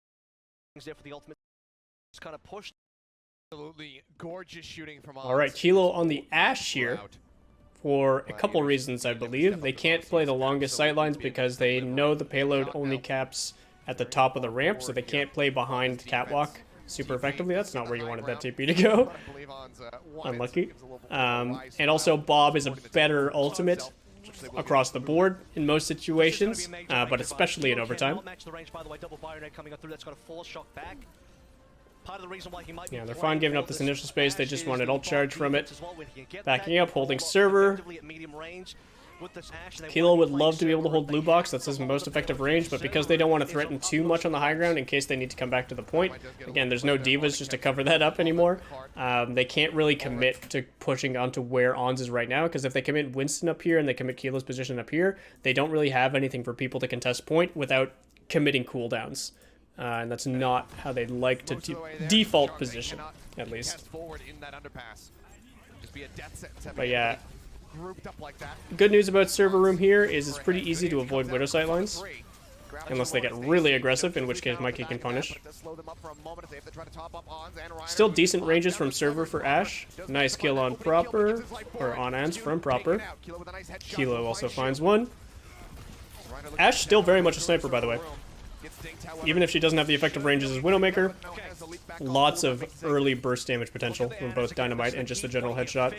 there for the ultimate. It's kind of pushed. Absolutely gorgeous shooting from Ons. All right, Kilo on the Ash here for a couple reasons, I believe. They can't play the longest sightlines because they know the payload only caps at the top of the ramp, so they can't play behind the catwalk super effectively. That's not where you wanted that TP to go. Unlucky. And also, Bob is a better ultimate across the board in most situations, but especially in overtime. Yeah, they're fine giving up this initial space. They just wanted ult charge from it. Backing up, holding server. Kilo would love to be able to hold blue box. That's his most effective range, but because they don't want to threaten too much on the high ground in case they need to come back to the point, again, there's no divas just to cover that up anymore. They can't really commit to pushing onto where Ons is right now, because if they commit Winston up here and they commit Kilo's position up here, they don't really have anything for people to contest point without committing cooldowns. And that's not how they'd like to default position, at least. But yeah, good news about server room here is it's pretty easy to avoid Widow sightlines. Unless they get really aggressive, in which case Mikey can punish. Still decent ranges from server for Ash. Nice kill on Proper, or on Ans from Proper. Kilo also finds one. Ash still very much a sniper, by the way. Even if she doesn't have the effective ranges as Widowmaker, lots of early burst damage potential from both Dynamite and just the general headshot.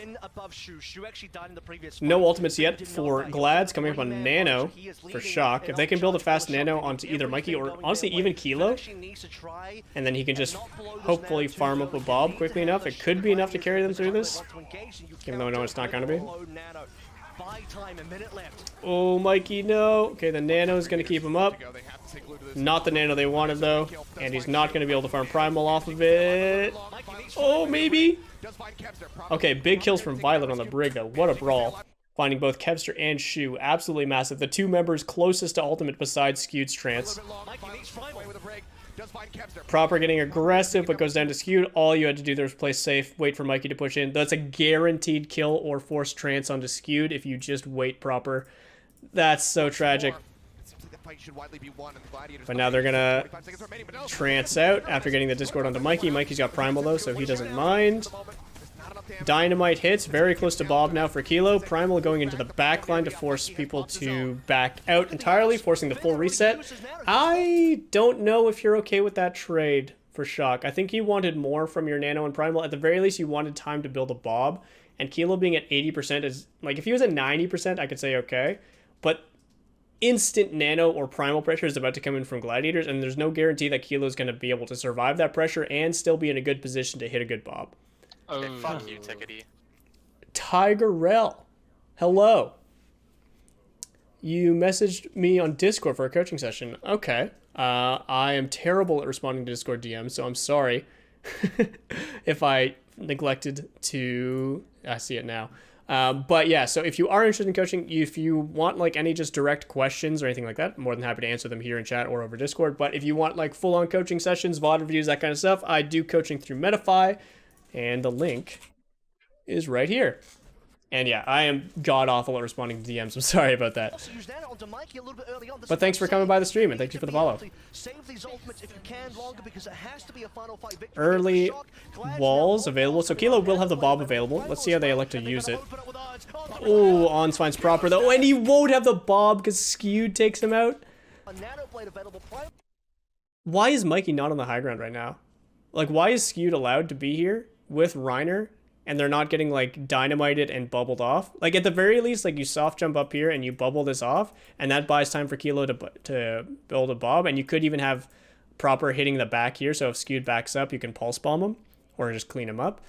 No ultimates yet for Glads coming up on Nano for Shock. If they can build a fast Nano onto either Mikey or honestly even Kilo, and then he can just hopefully farm up a Bob quickly enough, it could be enough to carry them through this, even though I know it's not going to be. Oh, Mikey, no. Okay, the Nano is going to keep him up. Not the Nano they wanted, though. And he's not going to be able to farm Primal off of it. Oh, maybe? Okay, big kills from Violet on the Brig, though. What a brawl. Finding both Kevster and Shu. Absolutely massive. The two members closest to ultimate besides Skewed's Trance. Proper getting aggressive, but goes down to Skewed. All you had to do there was play safe, wait for Mikey to push in. That's a guaranteed kill or force Trance onto Skewed if you just wait Proper. That's so tragic. But now they're gonna Trance out after getting the Discord onto Mikey. Mikey's got Primal though, so he doesn't mind. Dynamite hits, very close to Bob now for Kilo. Primal going into the back line to force people to back out entirely, forcing the full reset. I don't know if you're okay with that trade for Shock. I think you wanted more from your Nano and Primal. At the very least, you wanted time to build a Bob. And Kilo being at 80% is, like, if he was at 90%, I could say okay. But instant Nano or Primal pressure is about to come in from Gladiators, and there's no guarantee that Kilo's going to be able to survive that pressure and still be in a good position to hit a good Bob. Okay, fuck you, Tickety. Tigerell, hello. You messaged me on Discord for a coaching session. Okay. I am terrible at responding to Discord DMs, so I'm sorry if I neglected to... I see it now. But yeah, so if you are interested in coaching, if you want like any just direct questions or anything like that, I'm more than happy to answer them here in chat or over Discord. But if you want like full-on coaching sessions, VOD reviews, that kind of stuff, I do coaching through Metafy, and the link is right here. And yeah, I am god-awful at responding to DMs. I'm sorry about that. But thanks for coming by the stream, and thank you for the follow. Early walls available. So Kilo will have the Bob available. Let's see how they elect to use it. Oh, Ons finds proper, though. And he won't have the Bob because Skewed takes him out. Why is Mikey not on the high ground right now? Like, why is Skewed allowed to be here with Reiner? And they're not getting, like, dynamited and bubbled off. Like, at the very least, like, you soft jump up here and you bubble this off, and that buys time for Kilo to build a Bob, and you could even have proper hitting the back here, so if Skewed backs up, you can pulse bomb him, or just clean him up.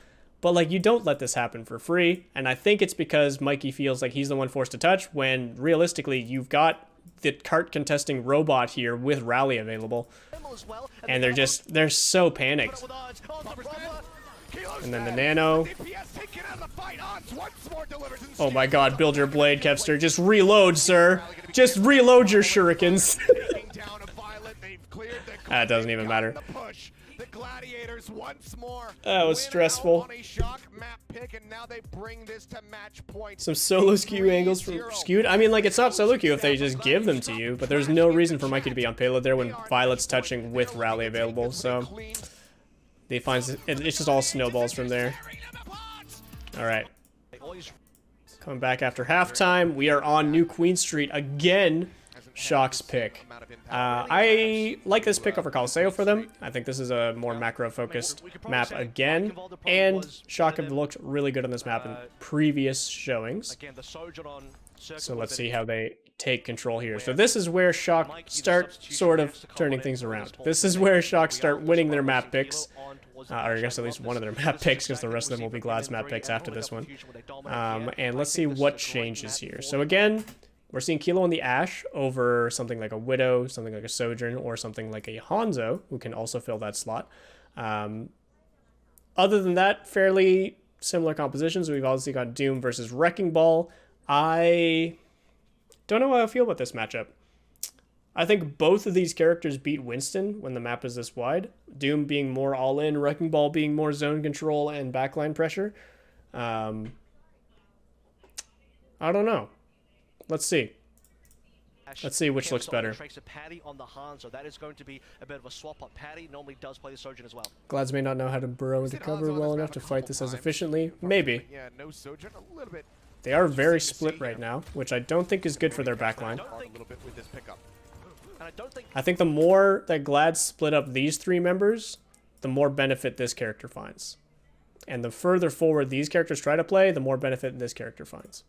But, like, you don't let this happen for free, and I think it's because Mikey feels like he's the one forced to touch, when, realistically, you've got the cart contesting robot here with Rally available, and they're so panicked. And then the nano. Oh my god, build your blade, Kevster. Just reload, sir. Just reload your shurikens. That doesn't even matter. That was stressful. Some solo skew angles from Skewed. I mean, like, it's not solo queue if they just give them to you, but there's no reason for Mikey to be on payload there when Violet's touching with Rally available, so... They find it's just all snowballs from there. All right. Coming back after halftime, we are on New Queen Street again. Shock's pick. I like this pick over Coliseo for them. I think this is a more macro-focused map again, and Shock have looked really good on this map in previous showings. So let's see how they take control here. So this is where Shock start sort of turning things around. This is where Shock start winning their map picks. Or I guess at least one of their map picks, because the rest of them will be Glad's map picks after this one. And let's see what changes here. So again, we're seeing Kilo on the Ashe over something like a Widow, something like a Sojourn, or something like a Hanzo, who can also fill that slot. Other than that, fairly similar compositions. We've obviously got Doom versus Wrecking Ball. I don't know how I feel about this matchup. I think both of these characters beat Winston when the map is this wide. Doom being more all-in, Wrecking Ball being more zone control and backline pressure. I don't know. Let's see. Let's see which looks better. Glads may not know how to burrow into cover well enough to fight this as efficiently. Maybe. They are very split right now, which I don't think is good for their backline. I think the more that Glad split up these three members, the more benefit this character finds. And the further forward these characters try to play, the more benefit this character finds.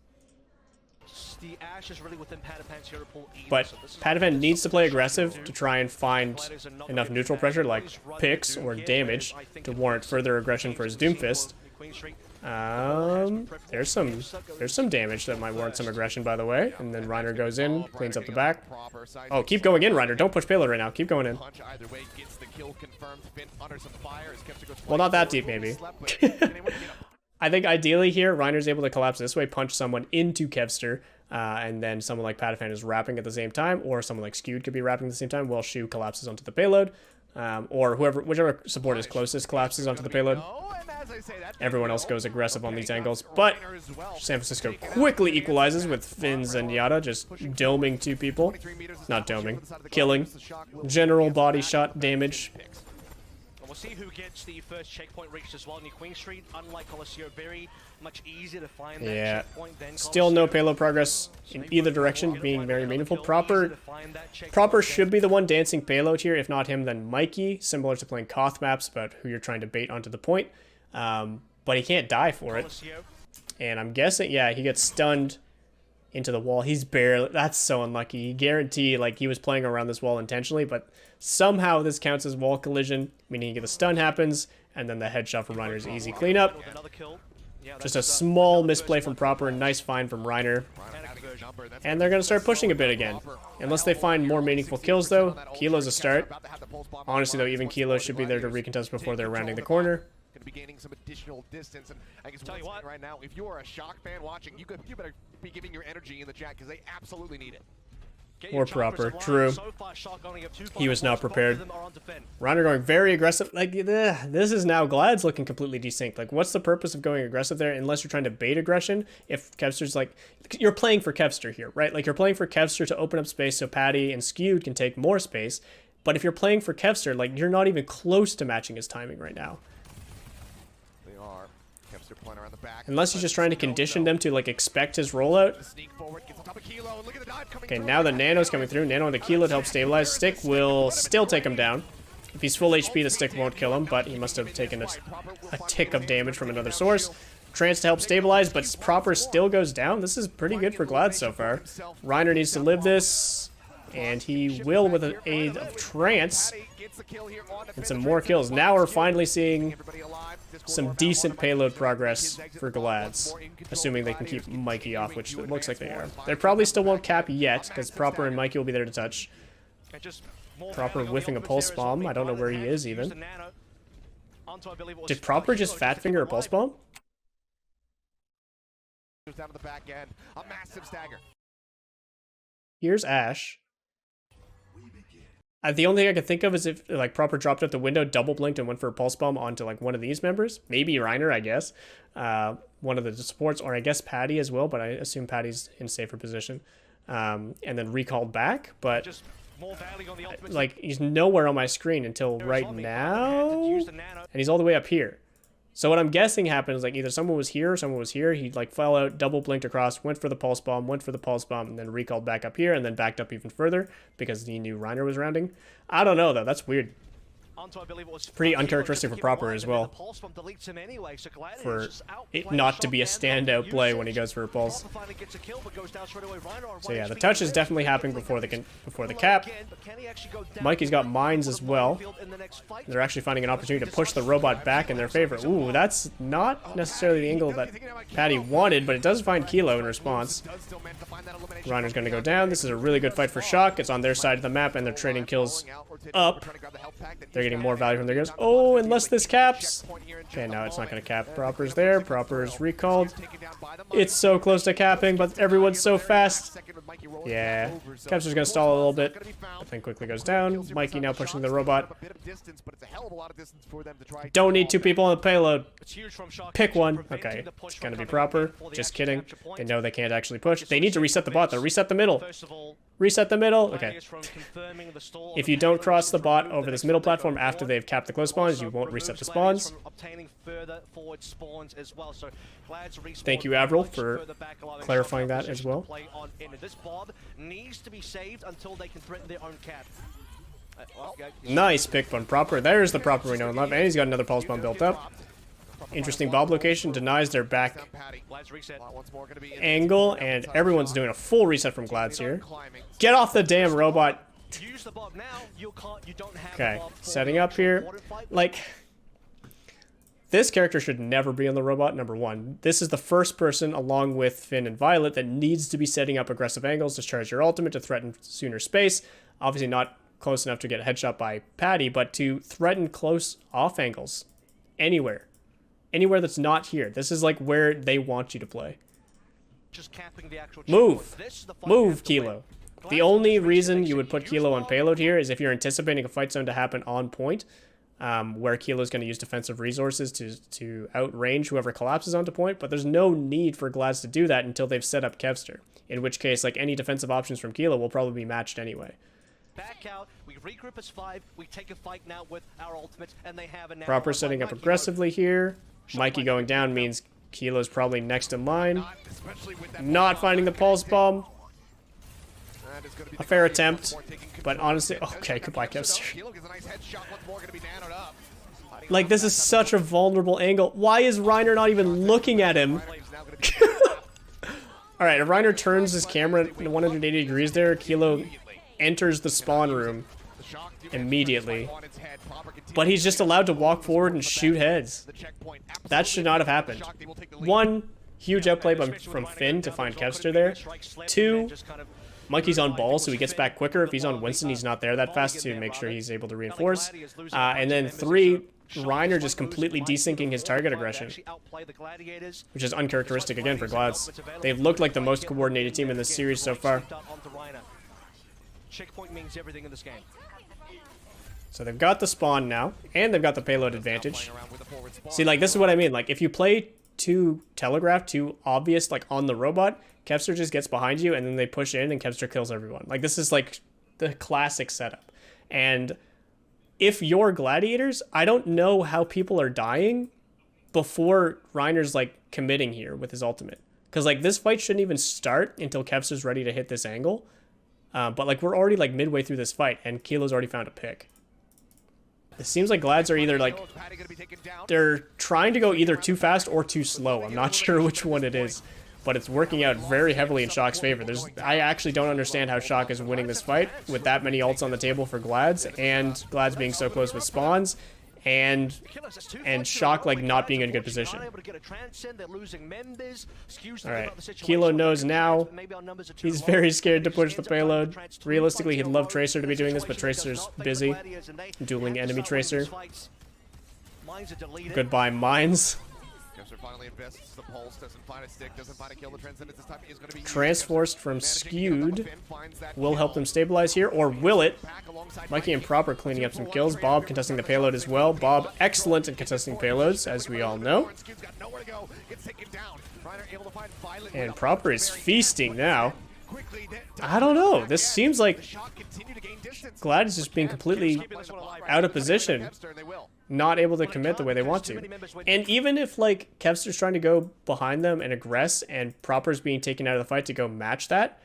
But Patapan needs to play aggressive to try and find enough neutral pressure, like picks or damage, to warrant further aggression for his Doomfist. There's some damage that might warrant some aggression, by the way. And then Reiner goes in, cleans up the back. Oh, keep going in, Reiner. Don't push payload right now. Keep going in. Well, not that deep, maybe. I think ideally here, Reiner's able to collapse this way, punch someone into Kevster, and then someone like Patafan is wrapping at the same time, or someone like Skewed could be wrapping at the same time while Shu collapses onto the payload, or whichever support is closest collapses onto the payload. Everyone else goes aggressive on these angles, but San Francisco quickly equalizes with Finns and Yada just doming two people. Not doming, killing. General body shot damage. We'll see who gets the first checkpoint reached as well. New Queen Street, unlike Coliseo, very much easier to find that checkpoint than still no payload progress in either direction, being very meaningful. Proper should be the one dancing payload here. If not him, then Mikey, similar to playing Koth maps, but who you're trying to bait onto the point. But he can't die for it. And I'm guessing, yeah, he gets stunned into the wall. He's barely, that's so unlucky. He guaranteed, like, he was playing around this wall intentionally, but somehow this counts as wall collision, meaning the stun happens, and then the headshot from Reiner's easy cleanup. Just a small misplay from Proper, nice find from Reiner. And they're going to start pushing a bit again. Unless they find more meaningful kills, though. Kilo's a start. Honestly, though, even Kilo should be there to recontest before they're rounding the corner. to be gaining some additional distance. And I guess Tell you what, right now, if you are a Shock fan watching, you better be giving your energy in the chat because they absolutely need it. More proper. True. So far, Shock only have 2 He was not both of prepared. them are on defend. Reiner going very aggressive. Like, this is now Glad's looking completely desynced. Like, what's the purpose of going aggressive there unless you're trying to bait aggression? If Kevster's like, you're playing for Kevster here, right? Like, you're playing for Kevster to open up space so Patty and Skewed can take more space. But if you're playing for Kevster, like, you're not even close to matching his timing right now. They are. Kevster playing around the back. Unless he's just trying to condition them to, like, expect his rollout. Sneak forward, gets on top of Kilo, and look at the dive coming Okay, through. now the Nano's coming through. Nano into Kilo to help stabilize. Stick will still take him down. If he's full HP, the Stick won't kill him, but he must have taken a tick of damage from another source. Trance to help stabilize, but Proper still goes down. This is pretty good for Glad so far. Reiner needs to live this, and he will with the aid of Trance. And some more kills. Now we're finally seeing some decent payload progress for Glads, assuming they can keep Mikey off, which it looks like they are. They probably still won't cap yet, because Proper and Mikey will be there to touch. Proper whiffing a pulse bomb. I don't know where he is even. Did Proper just fat finger a pulse bomb? Down to the back end, a massive stagger. Here's Ash. The only thing I can think of is if like Proper dropped out the window, double blinked, and went for a pulse bomb onto like one of these members. Maybe Reiner, I guess. One of the supports, or I guess Patty as well, but I assume Patty's in safer position. And then recalled back, but like he's nowhere on my screen until right now, and he's all the way up here. So what I'm guessing happened is like either someone was here or someone was here. He like fell out, double blinked across, went for the pulse bomb, and then recalled back up here and then backed up even further because he knew Reiner was rounding. I don't know though. That's weird. Pretty uncharacteristic for Proper as well. For it not to be a standout play when he goes for a pulse. So yeah, the touch is definitely happening before the cap. Mikey's got mines as well. They're actually finding an opportunity to push the robot back in their favor. Ooh, that's not necessarily the angle that Patty wanted, but it does find Kilo in response. Reiner's going to go down. This is a really good fight for Shock. It's on their side of the map, and they're trading kills up. They're getting more value from their guys. Oh, unless this caps. Okay, now it's not going to cap. Proper's there. Proper's recalled. It's so close to capping, but everyone's so fast. Yeah. Kevster's going to stall a little bit, but then quickly goes down. Mikey now pushing the robot. Don't need 2 people on the payload. Pick one. Okay, it's going to be Proper. Just kidding. They know they can't actually push. They need to reset the bot, though. Reset the middle. Reset the middle. Okay. If you don't cross the bot over this middle platform after they've capped the close spawns, you won't reset the spawns. Thank you, Avril, for clarifying that as well. Nice pick from Proper. There's the Proper we know and love, and he's got another pulse bomb built up. Interesting bob location, denies their back angle, and everyone's doing a full reset from Glads here. Get off the damn robot. Okay, setting up here. Like, this character should never be on the robot, number one. This is the first person, along with Finn and Violet, that needs to be setting up aggressive angles to charge your ultimate to threaten sooner space. Obviously not close enough to get a headshot by Patty, but to threaten close off angles. Anywhere. Anywhere that's not here. This is like where they want you to play. Move! Move, Kilo. The only reason you would put Kilo on payload here is if you're anticipating a fight zone to happen on point, where Kilo's going to use defensive resources to outrange whoever collapses onto point, but there's no need for Glads to do that until they've set up Kevster, in which case like any defensive options from Kilo will probably be matched anyway. Back out, we regroup as 5, we take a fight now with our ultimates, and they have a Proper setting up aggressively here. Mikey going down means Kilo's probably next in line. Not finding the pulse bomb. A fair attempt, but honestly, okay, goodbye, Kevster. Like, this is such a vulnerable angle. Why is Reiner not even looking at him? Alright, if Reiner turns his camera 180 degrees there, Kilo enters the spawn room immediately. But he's just allowed to walk forward and shoot heads. That should not have happened. 1, huge outplay from Finn to find Kevster there. 2, Mikey's on ball, so he gets back quicker. If he's on Winston, he's not there that fast to make sure he's able to reinforce. And then 3, Reiner just completely desyncing his target aggression, which is uncharacteristic again for Glads. They've looked like the most coordinated team in this series so far. Checkpoint means everything in this game. So they've got the spawn now, and they've got the payload advantage. See, like, this is what I mean. Like, if you play too telegraphed, too obvious, like, on the robot, Kevster just gets behind you, and then they push in, and Kevster kills everyone. Like, this is, like, the classic setup. And if you're Gladiators, I don't know how people are dying before Reiner's, like, committing here with his ultimate. Because, like, this fight shouldn't even start until Kevster's ready to hit this angle. But, like, we're already, like, midway through this fight, and Kilo's already found a pick. It seems like Glads are either, like, they're trying to go either too fast or too slow. I'm not sure which one it is, but it's working out very heavily in Shock's favor. I actually don't understand how Shock is winning this fight with that many ults on the table for Glads, and Glads being so close with spawns, and Shock, like, not being in a good position. Alright, Kilo knows now. He's very scared to push the payload. Realistically, he'd love Tracer to be doing this, but Tracer's busy. Dueling enemy Tracer. Goodbye, Mines. Transforced from Skewed will help them stabilize here, or will it? Mikey and Proper cleaning up some kills. Bob contesting the payload as well. Bob excellent in contesting payloads, as we all know. And Proper is feasting now. I don't know. This seems like Glad is just being completely out of position, not able to commit the way they want to. And even if, like, Kevster's trying to go behind them and aggress, and Proper's being taken out of the fight to go match that,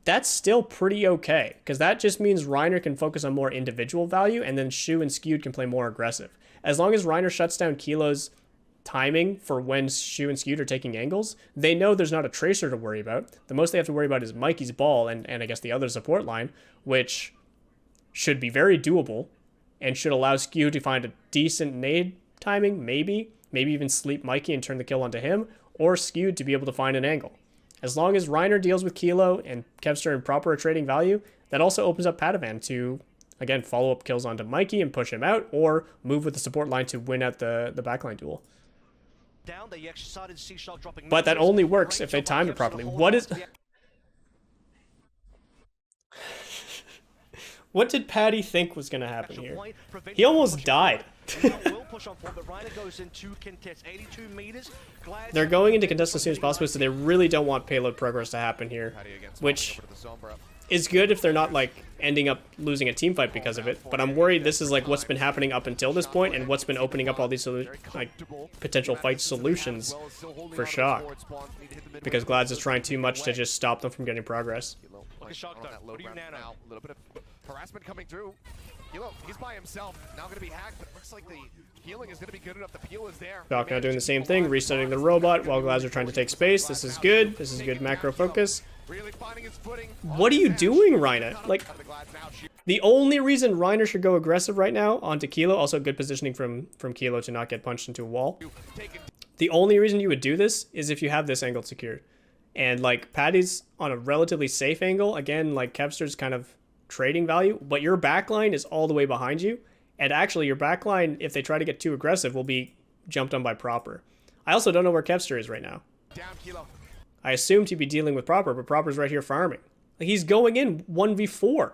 that's still pretty okay, because that just means Reiner can focus on more individual value, and then Shu and Skewed can play more aggressive. As long as Reiner shuts down Kilo's timing for when Shu and Skewed are taking angles, they know there's not a Tracer to worry about. The most they have to worry about is Mikey's ball and I guess the other support line, which should be very doable and should allow Skewed to find a decent nade timing, maybe even sleep Mikey and turn the kill onto him, or Skewed to be able to find an angle. As long as Reiner deals with Kilo and Kevster and Proper are trading value, that also opens up Padawan to, again, follow up kills onto Mikey and push him out, or move with the support line to win out the backline duel. But that only works if they time it properly. What did Paddy think was going to happen here? He almost died. They're going into contest as soon as possible, so they really don't want payload progress to happen here, which is good if they're not, like, ending up losing a team fight because of it. But I'm worried this is, like, what's been happening up until this point, and what's been opening up all these, like, potential fight solutions for Shock, because Glads is trying too much to just stop them from getting progress. Harassment coming through. Kilo, he's by himself. Now going to be hacked, but looks like the healing is going to be good enough. The peel is there. Shock now doing the same thing, resetting the robot while Glads are trying to take space. This is good. This is good macro focus. What are you doing, Reiner? Like, the only reason Reiner should go aggressive right now onto Kilo, also good positioning from Kilo to not get punched into a wall. The only reason you would do this is if you have this angle secured. And, like, Paddy's on a relatively safe angle. Again, like, Kevster's kind of trading value, but your backline is all the way behind you, and actually your backline, if they try to get too aggressive, will be jumped on by Proper. I also don't know where Kevster is right now. I assumed he'd be dealing with Proper, but Proper's right here farming. Like, he's going in 1v4.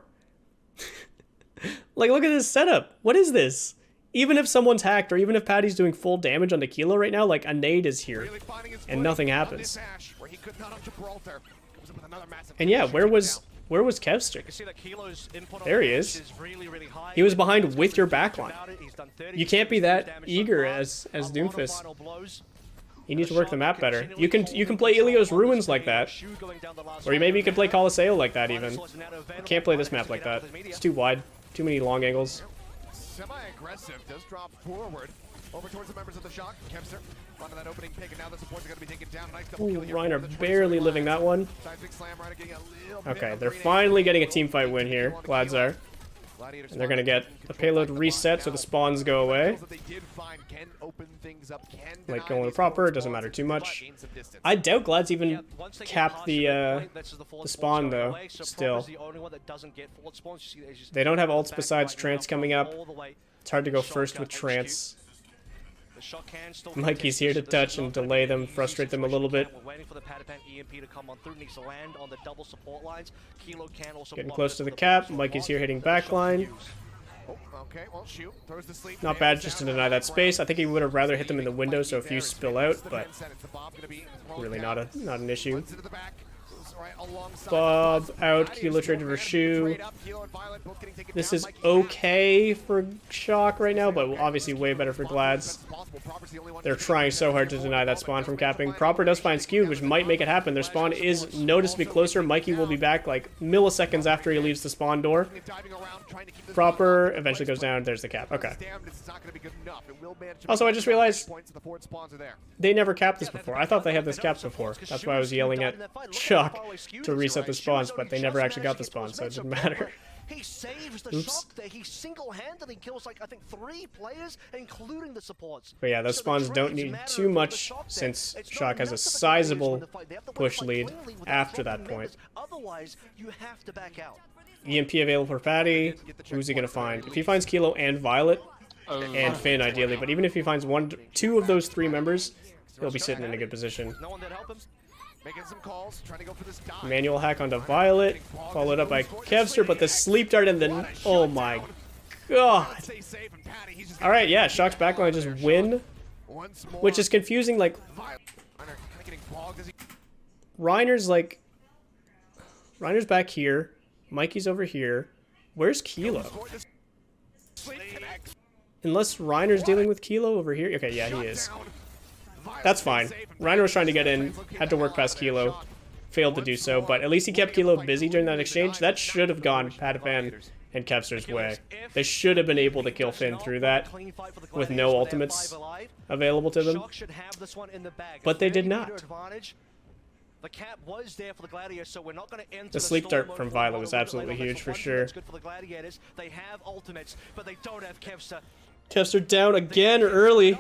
Like, look at this setup. What is this? Even if someone's hacked, or even if Paddy's doing full damage onto Kilo right now, like, a nade is here, and nothing happens. And yeah, where was Kevster? There he is. He was behind with your backline. You can't be that eager as Doomfist. You need to work the map better. You can play Ilios Ruins like that, or maybe you could play Colosseo like that even. You can't play this map like that. It's too wide. Too many long angles. Semi-aggressive does drop forward over towards the members of the Shock. Kevster onto that opening pick, and now the supports are going to be taken down. Nice double kill here. Reiner barely living that one. Okay, they're finally getting a team fight win here. Glads are. And they're going to get the payload reset so the spawns go away. Like going with Proper, it doesn't matter too much. I doubt Glads even capped the spawn though, still. They don't have ults besides Trance coming up. It's hard to go first with Trance. The Shock can still Mikey's here to touch and delay them, frustrate them a little bit. We're waiting for the Patapan EMP to come on through. Needs to land on the double support lines. Kilo can also Getting close to the cap. Mikey's here hitting backline. Oh, okay, well, shoot. Throws the sleep. Not bad just to deny that space. I think he would have rather hit them in the window so a few spill out, but really not an issue. Bob out, Kilo traded for Shu. This is okay for Shock right now, but obviously way better for Glads. They're trying so hard to deny that spawn from capping. Proper does find skewed, which might make it happen. Their spawn is noticeably closer. Mikey will be back like milliseconds after he leaves the spawn door. Proper eventually goes down. There's the cap. Okay. Also, I just realized they never capped this before. I thought they had this capped before. That's why I was yelling at Shock to reset the spawns, but they never actually got the spawn, so it didn't matter. He saves the Shock there. He single-handedly kills like I think 3 players, including the supports. But yeah, those spawns don't need too much since Shock has a sizable push lead after that point. Otherwise, you have to back out. EMP available for Patty. Who's he gonna find? If he finds Kilo and Violet, and Finn ideally, but even if he finds 2 of those 3 members, he'll be sitting in a good position. No one that help him. Making some calls, trying to go for this dive. Manual hack onto Violet, followed up by Kevster, but the sleep dart and the... Oh my god. Alright, yeah, Shock's backline just win, which is confusing, like... Reiner's like... Reiner's back here, Mikey's over here. Where's Kilo? Unless Reiner's dealing with Kilo over here? Okay, yeah, he is. That's fine. Reiner was trying to get in, had to work past Kilo, failed to do so, but at least he kept Kilo busy during that exchange. That should have gone Patapan and Kevster's way. They should have been able to kill Finn through that with no ultimates available to them, but they did not. The cap was there for the Gladiators, so we're not going to enter the sleep dart from Violet was absolutely huge for sure. Good for the Gladiators. They have ultimates, but they don't have Kevster. Kevster down again early.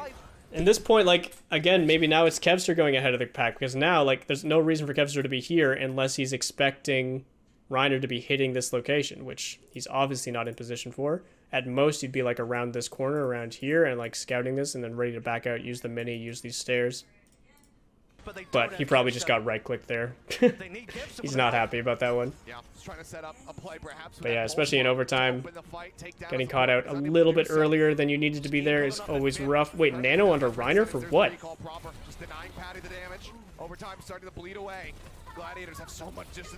At this point, like, again, maybe now it's Kevster going ahead of the pack, because now, like, there's no reason for Kevster to be here unless he's expecting Reiner to be hitting this location, which he's obviously not in position for. At most, he'd be, like, around this corner, around here, and, like, scouting this, and then ready to back out, use the mini, use these stairs. But he probably just got right-clicked there. He's not happy about that one. But yeah, especially in overtime, getting caught out a little bit earlier than you needed to be there is always rough. Wait, Nano under Reiner for what?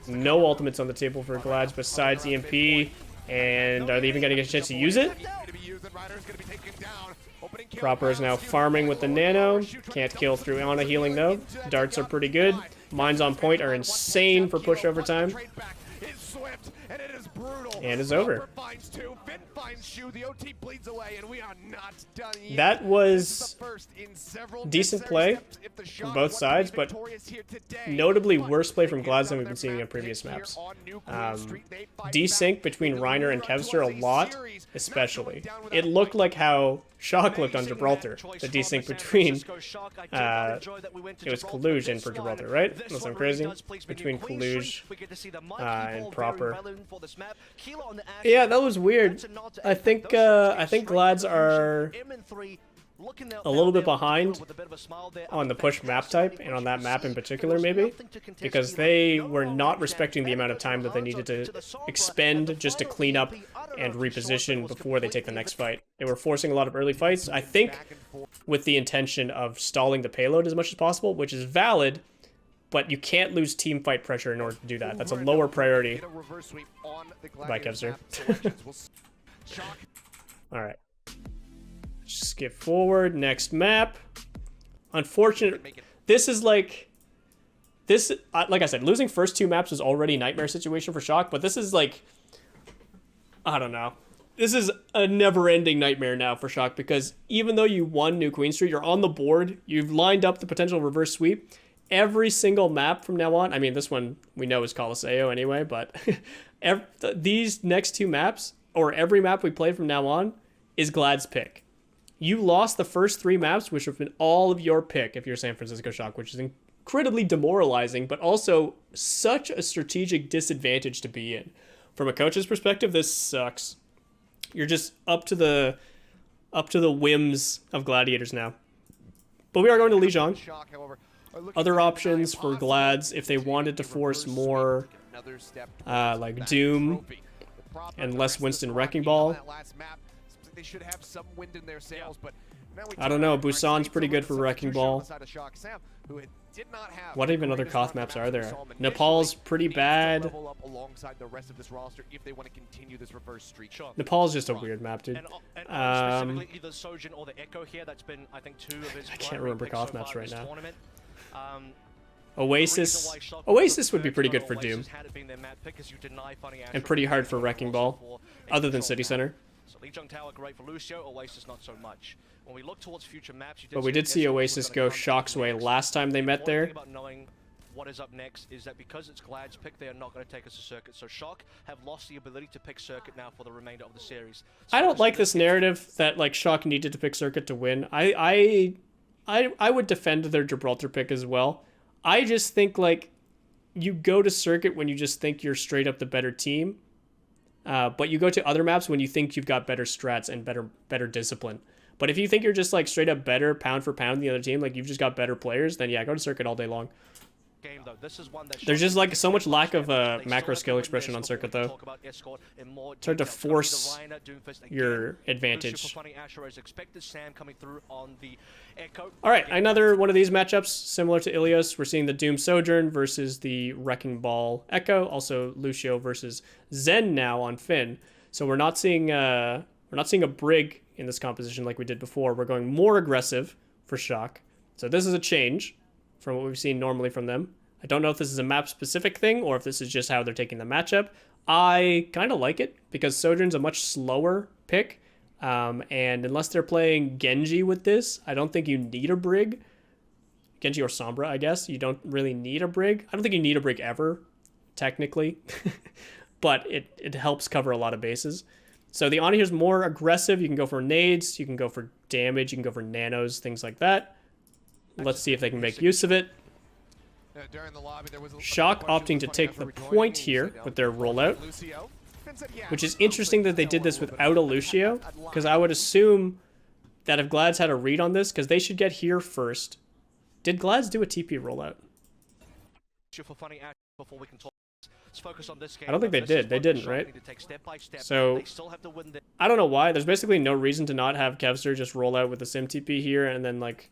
No ultimates on the table for Glads besides EMP. And are they even getting a chance to use it? Proper is now farming with the Nano. Can't kill through Ana healing though. Darts are pretty good. Mines on point are insane for push overtime. And it's over. That was decent play from both sides, but notably worse play from Glads than we've been seeing in previous maps. Desync between Reiner and Kevster a lot, especially. It looked like how Shock looked on Gibraltar. The desync between, it was Collusion for Gibraltar, right? Unless I'm crazy. Between Collusion and Proper. Yeah, that was weird. I think Glads are a little bit behind on the push map type, and on that map in particular, maybe, because they were not respecting the amount of time that they needed to expend just to clean up and reposition before they take the next fight. They were forcing a lot of early fights, I think, with the intention of stalling the payload as much as possible, which is valid, but you can't lose team fight pressure in order to do that. That's a lower priority by Kevster. Alright. Skip forward. Next map. Unfortunate. This is like... This, like I said, losing first 2 maps was already a nightmare situation for Shock, but this is like... I don't know. This is a never-ending nightmare now for Shock, because even though you won New Queen Street, you're on the board, you've lined up the potential reverse sweep. Every single map from now on, I mean, this one we know is Coliseo anyway, but these next 2 maps, or every map we play from now on, is Glad's pick. You lost the first 3 maps, which have been all of your pick if you're San Fransisco Shock, which is incredibly demoralizing, but also such a strategic disadvantage to be in. From a coach's perspective, this sucks. You're just up to the whims of Gladiators now. But we are going to Lijiang. Shock, however, are looking Other to options deny for possible Glads if they wanted to reverse force sweep, more another step towards like that Doom trophy. The problem and the less rest of Winston this Wrecking squad being on Ball. that last map, seems like they should have some wind in their sails, but now we I don't know, turn Busan's right pretty to good for the Wrecking substitution on Ball. the side of Shock. Sam, who did not have What the even other greatest Koth run maps of are we there? saw him Nepal's initially. pretty Needs to bad. level up alongside the rest of this roster if they want to continue this reverse streak. Sure. Nepal's just a weird map, dude. And specifically either Sojin or the Echo here. That's been, I think, two of his can't remember picks Koth so far maps in right this now. tournament. Oasis. Oasis would be pretty good for Doom. And pretty hard for Wrecking Ball, other than City Center. So Lijiang Tower great for Lucio, Oasis not so much. When we look towards future maps, But we did see Oasis go Shock's way last time they met there. About knowing what is up next is that because it's Glad's pick, they are not going to take us to Circuit. So Shock have lost the ability to pick Circuit now for the remainder of the series. I don't like this narrative that like Shock needed to pick Circuit to win. I would defend their Gibraltar pick as well. I just think like you go to Circuit when you just think you're straight up the better team. But you go to other maps when you think you've got better strats and better discipline. But if you think you're just like straight up better pound for pound than the other team, like you've just got better players, then yeah, go to Circuit all day long. There's just like so much lack of macro skill expression on Circuit though. It's hard to force your advantage. Alright, another one of these matchups similar to Ilios. We're seeing the Doom Sojourn versus the Wrecking Ball Echo. Also Lucio versus Zen now on Finn. So we're not seeing a Brig in this composition like we did before. We're going more aggressive for Shock. So this is a change from what we've seen normally from them. I don't know if this is a map-specific thing or if this is just how they're taking the matchup. I kind of like it because Sojourn's a much slower pick. And unless they're playing Genji with this, I don't think you need a Brig. Genji or Sombra, I guess. You don't really need a Brig. I don't think you need a Brig ever, technically. But it helps cover a lot of bases. So the Ani here is more aggressive. You can go for nades. You can go for damage. You can go for nanos, things like that. Let's see if they can make use of it. Shock opting to take the point here with their rollout, which is interesting that they did this without a Lucio, because I would assume that if Glads had a read on this, because they should get here first. Did Glads do a TP rollout? I don't think they did. They didn't, right? So, I don't know why. There's basically no reason to not have Kevster just roll out with the Sim TP here, and then, like,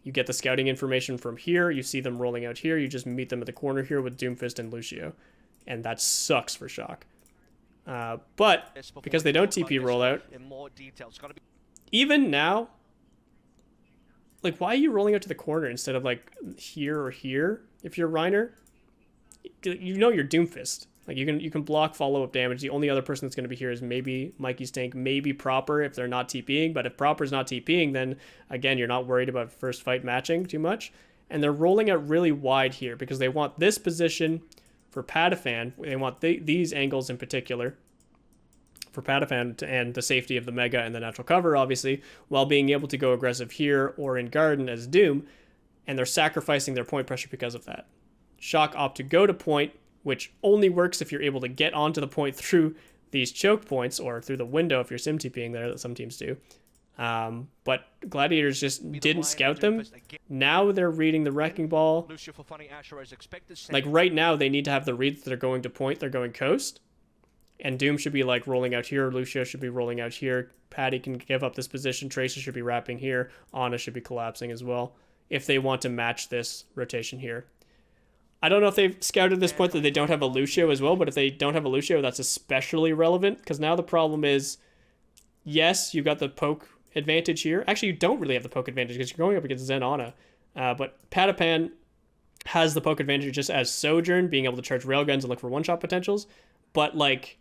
you get the scouting information from here. You see them rolling out here. You just meet them at the corner here with Doomfist and Lucio. And that sucks for Shock. But, because they don't TP rollout, even now, like, why are you rolling out to the corner instead of, like, here or here if you're Reiner? You know you're Doomfist. Like, you can block follow-up damage. The only other person that's going to be here is maybe Mikey's tank, maybe Proper if they're not TPing. But if Proper's not TPing, then, again, you're not worried about first fight matching too much. And they're rolling out really wide here because they want this position for Pataphan. They want these angles in particular for Pataphan and the safety of the Mega and the natural cover, obviously, while being able to go aggressive here or in Garden as Doom. And they're sacrificing their point pressure because of that. Shock opt to go to point, which only works if you're able to get onto the point through these choke points or through the window if you're sim TPing there, that some teams do. But Gladiators just didn't scout them. Now they're reading the Wrecking Ball. Like right now they need to have the read that they're going to point, they're going coast. And Doom should be like rolling out here, Lucio should be rolling out here, Patty can give up this position, Tracer should be wrapping here, Ana should be collapsing as well, if they want to match this rotation here. I don't know if they've scouted this point that they don't have a Lucio as well, but if they don't have a Lucio, that's especially relevant, because now the problem is, yes, you got the poke advantage here. Actually, you don't really have the poke advantage because you're going up against Zen Ana. But Patapan has the poke advantage just as Sojourn, being able to charge railguns and look for one-shot potentials. But, like,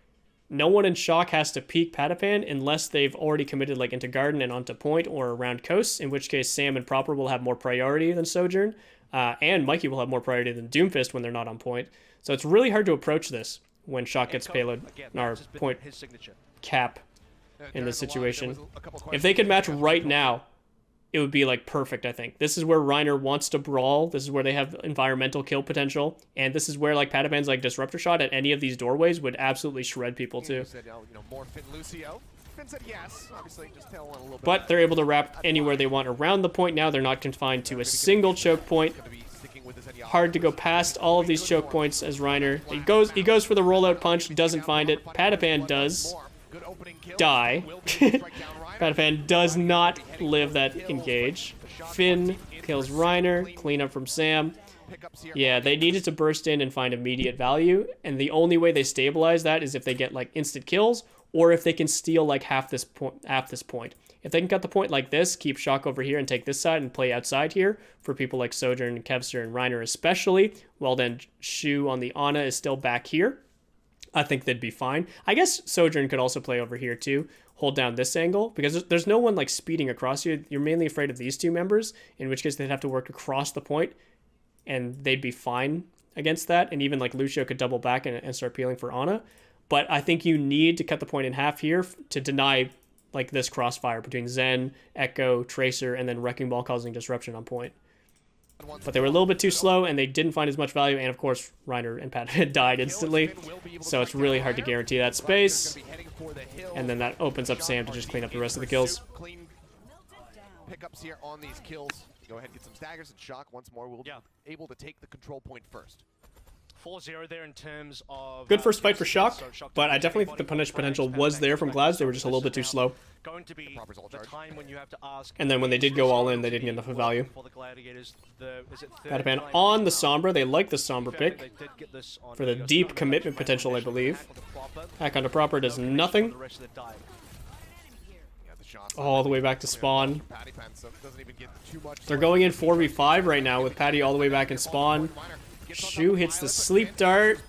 no one in Shock has to peek Patapan unless they've already committed, like, into Garden and onto point or around coast, in which case Sam and Proper will have more priority than Sojourn. And Mikey will have more priority than Doomfist when they're not on point. So it's really hard to approach this when Shock gets payload, or point cap in this situation. If they could match right now, it would be like perfect, I think. This is where Reiner wants to brawl. This is where they have environmental kill potential. And this is where like Patapan's like Disruptor Shot at any of these doorways would absolutely shred people too. Finn said yes. Obviously, just tell a little bit. But they're able to wrap anywhere they want around the point now. They're not confined to a single choke point. Hard to go past all of these choke points as Reiner. He goes for the rollout punch, doesn't find it. Patapan does die. Patapan does not live that engage. Finn kills Reiner, clean up from Sam. Yeah, they needed to burst in and find immediate value, and the only way they stabilize that is if they get like instant kills, or if they can steal like half this point. If they can cut the point like this, keep Shock over here and take this side and play outside here for people like Sojourn, Kevster, and Reiner especially, while then Shu on the Ana is still back here, I think they'd be fine. I guess Sojourn could also play over here too, hold down this angle, because there's no one like speeding across you. You're mainly afraid of these two members, in which case they'd have to work across the point, and they'd be fine against that, and even like Lucio could double back and start peeling for Ana. But I think you need to cut the point in half here to deny like this crossfire between Zen, Echo, Tracer, and then Wrecking Ball causing disruption on point. But they were a little bit too slow, and they didn't find as much value, and of course, Reiner and Pat had died instantly, so it's really hard to guarantee that space. And then that opens up Sam to just clean up the rest of the kills. Pickups here on these kills. Go ahead and get some staggers, and Shock once more will be able to take the control point first. 4-0 there in terms of good first fight for Shock, but I definitely think the punish potential was there from Glads. They were just a little bit too slow. Going to be the time when you have to ask, and then when they did go all in, they didn't get enough of value. Patapan on the Sombra. They like the Sombra pick for the deep commitment potential, I believe. Hack onto proper does nothing. All the way back to spawn. They're going in 4v5 right now with Patty all the way back in spawn. Shu hits the sleep dart,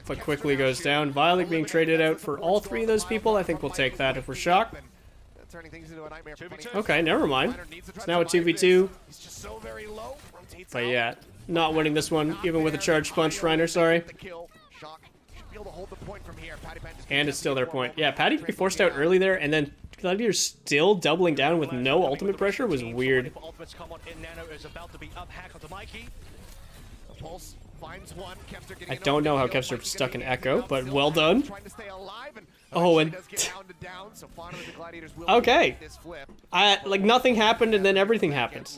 but quickly goes down. Violet being traded out for all three of those people. I think we'll take that if we're Shock. Okay, never mind. It's now a 2v2. But yeah, not winning this one, even with a charged punch, Reiner, sorry. And it's still their point. Yeah, Patty be forced out early there, and then Gladiators still doubling down with no ultimate pressure was weird. I don't know how Kevster stuck in Echo, but well done. Oh, and okay, like nothing happened and then everything happened.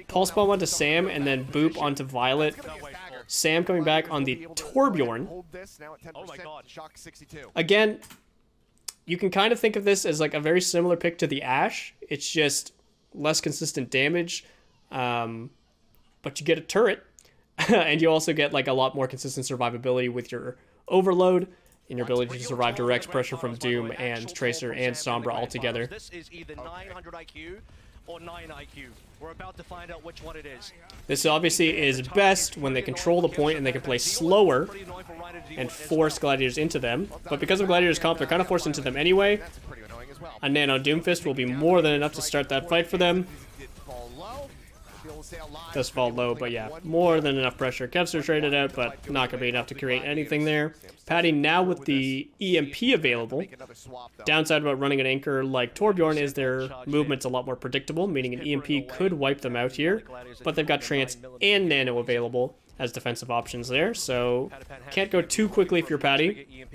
Pulse bomb onto Sam and then boop onto Violet. Sam coming back on the Torbjorn. Again, you can kind of think of this as like a very similar pick to the Ashe. It's just less consistent damage, but you get a turret, and you also get like a lot more consistent survivability with your overload and your ability to survive direct pressure from Doom and Tracer and Sombra all together. This is either 900 IQ or 9 IQ. We're about to find out which one it is. This obviously is best when they control the point and they can play slower and force Gladiators into them. But because of Gladiators comp, they're kind of forced into them anyway. A Nano Doomfist will be more than enough to start that fight for them. Does fall low, but yeah, more than enough pressure. Kevster traded out, but not going to be enough to create anything there. Patty now with the EMP available. Downside about running an anchor like Torbjorn is their movement's a lot more predictable, meaning an EMP could wipe them out here, but they've got Trance and Nano available as defensive options there, so can't go too quickly if you're Patty.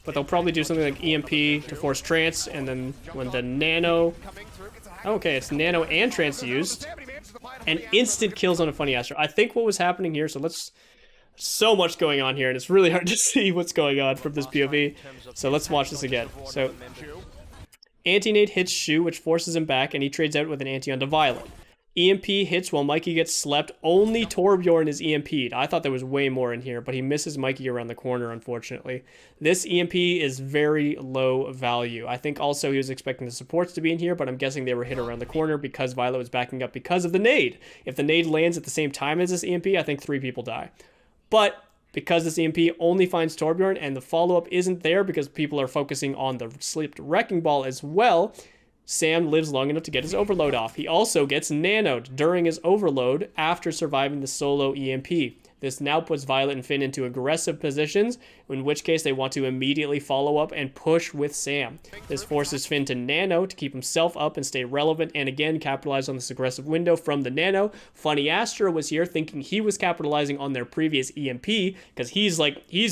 But they'll probably do something like EMP to force Trance, and then when the Nano... Okay, it's Nano and Trance used, and instant kills on a Funny Astro. I think what was happening here, so much going on here, and it's really hard to see what's going on from this POV, so let's watch this again. So, Anti-Nade hits Shu, which forces him back, and he trades out with an anti onto Violet. EMP hits while Mikey gets slept. Only Torbjorn is EMP'd. I thought there was way more in here, but he misses Mikey around the corner, unfortunately. This EMP is very low value. I think also he was expecting the supports to be in here, but I'm guessing they were hit around the corner because Violet was backing up because of the nade. If the nade lands at the same time as this EMP, I think 3 people die. But because this EMP only finds Torbjorn and the follow-up isn't there because people are focusing on the sleeped Wrecking Ball as well, Sam lives long enough to get his overload off. He also gets nanoed during his overload after surviving the solo EMP. This now puts Violet and Finn into aggressive positions, in which case they want to immediately follow up and push with Sam. This forces Finn to nano to keep himself up and stay relevant, and again capitalize on this aggressive window from the nano. Funny Astro was here thinking he was capitalizing on their previous EMP, because he's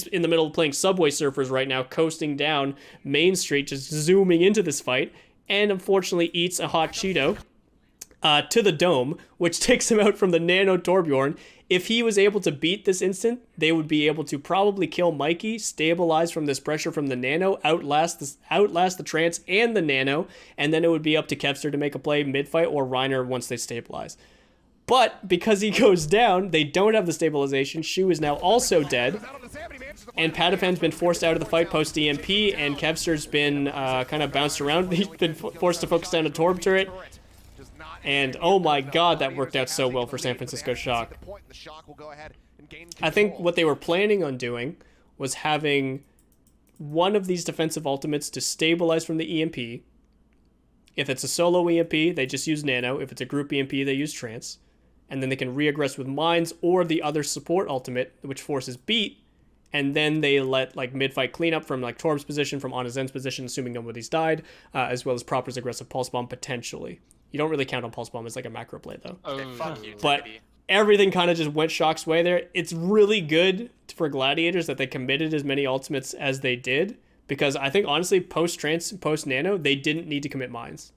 in the middle of playing Subway Surfers right now, coasting down Main Street, just zooming into this fight, and unfortunately eats a hot Cheeto to the dome, which takes him out from the nano Torbjorn. If he was able to beat this instant, they would be able to probably kill Mikey, stabilize from this pressure from the nano, outlast the trance and the nano, and then it would be up to Kevster to make a play mid-fight or Reiner once they stabilize. But because he goes down, they don't have the stabilization. Shu is now also dead, and Patapan's been forced out of the fight post-EMP, and Kevster's been kind of bounced around. He's been forced to focus down a Torb turret. And oh my god, that worked out so well for San Fransisco Shock. I think what they were planning on doing was having one of these defensive ultimates to stabilize from the EMP. If it's a solo EMP, they just use Nano. If it's a group EMP, they use Trance. And then they can re-aggress with Mines or the other support ultimate, which forces Beat. And then they let like mid-fight cleanup from like Torb's position, from Anazen's position, assuming nobody's died, as well as Proper's aggressive Pulse Bomb potentially. You don't really count on Pulse Bomb as like a macro play though. Fuck you, but everything kind of just went Shock's way there. It's really good for Gladiators that they committed as many ultimates as they did, because I think honestly post-Trance, post-Nano, they didn't need to commit Mines.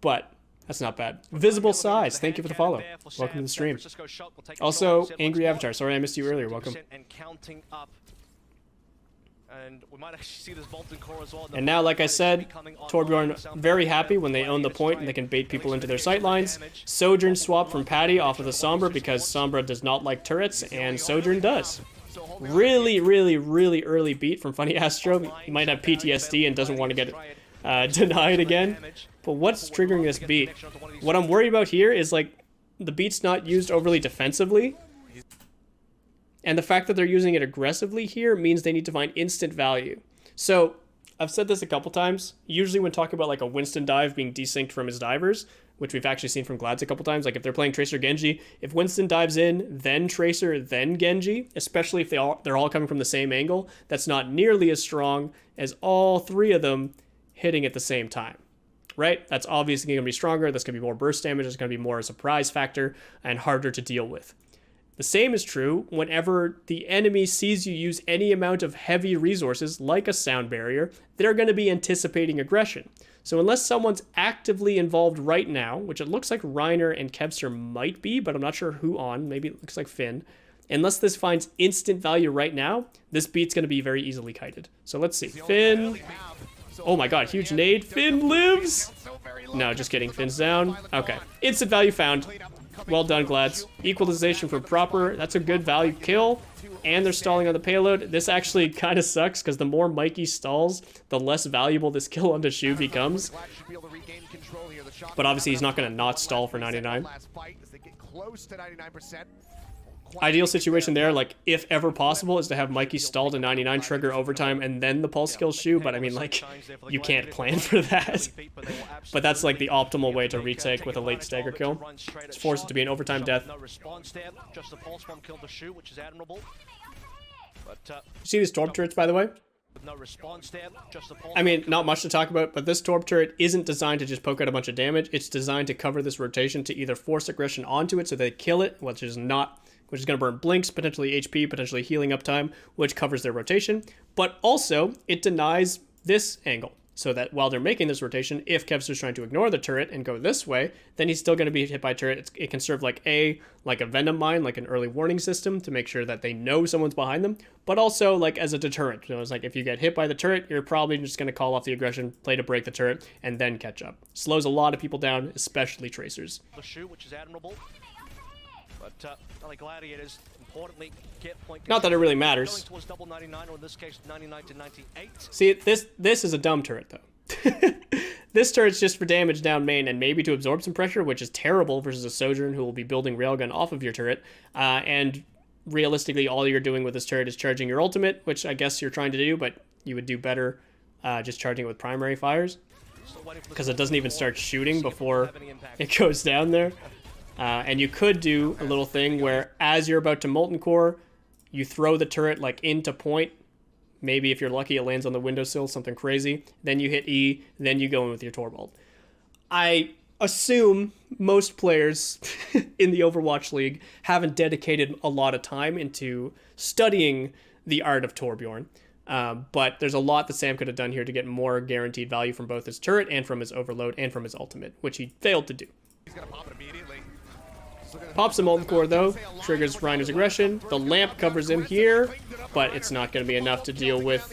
But that's not bad. Visible Size, thank you for the follow. Welcome to the stream. Also, Angry Avatar, sorry I missed you earlier, welcome. And we might actually see this Bolton core as well. And now, like I said, Torbjorn very happy when they own the point and they can bait people into their sightlines. Sojourn swap from Patty off of the Sombra because Sombra does not like turrets, and Sojourn does. Really, really, really early beat from Funny Astro. He might have PTSD and doesn't want to get denied again. But what's triggering this beat? What I'm worried about here is like the beat's not used overly defensively. And the fact that they're using it aggressively here means they need to find instant value. So, I've said this a couple times. Usually when talking about like a Winston dive being desynced from his divers, which we've actually seen from Glads a couple times, like if they're playing Tracer Genji, if Winston dives in, then Tracer, then Genji, especially if they're all coming from the same angle, that's not nearly as strong as all three of them hitting at the same time. Right? That's obviously going to be stronger. That's going to be more burst damage. It's going to be more a surprise factor and harder to deal with. The same is true whenever the enemy sees you use any amount of heavy resources, like a sound barrier, they're going to be anticipating aggression. So unless someone's actively involved right now, which it looks like Reiner and Kevster might be, but I'm not sure who on, maybe it looks like Finn, unless this finds instant value right now, this beat's going to be very easily kited. So let's see. Finn. Oh my god, huge nade. Finn lives! No, just kidding. Finn's down. Okay. Instant value found. Well done, Glads. Equalization for Proper. That's a good value kill. And they're stalling on the payload. This actually kind of sucks, because the more Mikey stalls, the less valuable this kill onto Shu becomes. But obviously he's not going to not stall for 99. Ideal situation there, like, if ever possible, is to have Mikey stall to 99, trigger overtime, and then the pulse kill Shu, but I mean, like, you can't plan for that. But that's, like, the optimal way to retake with a late stagger kill. Just force it to be an overtime death. See these Torb turrets, by the way? I mean, not much to talk about, but this Torb turret isn't designed to just poke out a bunch of damage. It's designed to cover this rotation to either force aggression onto it so they kill it, which is going to burn blinks, potentially HP, potentially healing uptime, which covers their rotation. But also, it denies this angle, so that while they're making this rotation, if Kevster's trying to ignore the turret and go this way, then he's still going to be hit by turret. It can serve like a Venom Mine, like an early warning system to make sure that they know someone's behind them, but also like as a deterrent. You know, it's like if you get hit by the turret, you're probably just going to call off the aggression, play to break the turret, and then catch up. Slows a lot of people down, especially Tracers. The shoot, which is admirable. But like Gladiators, importantly, get point. Not that it really matters. Going towards 99, or in this case, 99 to 98. See, this is a dumb turret, though. This turret's just for damage down main and maybe to absorb some pressure, which is terrible versus a Sojourn who will be building Railgun off of your turret. And realistically, all you're doing with this turret is charging your ultimate, which I guess you're trying to do, but you would do better just charging it with primary fires. Because it doesn't even start shooting before it goes down there. And you could do a little thing where as you're about to Molten Core, you throw the turret like into point. Maybe if you're lucky, it lands on the windowsill, something crazy. Then you hit E, then you go in with your Torvald. I assume most players in the Overwatch League haven't dedicated a lot of time into studying the art of Torbjorn. But there's a lot that Sam could have done here to get more guaranteed value from both his turret and from his overload and from his ultimate, which he failed to do. He's gonna pop it immediately. Pops the Molten Core though, triggers Reiner's aggression. The lamp covers him here, but it's not going to be enough to deal with.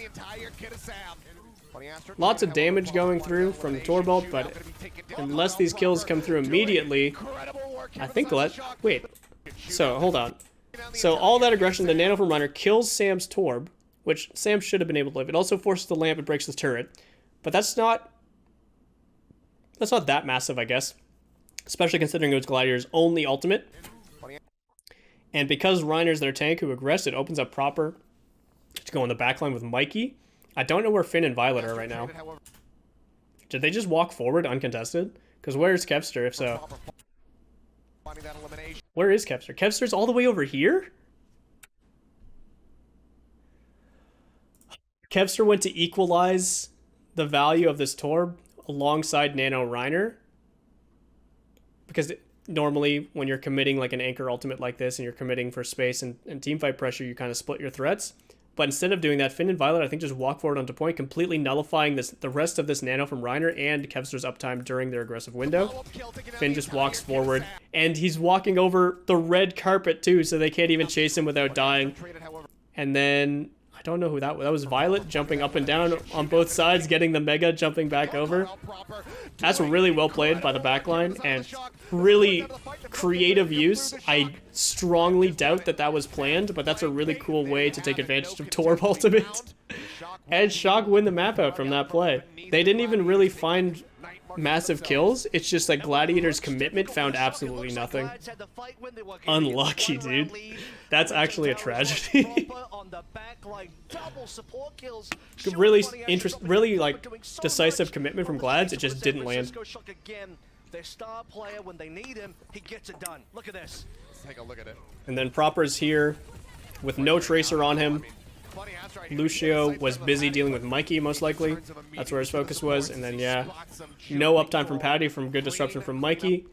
Lots of damage going through from the Torvald, but unless these kills come through immediately, I think wait. So, hold on. So, all that aggression, the Nano from Reiner kills Sam's Torb, which Sam should have been able to live. It also forces the lamp and breaks the turret, but that's not that massive, I guess. Especially considering it was Gladiator's only ultimate. And because Reiner's their tank who aggressed, it opens up proper to go in the backline with Mikey. I don't know where Finn and Violet are right now. Did they just walk forward uncontested? Because where's Kevster, if so? Where is Kevster? Kevster's all the way over here? Kevster went to equalize the value of this Torb alongside Nano Reiner. Because normally when you're committing like an anchor ultimate like this and you're committing for space and teamfight pressure, you kind of split your threats. But instead of doing that, Finn and Violet, I think, just walk forward onto point, completely nullifying the rest of this Nano from Reiner and Kevster's uptime during their aggressive window. Finn just walks forward, and he's walking over the red carpet too, so they can't even chase him without dying. And then, I don't know who that was. That was Violet jumping up and down on both sides, getting the Mega, jumping back over. That's really well played by the backline, and really creative use. I strongly doubt that was planned, but that's a really cool way to take advantage of Torb ultimate. And Shock win the map out from that play. They didn't even really find massive kills. It's just like Gladiator's commitment found absolutely nothing. Unlucky, dude. That's actually a tragedy. really like decisive commitment from Glads. It just didn't land. Their star player, when they need him, he gets it done. Look at this. Let's take a look at it. And then Proper's here with no tracer on him. Lucio was busy dealing with Mikey, most likely. That's where his focus was. And then, yeah, no uptime from Patty from good disruption from Mikey.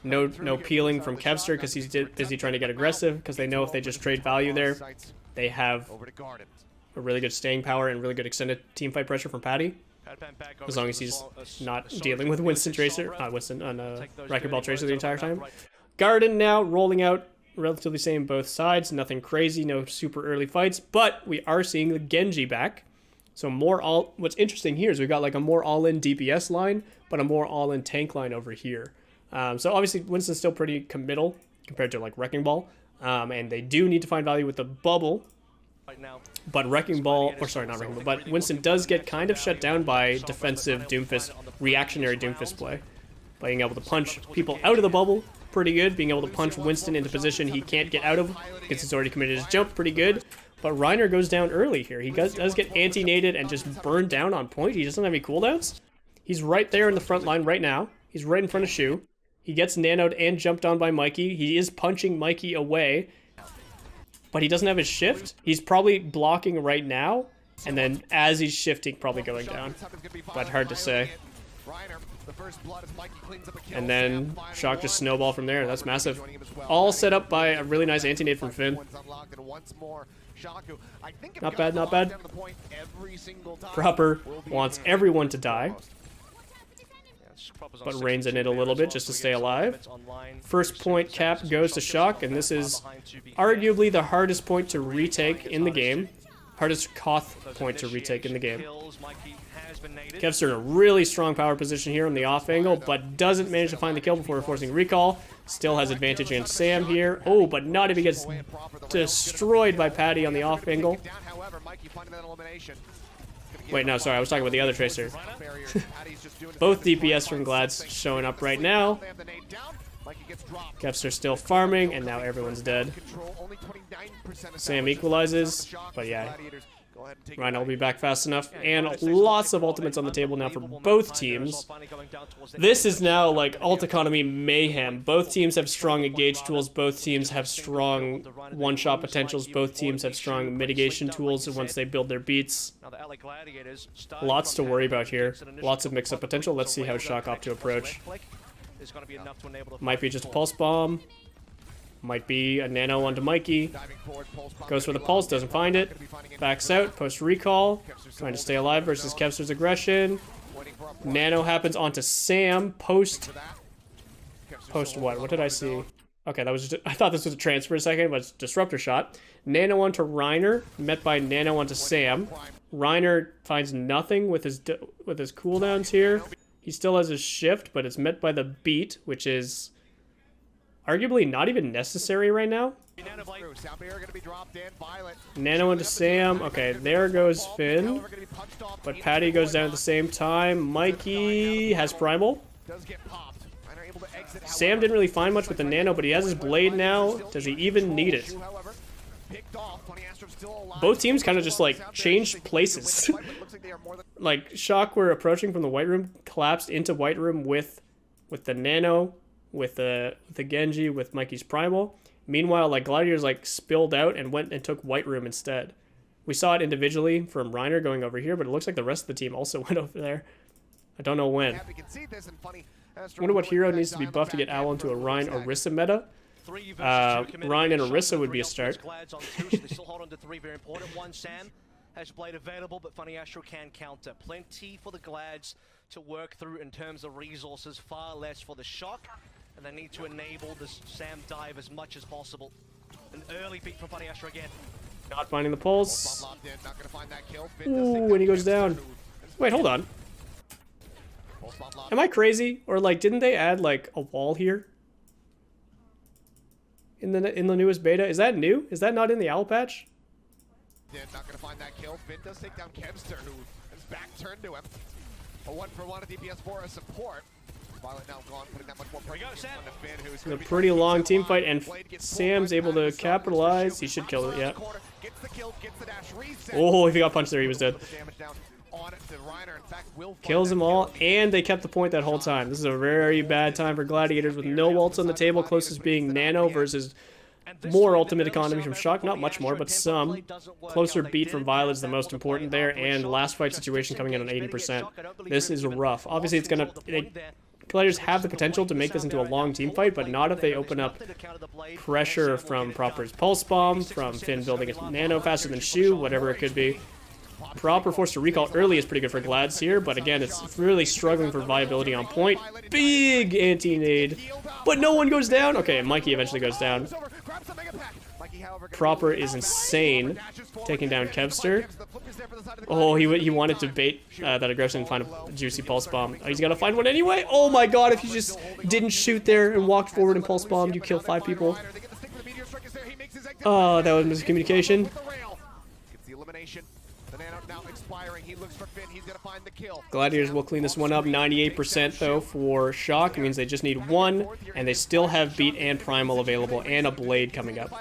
No peeling from Kevster because he's busy trying to get aggressive because they know if they just trade value there, they have a really good staying power and really good extended teamfight pressure from Patty. As long as he's not dealing with Winston Tracer, Wrecking Ball Tracer the entire time. Garden now rolling out relatively same both sides. Nothing crazy, no super early fights, but we are seeing the Genji back. So what's interesting here is we've got like a more all-in DPS line, but a more all-in tank line over here. So obviously Winston's still pretty committal compared to like Wrecking Ball. And they do need to find value with the bubble. But Wrecking Ball, or sorry, not Wrecking Ball, but Winston does get kind of shut down by defensive Doomfist, reactionary Doomfist play. Being able to punch people out of the bubble, pretty good. Being able to punch Winston into position he can't get out of because he's already committed his jump, pretty good. But Reiner goes down early here. He does get anti-nated and just burned down on point. He doesn't have any cooldowns. He's right there in the front line right now. He's right in front of Shu. He gets nanoed and jumped on by Mikey. He is punching Mikey away. But he doesn't have his shift. He's probably blocking right now. And then as he's shifting, probably going down. But hard to say. And then Shock just snowball from there. That's massive. All set up by a really nice anti-nade from Finn. Not bad, not bad. Proper wants everyone to die, but reins in it a little bit just to stay alive. First point cap goes to Shock, and this is arguably the hardest point to retake in the game. Hardest Koth point to retake in the game. Kevster in a really strong power position here on the off angle, but doesn't manage to find the kill before forcing recall. Still has advantage against Sam here. Oh, but not if he gets destroyed by Patty on the off angle. Wait, no, sorry, I was talking about the other Tracer. Both DPS from Glad's showing up right now. Kevster still farming, and now everyone's dead. Sam equalizes, but yeah, Go ahead and take Rhino will it be back fast enough, Yeah, and United States lots of will ultimates on the table now for unbelievable both match finder as well, teams. finally going down towards the This end. is now like ult economy mayhem. Both teams have strong engage tools. Both teams have strong one-shot potentials. Both teams have strong mitigation tools once they build their beats. Now the LA Gladiators starting Lots to from worry hand, about here. gets an initial Lots of mix-up couple potential. of Let's see how rails Shock that opt to connection approach. left click is going to be enough to enable the Might be fight just a forward. pulse bomb. Might be a nano onto Mikey. diving forward, pulse bomb Goes for the gonna be pulse, locked doesn't in. find it. Gonna be finding it. Backs out, post recall. Trying to stay alive versus Kevster's aggression. Waiting for a point Nano happens onto Sam. Post for that. Kevster's Post still what? holding What on did I his see? own. Okay, that was just, I thought this was a transfer a second, but it's disruptor shot. Nano onto Reiner, met by Nano onto Sam. Reiner finds nothing with his cooldowns here. He still has his shift, but it's met by the beat, which is arguably not even necessary right now. Through. Sound barrier gonna be dropped in. Violet. Nano into Sam. Okay, there goes Finn. However, gonna be punched off But in Patty goes down at the same time. Mikey has Primal. Does get popped. Reiner able to exit, Sam however. didn't really find much with the Nano, but he has his blade now. Does he even need it? However, picked off. Funny Astro's still alive. Both teams kind of just like changed places. Looks like they are more than Like Shock were approaching from the white room, collapsed into white room with the Nano, with the Genji, with Mikey's Primal. Meanwhile, like Gladiators like spilled out and went and took white room instead. We saw it individually from Reiner going over here, but it looks like the rest of the team also went over there. I don't know when. happy can see this and funny. Astro Wonder what going hero back needs to be down buffed to the get back Owl end into a for Rhine attack. Orisa meta. 3 versus 2 committed Ryan and against Orisa Shock. would be a 3 start. Glads on 2, so they still hold on to 3, very important. 1 Sam has blade available, but Funny Astro can counter. Plenty for the Glads to work through in terms of resources, far less for the Shock, and they need to enable this Sam dive as much as possible. An early beat from Funny Astro again. Not finding the Pulse pulse. bomb locked in, not gonna find that kill. Finn does take Ooh, and he goes Kevster, down. who- Wait, hold on. Pulse bomb locked Am I crazy? Or like, didn't they add like a wall here? In the newest beta? Is that new? Is that not in the Owl patch? in, not gonna find that kill. Finn does take down Kevster, who is back turned to him. A 1-for-1 at DPS for a support. Violet now gone, putting that much more pressure go, Sam. on the Finn, who's It's gonna a be pretty trying to long keep team it fight, alive. and Blade gets pulled Sam's right able back to inside, loses the capitalize. shield, He should pops kill it, around yeah. the corner, gets the kill, gets the dash, reset. Oh, if he got punched there, he was dead. Put the damage down on it to Reiner. In fact, will find Kills that them all, kill. and they kept the point that whole time. This is a very bad time for Gladiators with no ults on the table, closest being Nano versus more ultimate economy from Shock, not much more, but some. Closer beat from Violet is the most important there, and last fight situation coming in on 80%. This is rough. Obviously, it's gonna... Gladiators have the potential to make this into a long team fight, but not if they open up pressure from Proper's Pulse Bomb, from Finn building a Nano faster than Shu, whatever it could be. Proper forced to recall early is pretty good for Glads here, but again, it's really struggling for viability on point. Big anti-nade, but no one goes down. Okay, Mikey eventually goes down. Proper is insane, taking down Kevster. Oh, he wanted to bait that aggression and find a juicy pulse bomb. Oh, he's got to find one anyway. Oh my god, if you just didn't shoot there and walked forward and pulse bombed, you kill 5 people. Oh, that was miscommunication. Gets the elimination. The Nano now expiring. He looks for Finn. He's gonna find the kill. Gladiators will clean this one up. 98% though for Shock. It means they just need 1, and they still have Beat and Primal available, and a Blade coming up.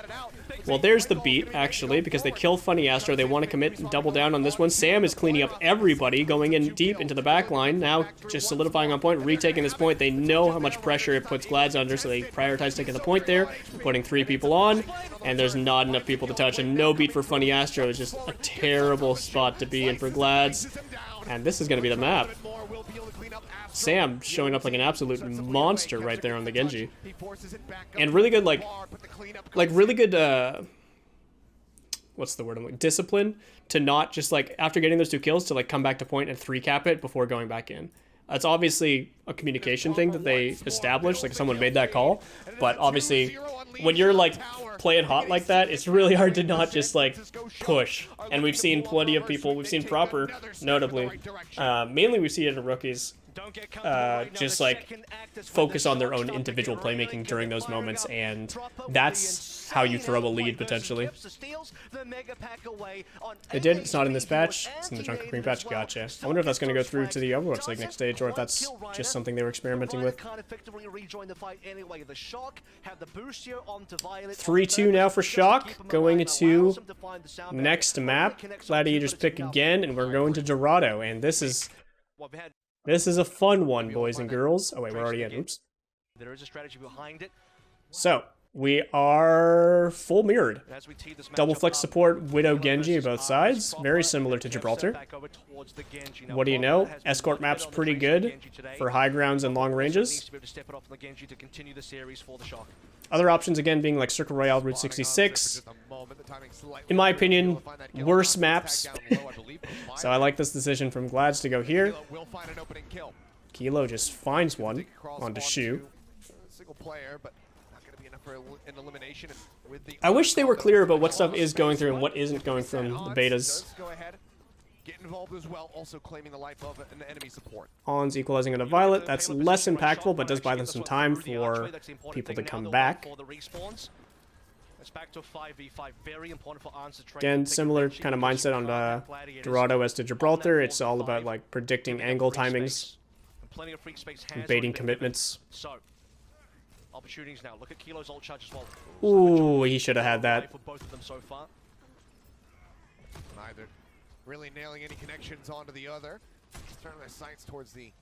Well, there's the beat, actually, because they kill Funny Astro. They want to commit and double down on this one. Sam is cleaning up everybody, going in deep into the back line. Now, just solidifying on point, retaking this point. They know how much pressure it puts Glads under, so they prioritize taking the point there, putting 3 people on, and there's not enough people to touch. And no beat for Funny Astro is just a terrible spot to be in for Glads. And this is going to be the map. Sam showing up like an absolute monster right there on the Genji. And really good, like really good, what's the word I'm looking, discipline to not just, like, after getting those 2 kills, to, like, come back to point and 3-cap it before going back in. It's obviously a communication thing that they established, like someone made that call, but obviously when you're, like, playing hot like that, it's really hard to not just, like, push. And we've seen plenty of people, we've seen Proper, notably, mainly we see it in rookies, just like focus on their own individual playmaking during those moments, and that's how you throw a lead potentially. They did. It's not in this patch. It's in the Junker Queen patch. Gotcha. I wonder if that's going to go through to the Overwatch League next stage, or if that's just something they were experimenting with. 3-2 now for Shock. Going to next map. Gladiators pick again, and we're going to Dorado. And this is a fun one, boys and girls. Oh wait, we're already in. Oops. There is a strategy behind it. So we are full mirrored. Double flex support, Widow, Genji, both sides. Very similar to Gibraltar. What do you know? Escort map's pretty good for high grounds and long ranges. Other options, again, being like Circle Royale, Route 66. In my opinion, worse maps. So I like this decision from Glads to go here. Kilo just finds one onto Shu. I wish they were clear about what stuff is going through and what isn't going from the betas. On's equalizing on a Violet. That's less impactful, but does buy them some time for people to come back. Again, similar kind of mindset on Dorado as to Gibraltar. It's all about like predicting angle timings, and baiting commitments. Opportunities now. Look at Kilo's ult charge as well. Ooh, he should have had that. For both of them so far. Neither really nailing any connections onto the other. Turning their sights towards the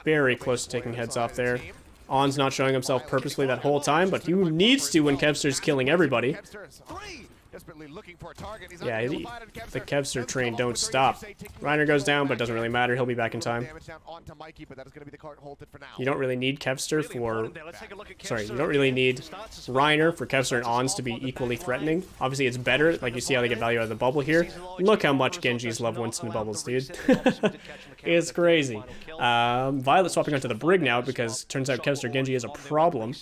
very close to taking heads off there. On's not showing himself purposely that whole time, but he needs to when Kevster's killing everybody. Yeah, the Kevster train don't stop. Reiner goes down, but it doesn't really matter. He'll be back in time. You don't really need Kevster for... Sorry, you don't really need Reiner for Kevster and Ons to be equally threatening. Obviously, it's better. Like, you see how they get value out of the bubble here. Look how much Genjis love Winston bubbles, dude. It's crazy. Violet swapping onto the Brig now because it turns out Kevster Genji is a problem.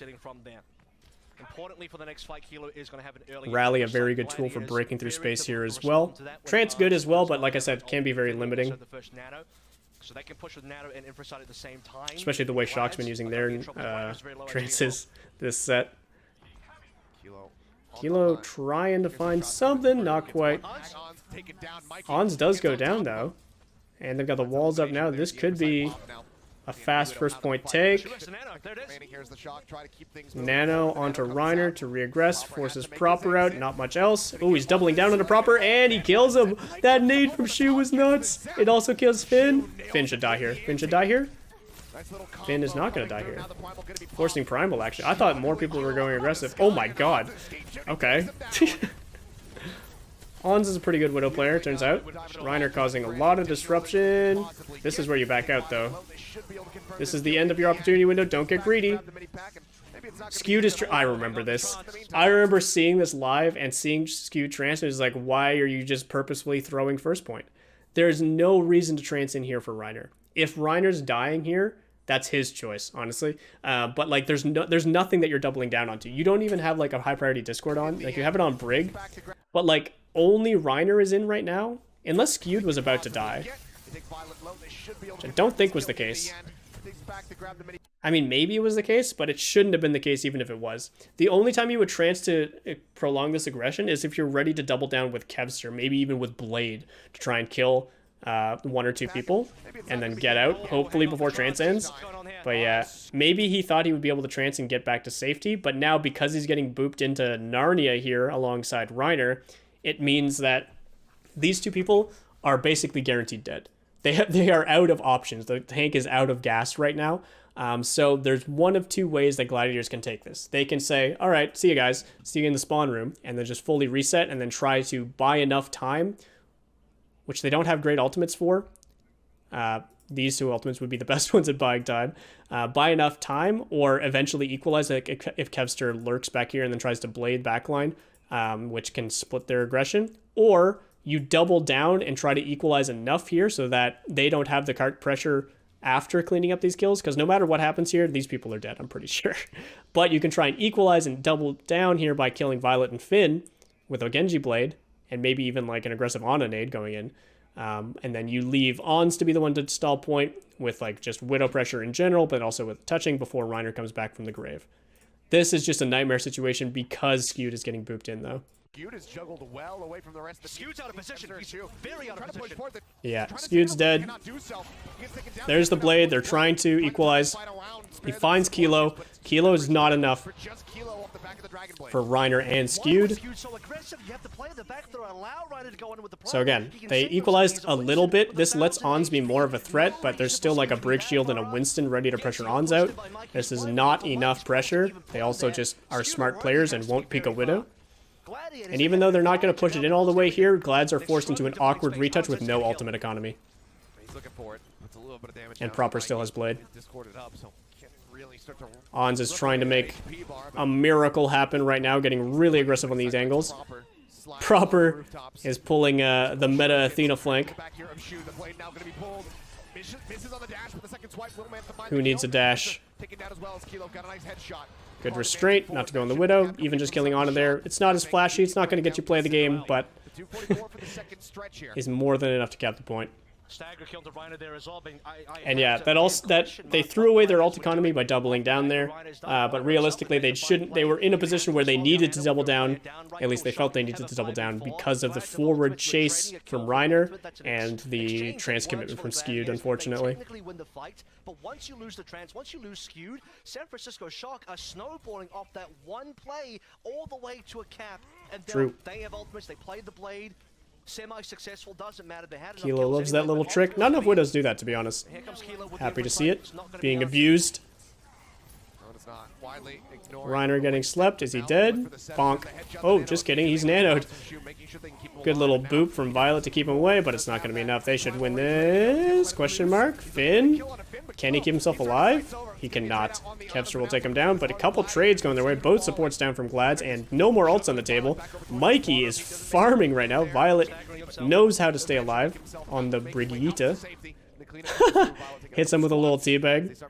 Rally, a very good tool for breaking through space here as well. Trance good as well, but like I said, can be very limiting. Especially the way Shock's been using their trances this set. Kilo trying to find something, not quite. Ons does go down though. And they've got the walls up now. This could be a fast first point take. Nano onto Reiner to reaggress, forces Proper out, not much else. Oh, he's doubling down on the Proper, and he kills him. That nade from Shu was nuts. It also kills Finn. Finn should die here. Finn should die here. Finn is not going to die here. Forcing Primal, actually. I thought more people were going aggressive. Oh my god. Okay. Ons is a pretty good Widow player, turns out. Reiner causing a lot of disruption. This is where you back out, though. This is the end of your opportunity window. Don't get greedy. Skewed is... I remember this. I remember seeing this live and seeing Skewed trance. It was like, why are you just purposefully throwing first point? There's no reason to trance in here for Reiner. If Reiner's dying here, that's his choice, honestly. But like, there's nothing that you're doubling down onto. You don't even have like a high priority Discord on. Like, you have it on Brig, but like only Reiner is in right now, unless Skewed was about to die. Which I don't think was the case. I mean, maybe it was the case, but it shouldn't have been the case even if it was. The only time you would trance to prolong this aggression is if you're ready to double down with Kevster, maybe even with Blade, to try and kill one or two people and then get out, hopefully before trance ends. But yeah, maybe he thought he would be able to trance and get back to safety, but now because he's getting booped into Narnia here alongside Reiner, it means that these two people are basically guaranteed dead. They are out of options. The tank is out of gas right now. So there's one of two ways that Gladiators can take this. They can say, all right, see you guys, see you in the spawn room, and then just fully reset and then try to buy enough time, which they don't have great ultimates for. These two ultimates would be the best ones at buying time. Buy enough time or eventually equalize, like if Kevster lurks back here and then tries to blade backline, which can split their aggression. Or you double down and try to equalize enough here so that they don't have the cart pressure after cleaning up these kills, because no matter what happens here, these people are dead, I'm pretty sure. But you can try and equalize and double down here by killing Violet and Finn with a Genji Blade, and maybe even like an aggressive Ana nade going in. And then you leave Ons to be the one to stall point with like just Widow pressure in general, but also with touching before Reiner comes back from the grave. This is just a nightmare situation because Skewed is getting booped in though. Skewed is juggled well away from the rest of the Skewed's out of position. He's very out of position. Yeah, Skewed's dead. There's the blade. They're trying to equalize. He finds Kilo. Kilo is not enough for Reiner and Skewed. So again, they equalized a little bit. This lets Ons be more of a threat, but there's still like a Brig Shield and a Winston ready to pressure Ons out. This is not enough pressure. They also just are smart players and won't pick a Widow. And even though they're not going to push it in all the way here, Glads are forced into an awkward retouch with no ultimate economy. And Proper still has Blade. Ons is trying to make a miracle happen right now, getting really aggressive on these angles. Proper is pulling the meta Athena flank. Who needs a dash? Good restraint, not to go on the Widow, even just killing onto there. It's not as flashy, it's not going to get you play the game, but is more than enough to cap the point. And yeah, that they threw away their ult economy by doubling down there, but realistically they were in a position where they needed to double down, at least they felt they needed to double down because of the forward chase from Reiner and the trans commitment from Skewed, unfortunately. But once you lose the trans, once you lose Skewed, San Fransisco Shock are snowballing off that one play all the way to a cap, and they have ultimates, they played the blade. Semi-successful, doesn't matter. They had Kilo loves that little trick. Not enough Widows do that, to be honest. Happy to see it. Being abused. Reiner getting slept. Is he dead? Bonk. Oh, just kidding. He's nanoed. Good little boop from Violet to keep him away, but it's not going to be enough. They should win this. Question mark. Finn? Can he keep himself alive? He cannot. Kevster will take him down, but a couple trades going their way. Both supports down from Glads, and no more ults on the table. Mikey is farming right now. Violet knows how to stay alive on the Brigitte. Hits him with a little teabag.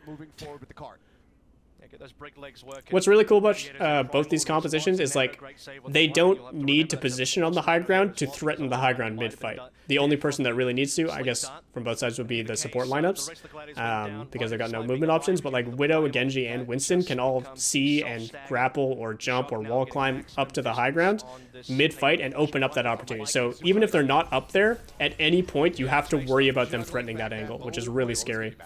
What's really cool about both these compositions is like they don't need to position on the high ground to threaten the high ground mid-fight. The only person that really needs to, I guess, from both sides would be the support lineups because they've got no movement options, but like Widow, Genji, and Winston can all see and grapple or jump or wall climb up to the high ground mid-fight and open up that opportunity. So even if they're not up there, at any point you have to worry about them threatening that angle, which is really scary.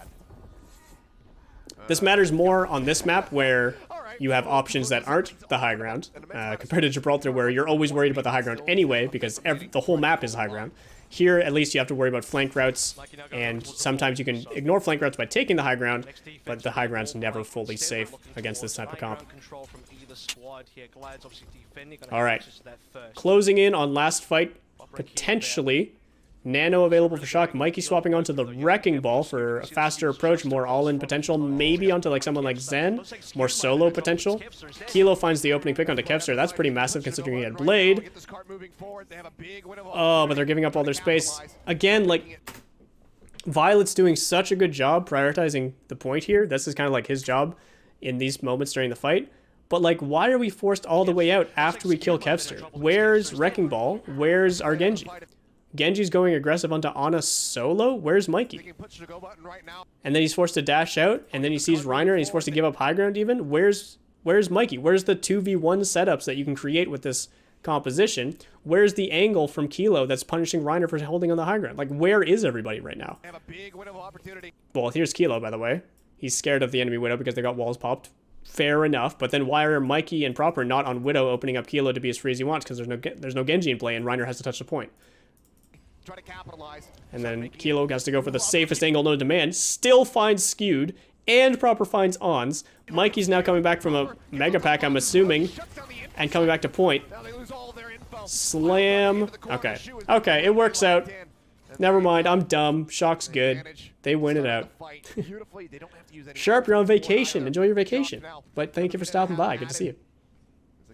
This matters more on this map where you have options that aren't the high ground, compared to Gibraltar where you're always worried about the high ground anyway because the whole map is high ground. Here, at least you have to worry about flank routes, and sometimes you can ignore flank routes by taking the high ground, but the high ground's never fully safe against this type of comp. Alright, closing in on last fight, potentially. Nano available for Shock. Mikey swapping onto the Wrecking Ball for a faster approach, more all-in potential. Maybe onto like someone like Zen, more solo potential. Kilo finds the opening pick onto Kevster. That's pretty massive considering he had Blade. Oh, but they're giving up all their space. Again, like, Violet's doing such a good job prioritizing the point here. This is kind of like his job in these moments during the fight. But like, why are we forced all the way out after we kill Kevster? Where's Wrecking Ball? Where's our Genji? Genji's going aggressive onto Ana solo? Where's Mikey? And then he's forced to dash out, and then he sees Reiner, and he's forced to give up high ground even? Where's Mikey? Where's the 2v1 setups that you can create with this composition? Where's the angle from Kilo that's punishing Reiner for holding on the high ground? Like, where is everybody right now? Well, here's Kilo, by the way. He's scared of the enemy Widow because they got walls popped. Fair enough, but then why are Mikey and Proper not on Widow opening up Kilo to be as free as he wants? Because there's no Genji in play, and Reiner has to touch the point. And then Kilo has to go for the safest angle known to man, still finds Skewed, and Proper finds Ons. Mikey's now coming back from a Mega Pack, I'm assuming, and coming back to point. Slam. Okay. Okay, it works out. Never mind, I'm dumb. Shock's good. They win it out. Sharp, you're on vacation. Enjoy your vacation. But thank you for stopping by. Good to see you.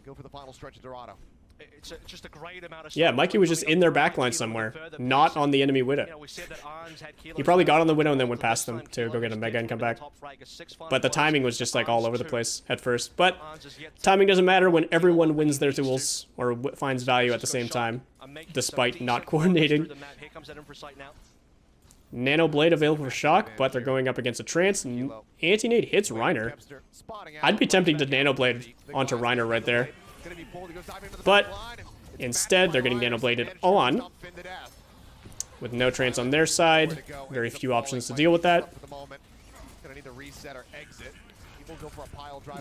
Go for the final stretch of Dorado. it's just a great amount of Yeah, Mikey was just in their backline somewhere, not on the enemy Widow. He probably got on the Widow and then went past them to go get a Mega and come back. But the timing was just like all over the place at first. But timing doesn't matter when everyone wins their duels or finds value at the same time, despite not coordinating. Nano Blade available for Shock, but they're going up against a Trance. Anti-Nade hits Reiner. I'd be tempting to Nano Blade onto Reiner right there. But instead, they're getting Nano Bladed on. With no Trance on their side. Very few options to deal with that.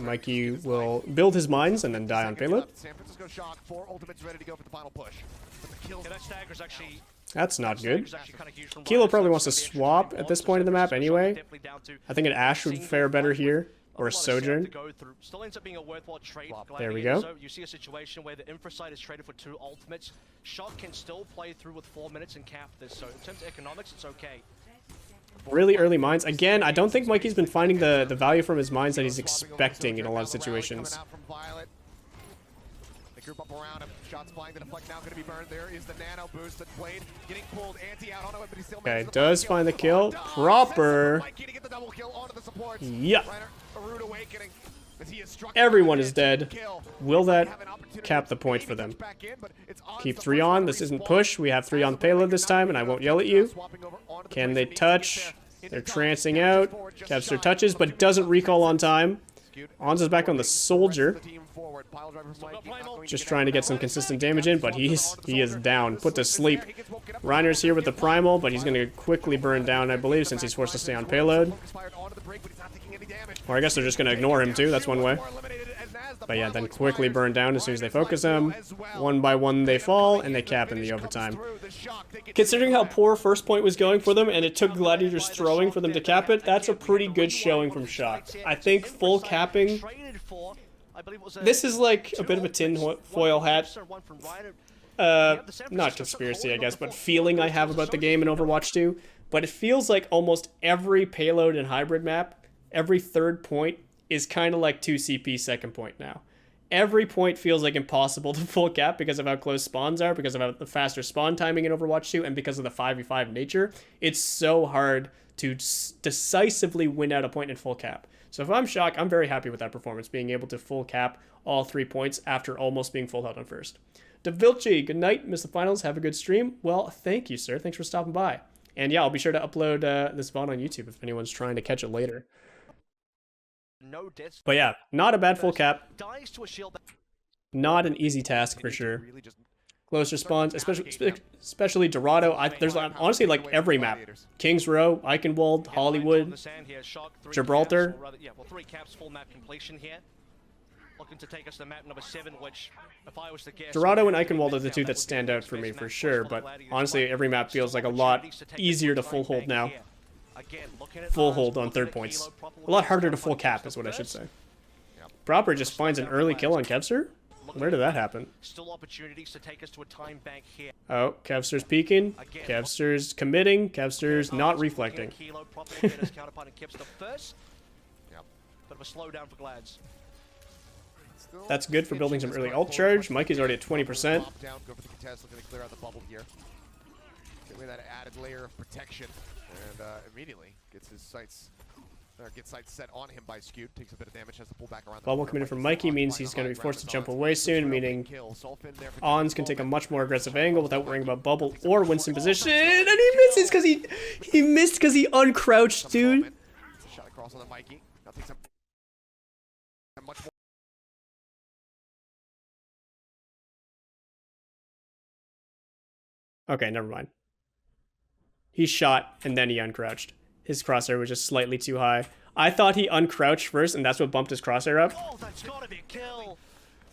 Mikey will build his mines and then die on payload. San Fransisco Shock, 4 ultimates ready to go for the final push. But the kills That's not good. Kilo probably wants to swap at this point in the map anyway. I think an Ashe would fare better here, or a Sojourn. There we go. You see a situation where the Infrasight is traded for 2 ultimates. Shock can still play through with 4 minutes and cap this, so in terms of economics, it's okay. Really early mines. Again, I don't think Mikey's been finding the value from his mines that he's expecting in a lot of situations. Group up around him. Shots flying, the deflect now going to be burned. There is the nano boost. The Blade getting pulled. Anti out on it, but he still Okay, does find the kill. Proper. Yeah. Everyone is dead. Will that cap the point for them? Keep 3 on. This isn't push. We have 3 on payload this time, and I won't yell at you. Can they touch? They're trancing out. Kevster touches, but doesn't recall on time. Ons is back on the Soldier. Just trying to get some consistent damage in, but he is down. Put to sleep. Reiner's here with the Primal, but he's going to quickly burn down, I believe, since he's forced to stay on payload. Or I guess they're just going to ignore him, too. That's one way. But yeah, then quickly burn down as soon as they focus him. 1 by 1 they fall, and they cap in the overtime. Considering how poor first point was going for them, and it took Gladiators throwing for them to cap it, that's a pretty good showing from Shock. I think full capping... This is like a bit of a tin foil hat. Not conspiracy, I guess, but feeling I have about the game in Overwatch 2. But it feels like almost every payload and hybrid map, every third point, is kind of like 2 CP second point now. Every point feels like impossible to full cap because of how close spawns are, because of how the faster spawn timing in Overwatch 2, and because of the 5v5 nature. It's so hard to decisively win out a point in full cap. So if I'm Shock, I'm very happy with that performance, being able to full cap all 3 points after almost being full out on first. DeVilci, good night. Missed the finals. Have a good stream. Well, thank you, sir. Thanks for stopping by. And yeah, I'll be sure to upload this VOD on YouTube if anyone's trying to catch it later. But yeah, not a bad full cap. Not an easy task for sure. Closer spawns, especially Dorado. There's honestly like every map. Kings Row, Eichenwald, Hollywood, Gibraltar. Dorado and Eichenwald are the 2 that stand out for me for sure, but honestly every map feels like a lot easier to full hold now. Full hold on third points. A lot harder to full cap is what I should say. Proper just finds an early kill on Kevster. Where did that happen? Oh, Kevster's peeking. Kevster's committing. Kevster's not reflecting. That's good for building some early ult charge. Mikey's already at 20%. That added layer of protection, and immediately gets his sights, gets sights set on him by Skewed. Takes a bit of damage, has to pull back around. Bubble committed from Mikey means he's going to be forced to jump away soon, meaning Ons can take a much more aggressive angle without worrying about Bubble or Winston position, and he misses because he missed because he uncrouched, dude. Shot across on the Mikey. Now takes a much more. Okay, never mind. He shot, and then he uncrouched. His crosshair was just slightly too high. I thought he uncrouched first, and that's what bumped his crosshair up. Oh, that's gotta be a kill.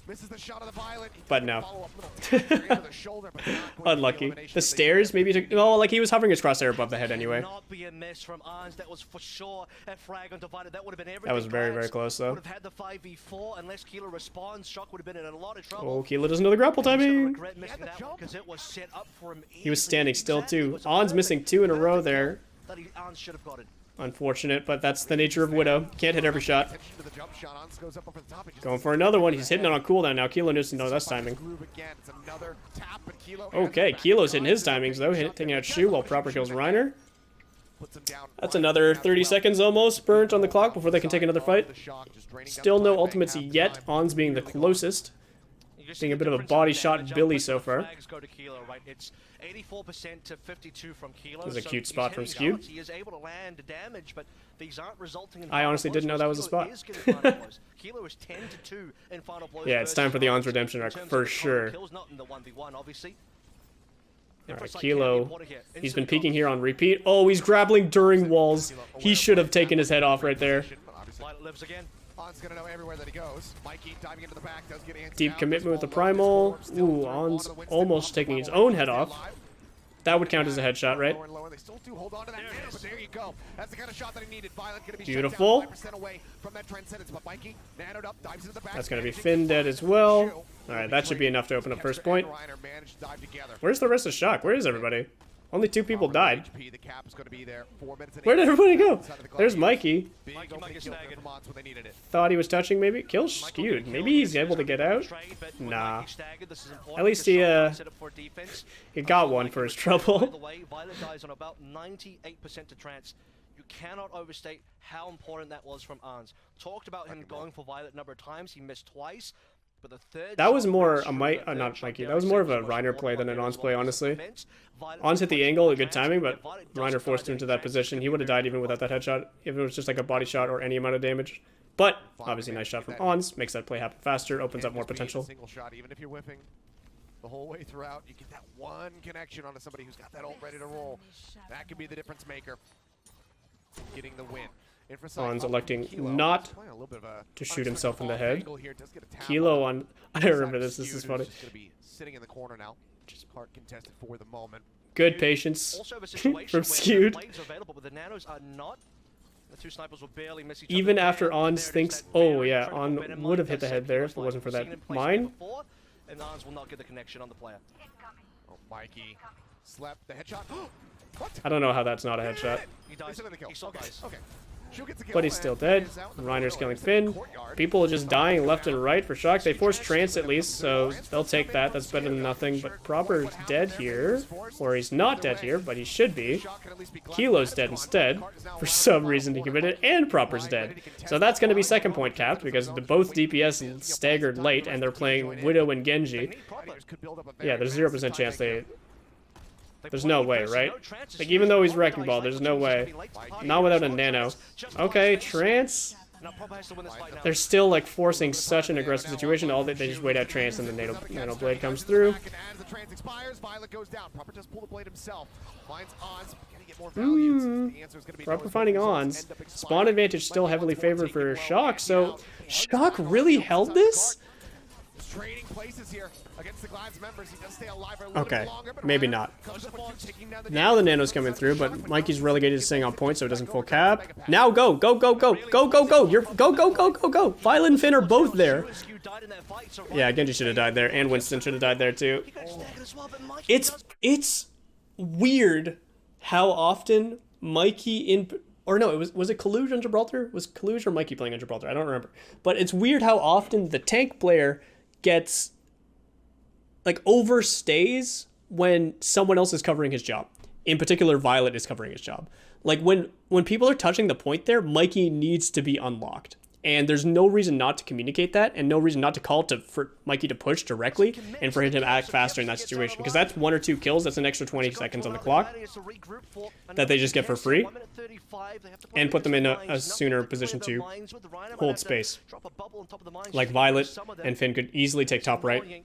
Misses the shot of the Violet. But no. Unlucky. The stairs maybe took... Oh, like he was hovering his crosshair above the head anyway. That was very, very close, though. Oh, Kilo doesn't know the grapple timing. He was standing still, too. On's missing 2 in a row there. Unfortunate, but that's the nature of Widow. Can't hit every shot. Attention to the jump shot. Ons goes up over the top. He just Going for another one. He's hitting it on cooldown now. Kilo doesn't know that's timing. groove again. It's another tap, but Kilo has Okay, it back. Kilo's hitting his timings though, taking out Shu while Proper kills Reiner. Puts him down. That's another 30 seconds almost burnt on the clock before they can take another fight. The shock just draining down Still the no time, ultimates bang half yet. time. On's being the closest. You Being a see bit the of a difference body in shot damage Billy output, so the far. flags go to Kilo, right? It's 84% to 52 from Kilo. There's a so cute he's spot from hitting Skew. darts. He is able to land the damage, but these aren't resulting in I honestly final didn't know blows, that was a Kilo spot. is getting final blows. Kilo is 10 to 2 in final blows. Yeah, it's time for the versus On's redemption in arc terms of for the total sure. Kills, not in the 1v1, obviously. Alright, Kilo, he's been peeking here on repeat. Oh, he's grappling during walls. He should have taken his head off right there. But obviously, Violet lives again. On's gonna know everywhere that he goes. Mikey diving into the back does get antsy Deep down. commitment with the This primal. ball low, still Ooh, through On's onto the Winston. almost On's taking his primal own head stay off. alive. That would count as a headshot, right? Lower and lower. They still do hold on to that nano, but there you go. That's the kind of shot that he needed. Violet gonna be Beautiful. shut down 5% away from that transcendence, but Mikey nanoed up, dives into the back. That's going to be managing Finn to dead find as well. Shu. Alright, that should be enough to open up first Kester point. and Reiner managed to dive together. Where's the rest of Shock? Where is everybody? Only 2 people died. HP, the cap is going to be there. 4 minutes and Where did 8 everybody go? inside of the There's Gladiators. Mikey. Big Mikey opening is kill there staggered. from Ons when they needed it. Thought he was touching maybe. Kill skewed. Maybe he's able to get out. Nah. At least he got one for his trouble. By the way, Violet dies on about 98% to trance. You cannot overstate how important that was from Arns. Talked about him going for Violet a number of times. He missed twice. But the third That was shot more went a through, Mike, the third not shot Mikey. there That was I more say of a was Reiner play than an important Ons play, as honestly. defense. Violet Ons hit the punches angle, more a good trance, timing, but Violet doesn't Reiner forced find him to any that trance. position. He would have died even without that headshot if it was just like a body shot or any amount of damage. But obviously, nice shot from Ons. Makes that play happen faster, opens up more Just being a potential. Single shot, even if you're whiffing the whole way throughout, you get that one connection onto somebody who's got that ult ready to roll. That could be the difference maker. Getting the win. Ons electing not to shoot himself in the head. Kilo on. I remember this. This is funny. Just gonna be sitting in the corner now. Just hard contested for the moment. Good patience Also a situation from where skewed. blades are available, but the nanos are not. The 2 snipers will barely miss each Even other. after There Ons it is, thinks, that oh very yeah, critical On bit in would have mind. hit the That's head there if it Kilo's wasn't for seen that him place mine. before, and Ons will not get the connection on the player. Oh, Mikey slept the headshot. What? I don't know how that's not a headshot. He dies. Still in the kill. He still Okay. dies. Okay. Shu gets a kill But he's still and dead. is out in the Reiner's corridor. killing It's in Finn. the courtyard. People are just dying left and right for Shock. They force Trance at least, so they'll take that. That's better than nothing. But Proper's dead here. Or he's not dead here, but he should be. Shot can at least be glad Kilo's for dead that. instead. Cart is now For one some final reason he quarter. committed, and Proper's dead. So that's going to be second point capped, because both DPS staggered late, and they're playing Widow and Genji. Gladiators could build up a Yeah, very there's massive 0% chance time there's no way, right? Like, even though he's Wrecking Ball, there's no way. Not without a nano. Okay, Trance. They're still, like, forcing such an aggressive situation. All they just wait out Trance, and the nano blade comes through. Back, and as the trance expires, Violet goes down. Proper just pull the blade himself. Finds Ons. Can he get more values? The answer is gonna be no, Proper as finding results Ons. end up expiring. Spawn advantage still Mikey heavily once more favored taking for well Shock, so out. Shock really held this? Trading places here against the Glad's members. He does stay alive for a little Okay, bit longer, but maybe Reiner not. comes up with taking down Now the nano's coming through, but Mikey's relegated to staying on point, so it doesn't full cap. Now go, go, go, go, go, go, go! You're go, go, go, go, go! Violet and Finn are both there. Yeah, Genji should have died there, and Winston should have died there too. It's weird how often Mikey or no, was it Kaluge on Gibraltar? Was Kaluge or Mikey playing on Gibraltar? I don't remember. But it's weird how often the tank player gets, like, overstays when someone else is covering his job. In particular, Violet is covering his job. Like, when people are touching the point there, Mikey needs to be unlocked. And there's no reason not to communicate that, and no reason not to call for Mikey to push directly, and for him to act faster in that situation. Because that's 1 or 2 kills, that's an extra 20 seconds on the clock that they just get for free, and put them in a sooner position to hold space. Like Violet and Finn could easily take top right,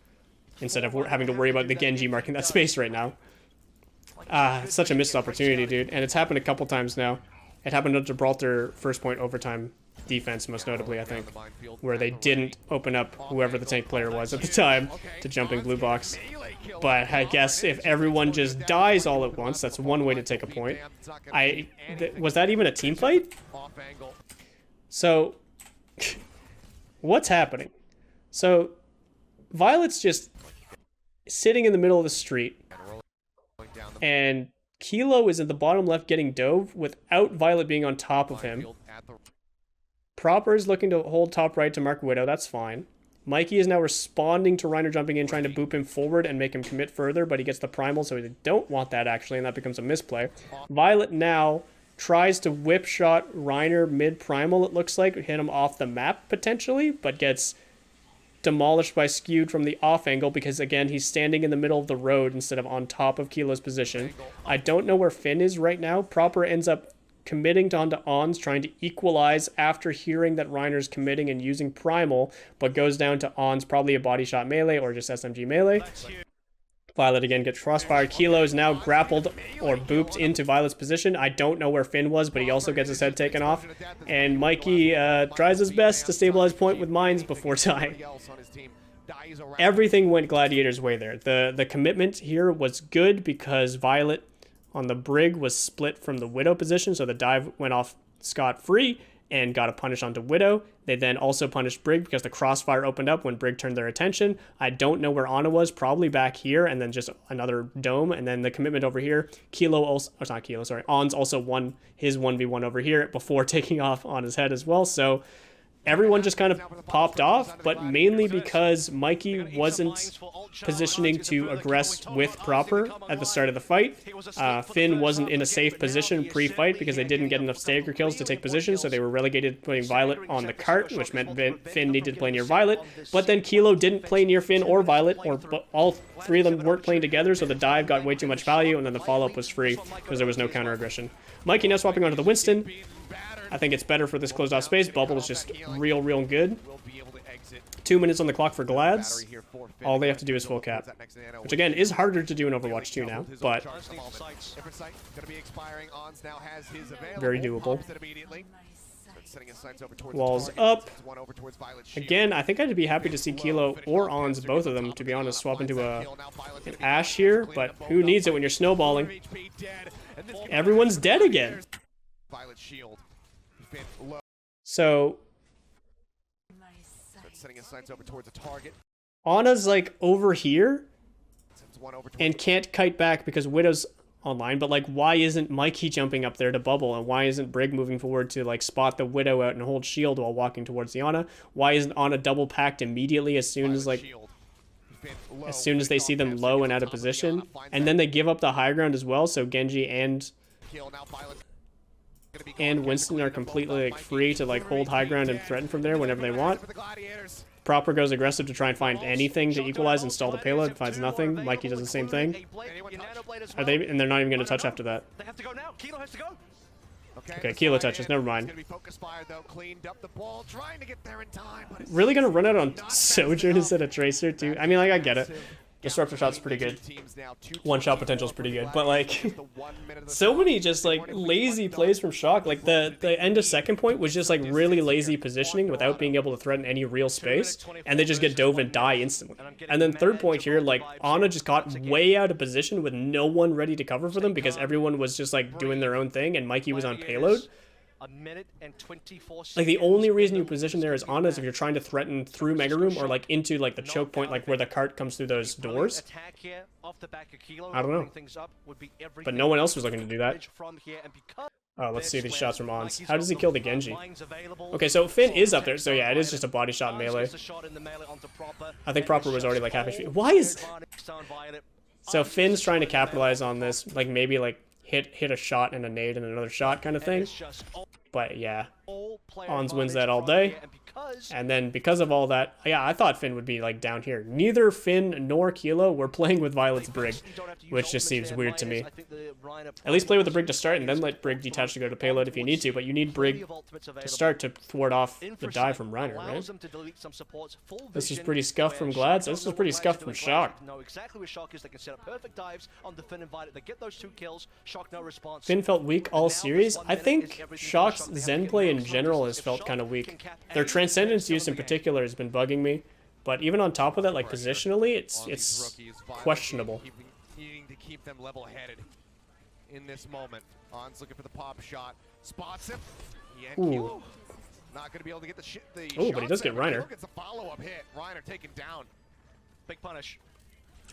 instead of having to worry about the Genji marking that space right now. It's such a missed opportunity, dude. And it's happened a couple times now. It happened at Gibraltar first point overtime defense, most notably, I think, where they didn't open up whoever the tank player was at the time to jumping blue box. But I guess if everyone just dies all at once, that's one way to take a point. Was that even a team fight? So, what's happening? So, Violet's just sitting in the middle of the street, and Kilo is in the bottom left getting dove without Violet being on top of him. Proper is looking to hold top right to mark Widow. That's fine. Mikey is now responding to Reiner jumping in, trying to boop him forward and make him commit further, but he gets the primal, so we don't want that actually, and that becomes a misplay. Violet now tries to whip shot Reiner mid-primal, it looks like, hit him off the map potentially, but gets demolished by Skewed from the off angle because, again, he's standing in the middle of the road instead of on top of Kilo's position. I don't know where Finn is right now. Proper ends up committing onto Ons, trying to equalize after hearing that Reiner's committing and using primal, but goes down to Ons, probably a body shot melee or just SMG melee. Violet again gets crossfired. Kilo is now grappled or booped into Violet's position. I don't know where Finn was, but he also gets his head taken off. And Mikey tries his best to stabilize point with mines before dying. Everything went Gladiators' way there. The commitment here was good because Violet on the Brig was split from the Widow position, so the dive went off scot-free and got a punish onto Widow. They then also punished Brig because the crossfire opened up when Brig turned their attention. I don't know where Ana was, probably back here, and then just another dome, and then the commitment over here. Kilo also, or not Kilo, sorry, Ons also won his 1v1 over here before taking off on his head as well, so everyone just kind of popped off, but mainly because Mikey wasn't positioning to aggress with Proper at the start of the fight. Finn wasn't in a safe position pre-fight because they didn't get enough stagger kills to take position, so they were relegated to putting Violet on the cart, which meant Finn needed to play near Violet. But then Kilo didn't play near Finn or Violet, or all three of them weren't playing together, so the dive got way too much value, and then the follow-up was free because there was no counter-aggression. Mikey now swapping onto the Winston. I think it's better for this closed off space. Bubble is just real good. 2 minutes on the clock for Glads. All they have to do is full cap, which again is harder to do in Overwatch 2 now, but very doable. Walls up. Again, I think I'd be happy to see Kilo or Ons, both of them, to be honest, swap into an Ashe here, but who needs it when you're snowballing? Everyone's dead again. So Ana's like over here and can't kite back because Widow's online, but like why isn't Mikey jumping up there to bubble, and why isn't Brig moving forward to like spot the Widow out and hold shield while walking towards the Ana? Why isn't Ana double packed immediately as soon as they see them low and out of position? And then they give up the high ground as well, so Genji and Winston are completely like free to like hold high ground and threaten from there whenever they want. Proper goes aggressive to try and find anything to equalize and stall the payload, finds nothing. Mikey does the same thing. Are they? And they're not even going to touch after that. Okay, Kilo touches, never mind. Really going to run out on Sojourn instead of Tracer too? I mean, like, I get it. Disruptor shot's pretty good. One shot potential's pretty good, but like so many just like lazy plays from Shock. Like the end of second point was just like really lazy positioning without being able to threaten any real space, and they just get dove and die instantly. And then third point here, like Ana just got way out of position with no one ready to cover for them because everyone was just like doing their own thing and Mikey was on payload. Like the only reason you position there is Ana is if you're trying to threaten through Mega Room or like into like the choke point, like where the cart comes through those doors. I don't know, but no one else was looking to do that. Oh, let's see these shots from Ons. How does he kill the Genji? Okay, so Finn is up there, so yeah, it is just a body shot melee. I think Proper was already like half HP. Why is... So Finn's trying to capitalize on this, like maybe like hit a shot and a nade and another shot kind of thing. But yeah, Ons wins that all day. And then because of all that, yeah, I thought Finn would be like down here. Neither Finn nor Kilo were playing with Violet's Brig, which just seems weird to me. At least play with the Brig to start and then let Brig detach to go to payload if you need to, but you need Brig to start to thwart off the dive from Reiner, right? This is pretty scuffed from Glads. This is pretty scuffed from Shock. Finn felt weak all series. I think Shock's Zen play in general has felt kind of weak. Their Transcendence use in particular has been bugging me, but even on top of that, like positionally, it's questionable. Needing to keep them level-headed in this moment. On's looking for the pop shot, spots him. Ooh. Not going to be able to get the shot. Oh, but he does get Reiner. Gets a follow-up hit. Reiner taken down. Big punish.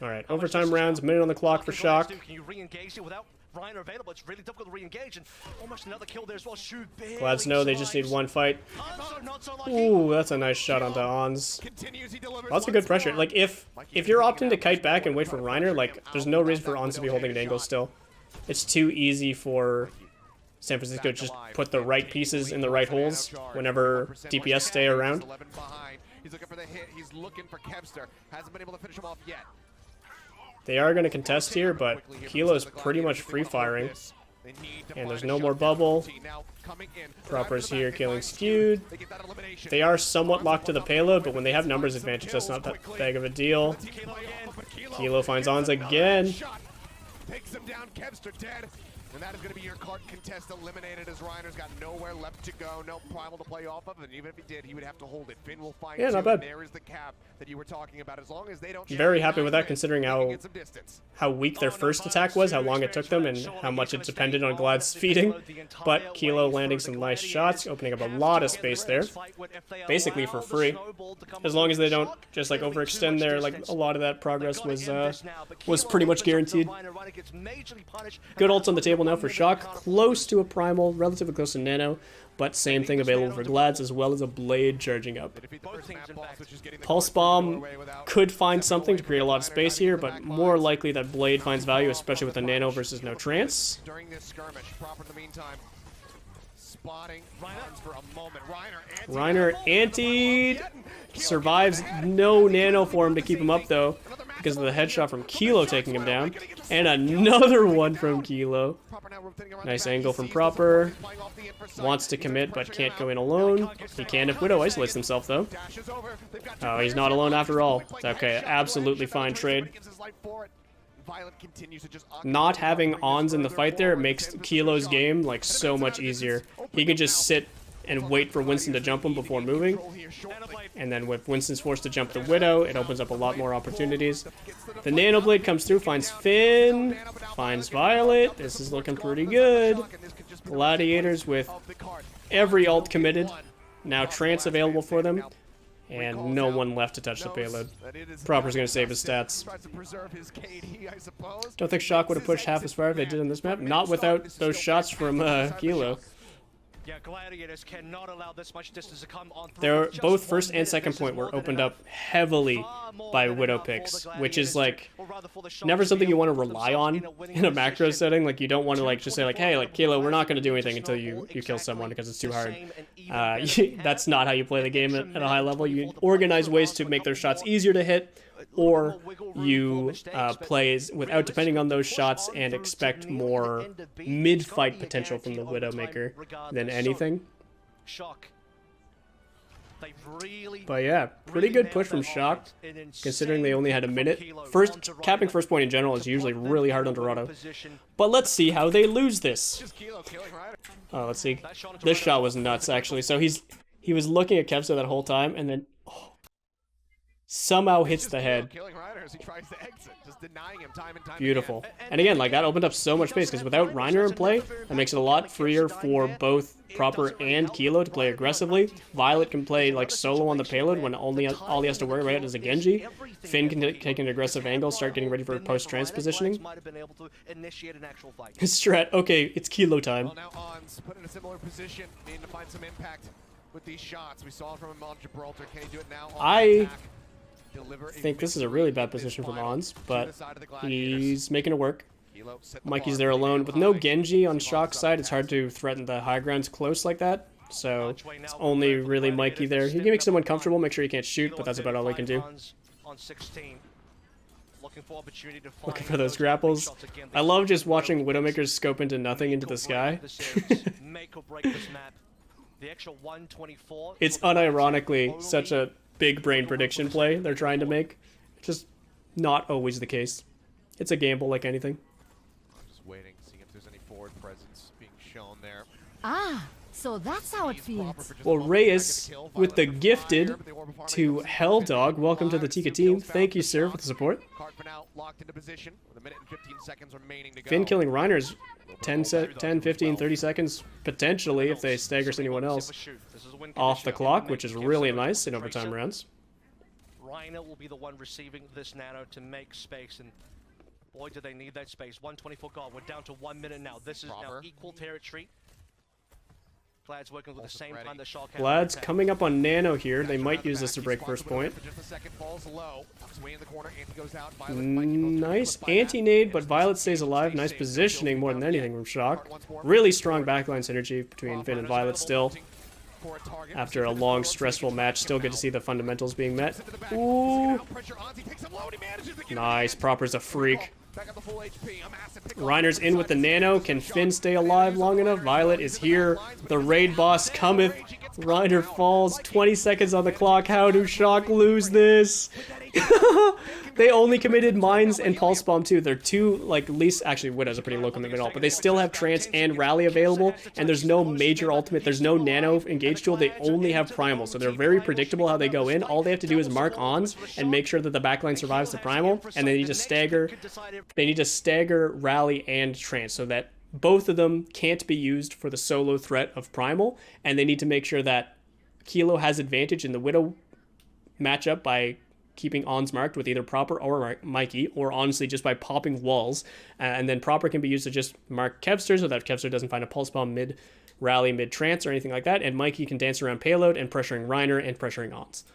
All right, overtime rounds, minute on the clock for Shock. Can you re-engage it without Reiner available, it's really difficult to re-engage, and almost another kill there as well. Shu barely Glads know they just need survives. one fight. Also not so lucky. Ooh, that's a nice shot onto Ons. Continues, he delivers Lots of good once pressure. more. Like, if you're opting to kite back and wait for Reiner, like, there's no reason for Ons to be holding an angle still. It's too easy for San Francisco to just put the right pieces in the right holes whenever DPS stay around. 11 behind. He's looking for the hit. He's looking for Kevster. Hasn't been able to finish him off yet. They are going to contest here, but Kilo's pretty much free-firing. And there's no more bubble. Proper's here killing Skewed. They are somewhat locked to the payload, but when they have numbers advantage, that's not that big of a deal. Kilo finds Ons again. Takes him down, Kevster dead. And that is going to be your card contest eliminated as Reiner's got nowhere left to go, no primal to play off of, and even if he did, he would have to hold it. Finn will find Yeah, not two, bad. and there is the cap that you were talking about. As long as they don't Very happy with that, considering they can get some how distance. weak their first attack was, how long it took them, and how much it depended on Glad's feeding. But Kilo landing some nice shots, opening up a lot of space there, basically for free. As long as they don't just like overextend there, like a lot of that progress was pretty much guaranteed. Good ults on the table now for Shock, close to a primal, relatively close to Nano, but same thing available for Glads, as well as a Blade charging up. Pulse Bomb could find something to create a lot of space here, but more likely that Blade finds value, especially with a Nano versus no Trance. During this skirmish, Proper in the meantime, spotting Reiner for a moment. Reiner antied, survives, no Nano for him to keep him up though, because of the headshot from Kilo taking him down, and another one from Kilo. Nice angle from Proper. Wants to commit, but can't go in alone. He can if Widow isolates himself, though. Oh, he's not alone after all. It's okay, absolutely fine trade. Not having Ons in the fight there makes Kilo's game, like, so much easier. He can just sit and wait for Winston to jump him before moving. And then with Winston's forced to jump the Widow, it opens up a lot more opportunities. The Nano Blade comes through, finds Finn, finds Violet. This is looking pretty good. Gladiators with every ult committed. Now Trance available for them. And no one left to touch the payload. Proper's going to save his stats. Don't think Shock would have pushed half as far if they did on this map. Not without those shots from Kilo. Yeah, Gladiators cannot allow this much distance to come on through. They're both first and second point were opened up heavily by Widow picks, which is like never something you want to rely on in a macro setting. Like you don't want to like just say like, hey, like Kilo, we're not going to do anything until you kill someone because it's too hard. That's not how you play the game at a high level. You organize ways to make those shots easier to hit, or you play without depending on those shots and expect more mid-fight potential from the Widowmaker than anything. But yeah, pretty good push from Shock, considering they only had a minute. Capping first point in general is usually really hard on Dorado. But let's see how they lose this. Oh, let's see. This shot was nuts, actually. So he was looking at Kevster that whole time, and then somehow hits the head. Beautiful. And again, like that opened up so much space because without Reiner in play, that makes it a lot freer for both Proper and Kilo to play aggressively. Violet can play like solo on the payload when all he has to worry about is a Genji. Finn can take an aggressive angle, start getting ready for post-trans positioning. Strat, okay, it's Kilo time. Well, now Ons put in a similar position, needing to find some impact with these shots. We saw from him on Gibraltar. Can he do it now? I think this is a really bad position from Ons, but he's making it work. Mikey's there alone. With no Genji on Shock's side, it's hard to threaten the high grounds close like that. So it's only really Mikey there. He can make someone comfortable, make sure he can't shoot, but that's about all he can do. Looking for those grapples. I love just watching Widowmakers scope into nothing into the sky. It's unironically such a big brain prediction play they're trying to make. Just not always the case. It's a gamble like anything. I'm just waiting, seeing if there's any forward presence being shown there. Ah, so that's how it feels. Well, Reyes with the gifted to Helldog. Welcome to the Tika team. Thank you, sir, for the support. Finn killing Reiner's 10, 15, 30 seconds, potentially, if they staggers anyone else. Off the clock, which is really nice in overtime rounds. Reiner will be the one receiving this nano to make space, and Boy, do they need that space. 124 gone. We're down to 1 minute now. This is now equal territory. Vlad's working with the same time the Shock. Vlad's coming up on Nano here. They might use this to break first point. Nice anti-nade, but Violet stays alive. Nice positioning more than anything from Shock. Really strong backline synergy between Finn and Violet still. After a long, stressful match, still good to see the fundamentals being met. Ooh. Nice. Proper's a freak. Reiner's in with the Nano. Can Finn stay alive long enough? Violet is here. The raid boss cometh. Reiner falls. 20 seconds on the clock. How do Shock lose this? They only committed Mines and Pulse Bomb too. They're two, like, least... Actually, Widow's a pretty low commitment ult, but they still have Trance and Rally available, and there's no major ultimate. There's no Nano engage tool. They only have Primal, so they're very predictable how they go in. All they have to do is mark Ons and make sure that the backline survives the Primal, and they need to stagger... They need to stagger Rally and Trance so that both of them can't be used for the solo threat of Primal, and they need to make sure that Kilo has advantage in the Widow matchup by keeping Ons marked with either Proper or Mikey, or honestly just by popping walls, and then Proper can be used to just mark Kevster so that Kevster doesn't find a Pulse Bomb mid-rally, mid-trance, or anything like that, and Mikey can dance around payload and pressuring Reiner and pressuring Ons.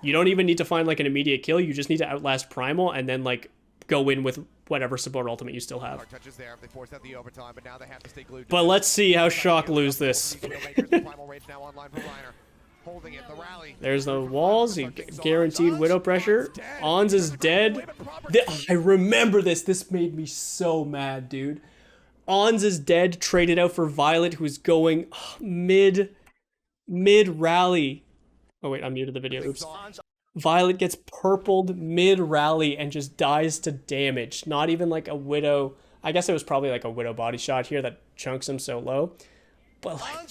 You don't even need to find, like, an immediate kill, you just need to outlast Primal and then, like, go in with whatever support ultimate you still have. But let's see how Shock lose this. There's the walls, he guaranteed Widow pressure. Ons is dead. I remember this. This made me so mad, dude. Ons is dead, traded out for Violet, who's going mid-rally. Oh wait, I muted the video, oops. Violet gets purpled mid-rally and just dies to damage. Not even like a Widow. I guess it was probably like a Widow body shot here that chunks him so low. But like,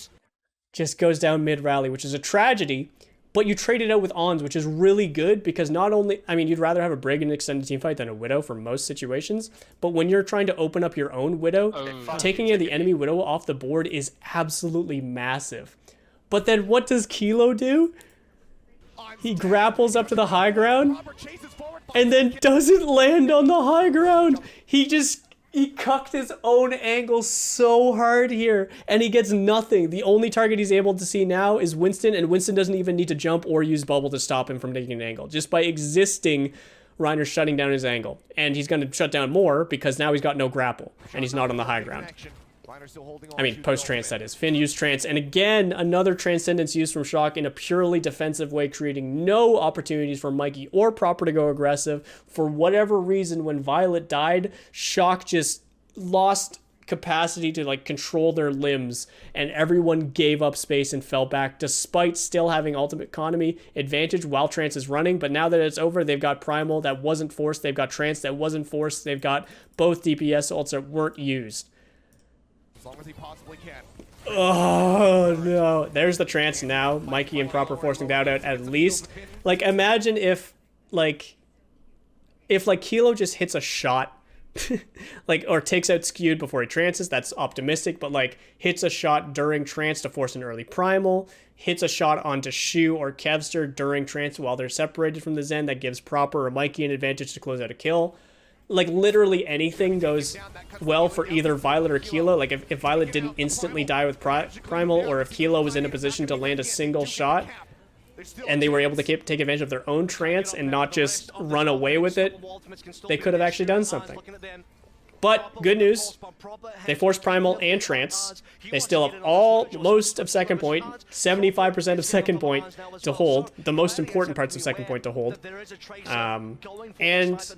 just goes down mid-rally, which is a tragedy. But you trade it out with Ons, which is really good because not only... I mean, you'd rather have a Brig in an extended team fight than a Widow for most situations. But when you're trying to open up your own Widow, taking the enemy Widow off the board is absolutely massive. But then what does Kilo do? He grapples up to the high ground and then doesn't land on the high ground. He cucked his own angle so hard here and he gets nothing. The only target he's able to see now is Winston, and Winston doesn't even need to jump or use bubble to stop him from taking an angle. Just by existing, Reiner's shutting down his angle. And he's going to shut down more because now he's got no grapple and he's not on the high ground. I mean, post-trance, that is. Finn used trance, and again, another transcendence used from Shock in a purely defensive way, creating no opportunities for Mikey or Proper to go aggressive. For whatever reason, when Violet died, Shock just lost capacity to, like, control their limbs, and everyone gave up space and fell back, despite still having ultimate economy advantage while trance is running. But now that it's over, they've got Primal that wasn't forced, they've got trance that wasn't forced, they've got both DPS ults that weren't used. As long as he possibly can. Oh no, there's the trance now. Mikey and Proper forcing that out at least. Like, imagine if Kilo just hits a shot like, or takes out skewed before he trances. That's optimistic, but like hits a shot during trance to force an early Primal, hits a shot onto Shu or Kevster during trance while they're separated from the Zen. That gives Proper or Mikey an advantage to close out a kill. Like, literally anything goes well for either Violet or Kilo. Like, if Violet didn't instantly die with Primal, or if Kilo was in a position to land a single shot, and they were able to take advantage of their own trance and not just run away with it, they could have actually done something. But, good news, they forced Primal and Trance. They still have most of second point, 75% of second point to hold, the most important parts of second point to hold. And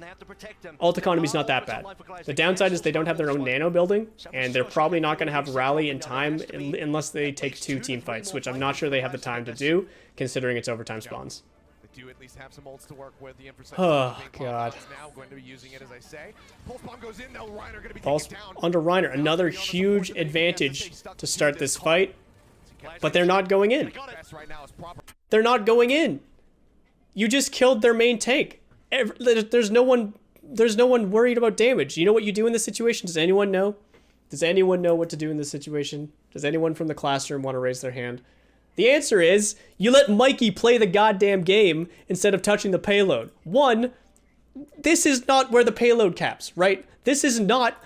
ult economy is not that bad. The downside is they don't have their own nano building, and they're probably not going to have rally in time unless they take 2 team fights, which I'm not sure they have the time to do, considering it's overtime spawns. Do at least have some ults to work with. The Oh god. Now going to be using it, as I say. Pulse bomb goes in, though. Reiner going to be Pulse onto Reiner, another huge advantage to start this fight, but they're not going in. They're not going in. You just killed their main tank. There's no one worried about damage. You know what you do in this situation? Does anyone know? Does anyone know what to do in this situation? Does anyone from the classroom want to raise their hand? The answer is, you let Mikey play the goddamn game instead of touching the payload. One, this is not where the payload caps, right? This is not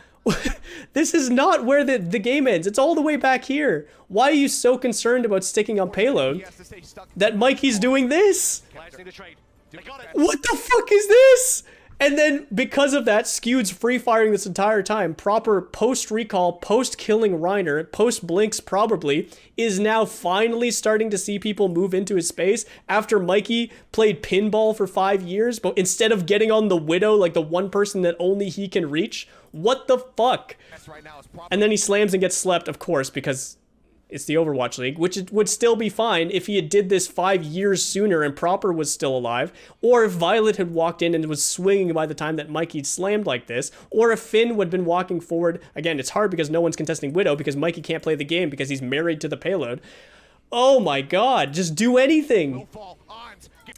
this is not where the game ends. It's all the way back here. Why are you so concerned about sticking on payload that Mikey's doing this? What the fuck is this? And then, because of that, Skewed's free-firing this entire time. Proper post-recall, post-killing Reiner, post-blinks probably, is now finally starting to see people move into his space after Mikey played pinball for 5 years, but instead of getting on the Widow, like the one person that only he can reach. What the fuck? And then he slams and gets slept, of course, because it's the Overwatch League, which it would still be fine if he had did this 5 years sooner and Proper was still alive, or if Violet had walked in and was swinging by the time that Mikey slammed like this, or if Finn would have been walking forward. Again, it's hard because no one's contesting Widow because Mikey can't play the game because he's married to the payload. Oh my god, just do anything.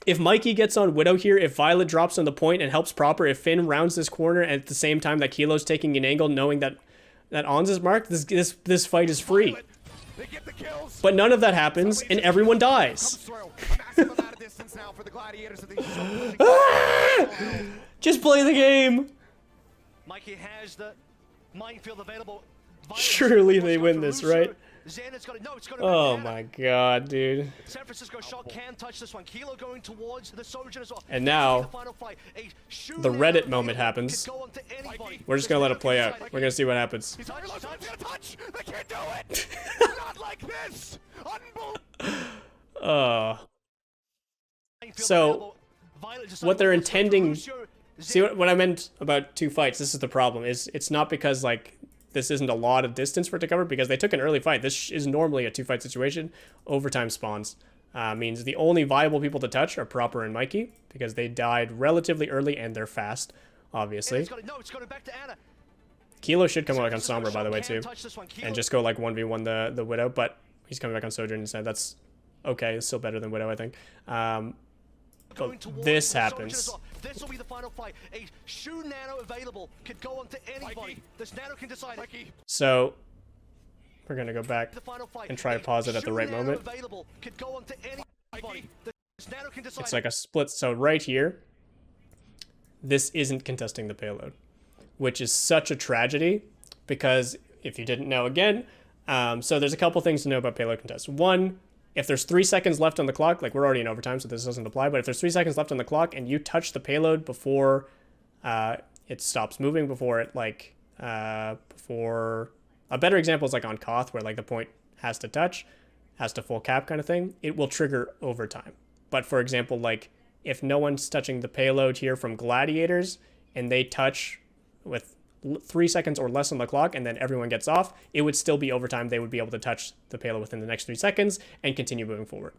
If Mikey gets on Widow here, if Violet drops on the point and helps Proper, if Finn rounds this corner at the same time that Kilo's taking an angle knowing that On's is marked, this fight is free. But none of that happens, and everyone dies. Just play the game. Mikey has the minefield available. Surely they win this, right? Oh back my god, dude. San Fransisco Shock can touch this one. Kilo going towards the Sojourn as well. And now, the Reddit moment happens. We're just gonna let it play out. We're gonna see what happens. They can't do it! Not like this! So, what they're intending... See, what I meant about 2 fights, this is the problem, is it's not because, like, this isn't a lot of distance for it to cover, because they took an early fight. This is normally a 2-fight situation. Overtime spawns. Means the only viable people to touch are Proper and Mikey, because they died relatively early and they're fast, obviously. Kilo should come back on Sombra, by the way, too, and just go, like, 1v1 the Widow, but he's coming back on Sojourn instead. That's okay. It's still better than Widow, I think. But this happens. This will be the final fight. A Shu Nano available could go on to anybody. This Nano can decide. So we're gonna go back and try to pause it at the right moment. It's like a split. So right here, this isn't contesting the payload, which is such a tragedy because if you didn't know, again, so there's a couple things to know about payload contests. One, if there's 3 seconds left on the clock, like we're already in overtime, so this doesn't apply, but if there's 3 seconds left on the clock and you touch the payload before it stops moving, before it like, before, a better example is like on Koth where like the point has to touch, has to full cap kind of thing, it will trigger overtime. But for example, like if no one's touching the payload here from Gladiators and they touch with 3 seconds or less on the clock and then everyone gets off, it would still be overtime. They would be able to touch the payload within the next 3 seconds and continue moving forward.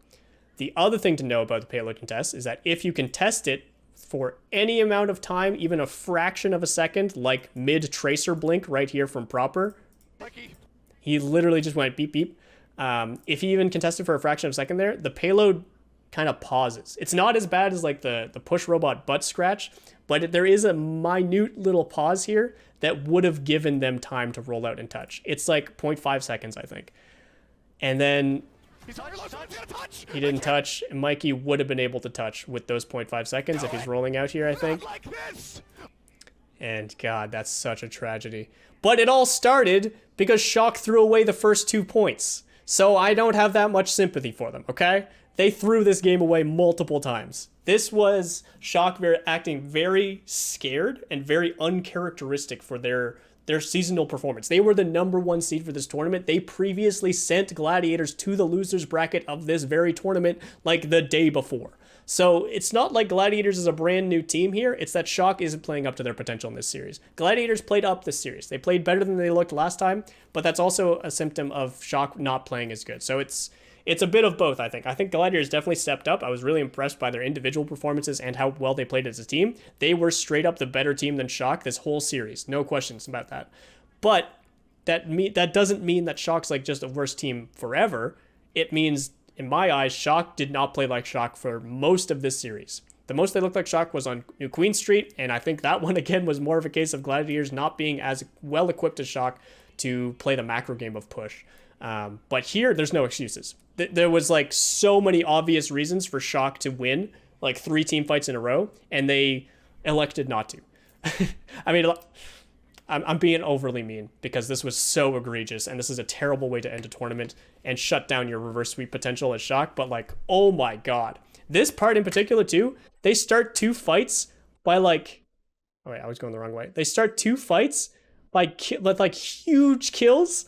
The other thing to know about the payload contest is that if you contest it for any amount of time, even a fraction of a second, like mid-tracer blink right here from Proper, he literally just went beep beep. If he even contested for a fraction of a second there, the payload kind of pauses. It's not as bad as like the push robot butt scratch, but there is a minute little pause here that would have given them time to roll out and touch. It's like 0.5 seconds, I think. And then he didn't touch. Mikey would have been able to touch with those 0.5 seconds if he's rolling out here, I think. And God, that's such a tragedy. But it all started because Shock threw away the first 2 points. So I don't have that much sympathy for them, okay? They threw this game away multiple times. This was Shock acting very scared and very uncharacteristic for their seasonal performance. They were the #1 seed for this tournament. They previously sent Gladiators to the losers bracket of this very tournament like the day before. So it's not like Gladiators is a brand new team here. It's that Shock isn't playing up to their potential in this series. Gladiators played up this series. They played better than they looked last time, but that's also a symptom of Shock not playing as good. So it's a bit of both, I think. I think Gladiators definitely stepped up. I was really impressed by their individual performances and how well they played as a team. They were straight up the better team than Shock this whole series. No questions about that. But that doesn't mean that Shock's like just a worse team forever. It means, in my eyes, Shock did not play like Shock for most of this series. The most they looked like Shock was on New Queen Street, and I think that one, again, was more of a case of Gladiators not being as well equipped as Shock to play the macro game of push. But here, there's no excuses. There was like so many obvious reasons for Shock to win, like 3 team fights in a row, and they elected not to. I mean, I'm being overly mean because this was so egregious and this is a terrible way to end a tournament and shut down your reverse sweep potential as Shock. But like, oh my God, this part in particular too, they start 2 fights by like, oh wait, I was going the wrong way. They start 2 fights by like huge kills.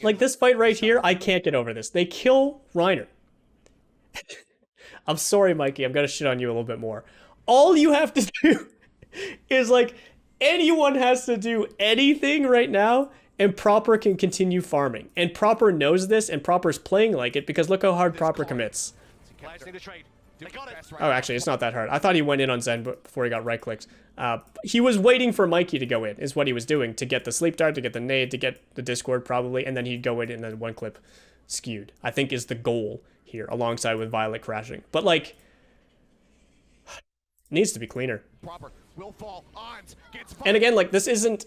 Like this fight right here, I can't get over this. They kill Reiner. I'm sorry, Mikey, I'm gonna shit on you a little bit more. All you have to do is like, anyone has to do anything right now and Proper can continue farming. And Proper knows this and Proper's playing like it because look how hard Proper commits. Oh, actually, it's not that hard. I thought he went in on Zen before he got right-clicked. He was waiting for Mikey to go in, is what he was doing, to get the sleep dart, to get the nade, to get the Discord probably, and then he'd go in and then one clip skewed, I think is the goal here, alongside with Violet crashing. But, like, needs to be cleaner. And again, like, this isn't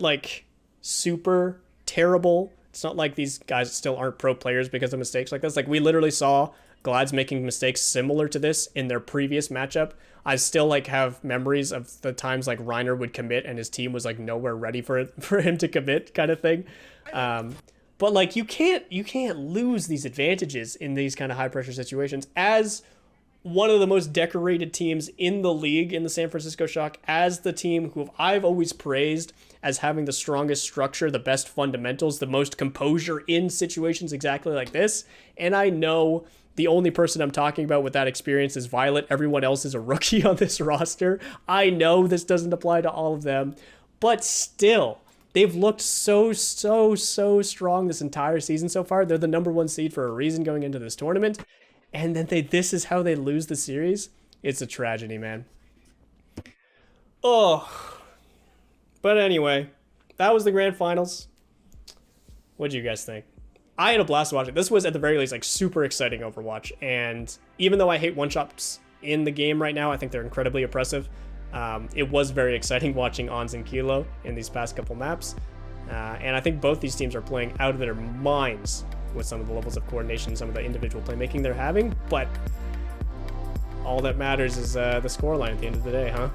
like, super terrible. It's not like these guys still aren't pro players because of mistakes like this. Like, we literally saw Glad's making mistakes similar to this in their previous matchup. I still like have memories of the times like Reiner would commit and his team was like nowhere ready for him to commit kind of thing. But like you can't lose these advantages in these kind of high pressure situations as one of the most decorated teams in the league in the San Fransisco Shock, as the team who I've always praised as having the strongest structure, the best fundamentals, the most composure in situations exactly like this. And I know the only person I'm talking about with that experience is Violet. Everyone else is a rookie on this roster. I know this doesn't apply to all of them, but still, they've looked so strong this entire season so far. They're the #1 seed for a reason going into this tournament. And then this is how they lose the series. It's a tragedy, man. Oh. But anyway, that was the grand finals. What do you guys think? I had a blast watching. This was at the very least like super exciting Overwatch, and even though I hate one-shots in the game right now, I think they're incredibly oppressive. It was very exciting watching Ons and Kilo in these past couple maps, and I think both these teams are playing out of their minds with some of the levels of coordination, some of the individual playmaking they're having, but all that matters is the scoreline at the end of the day, huh?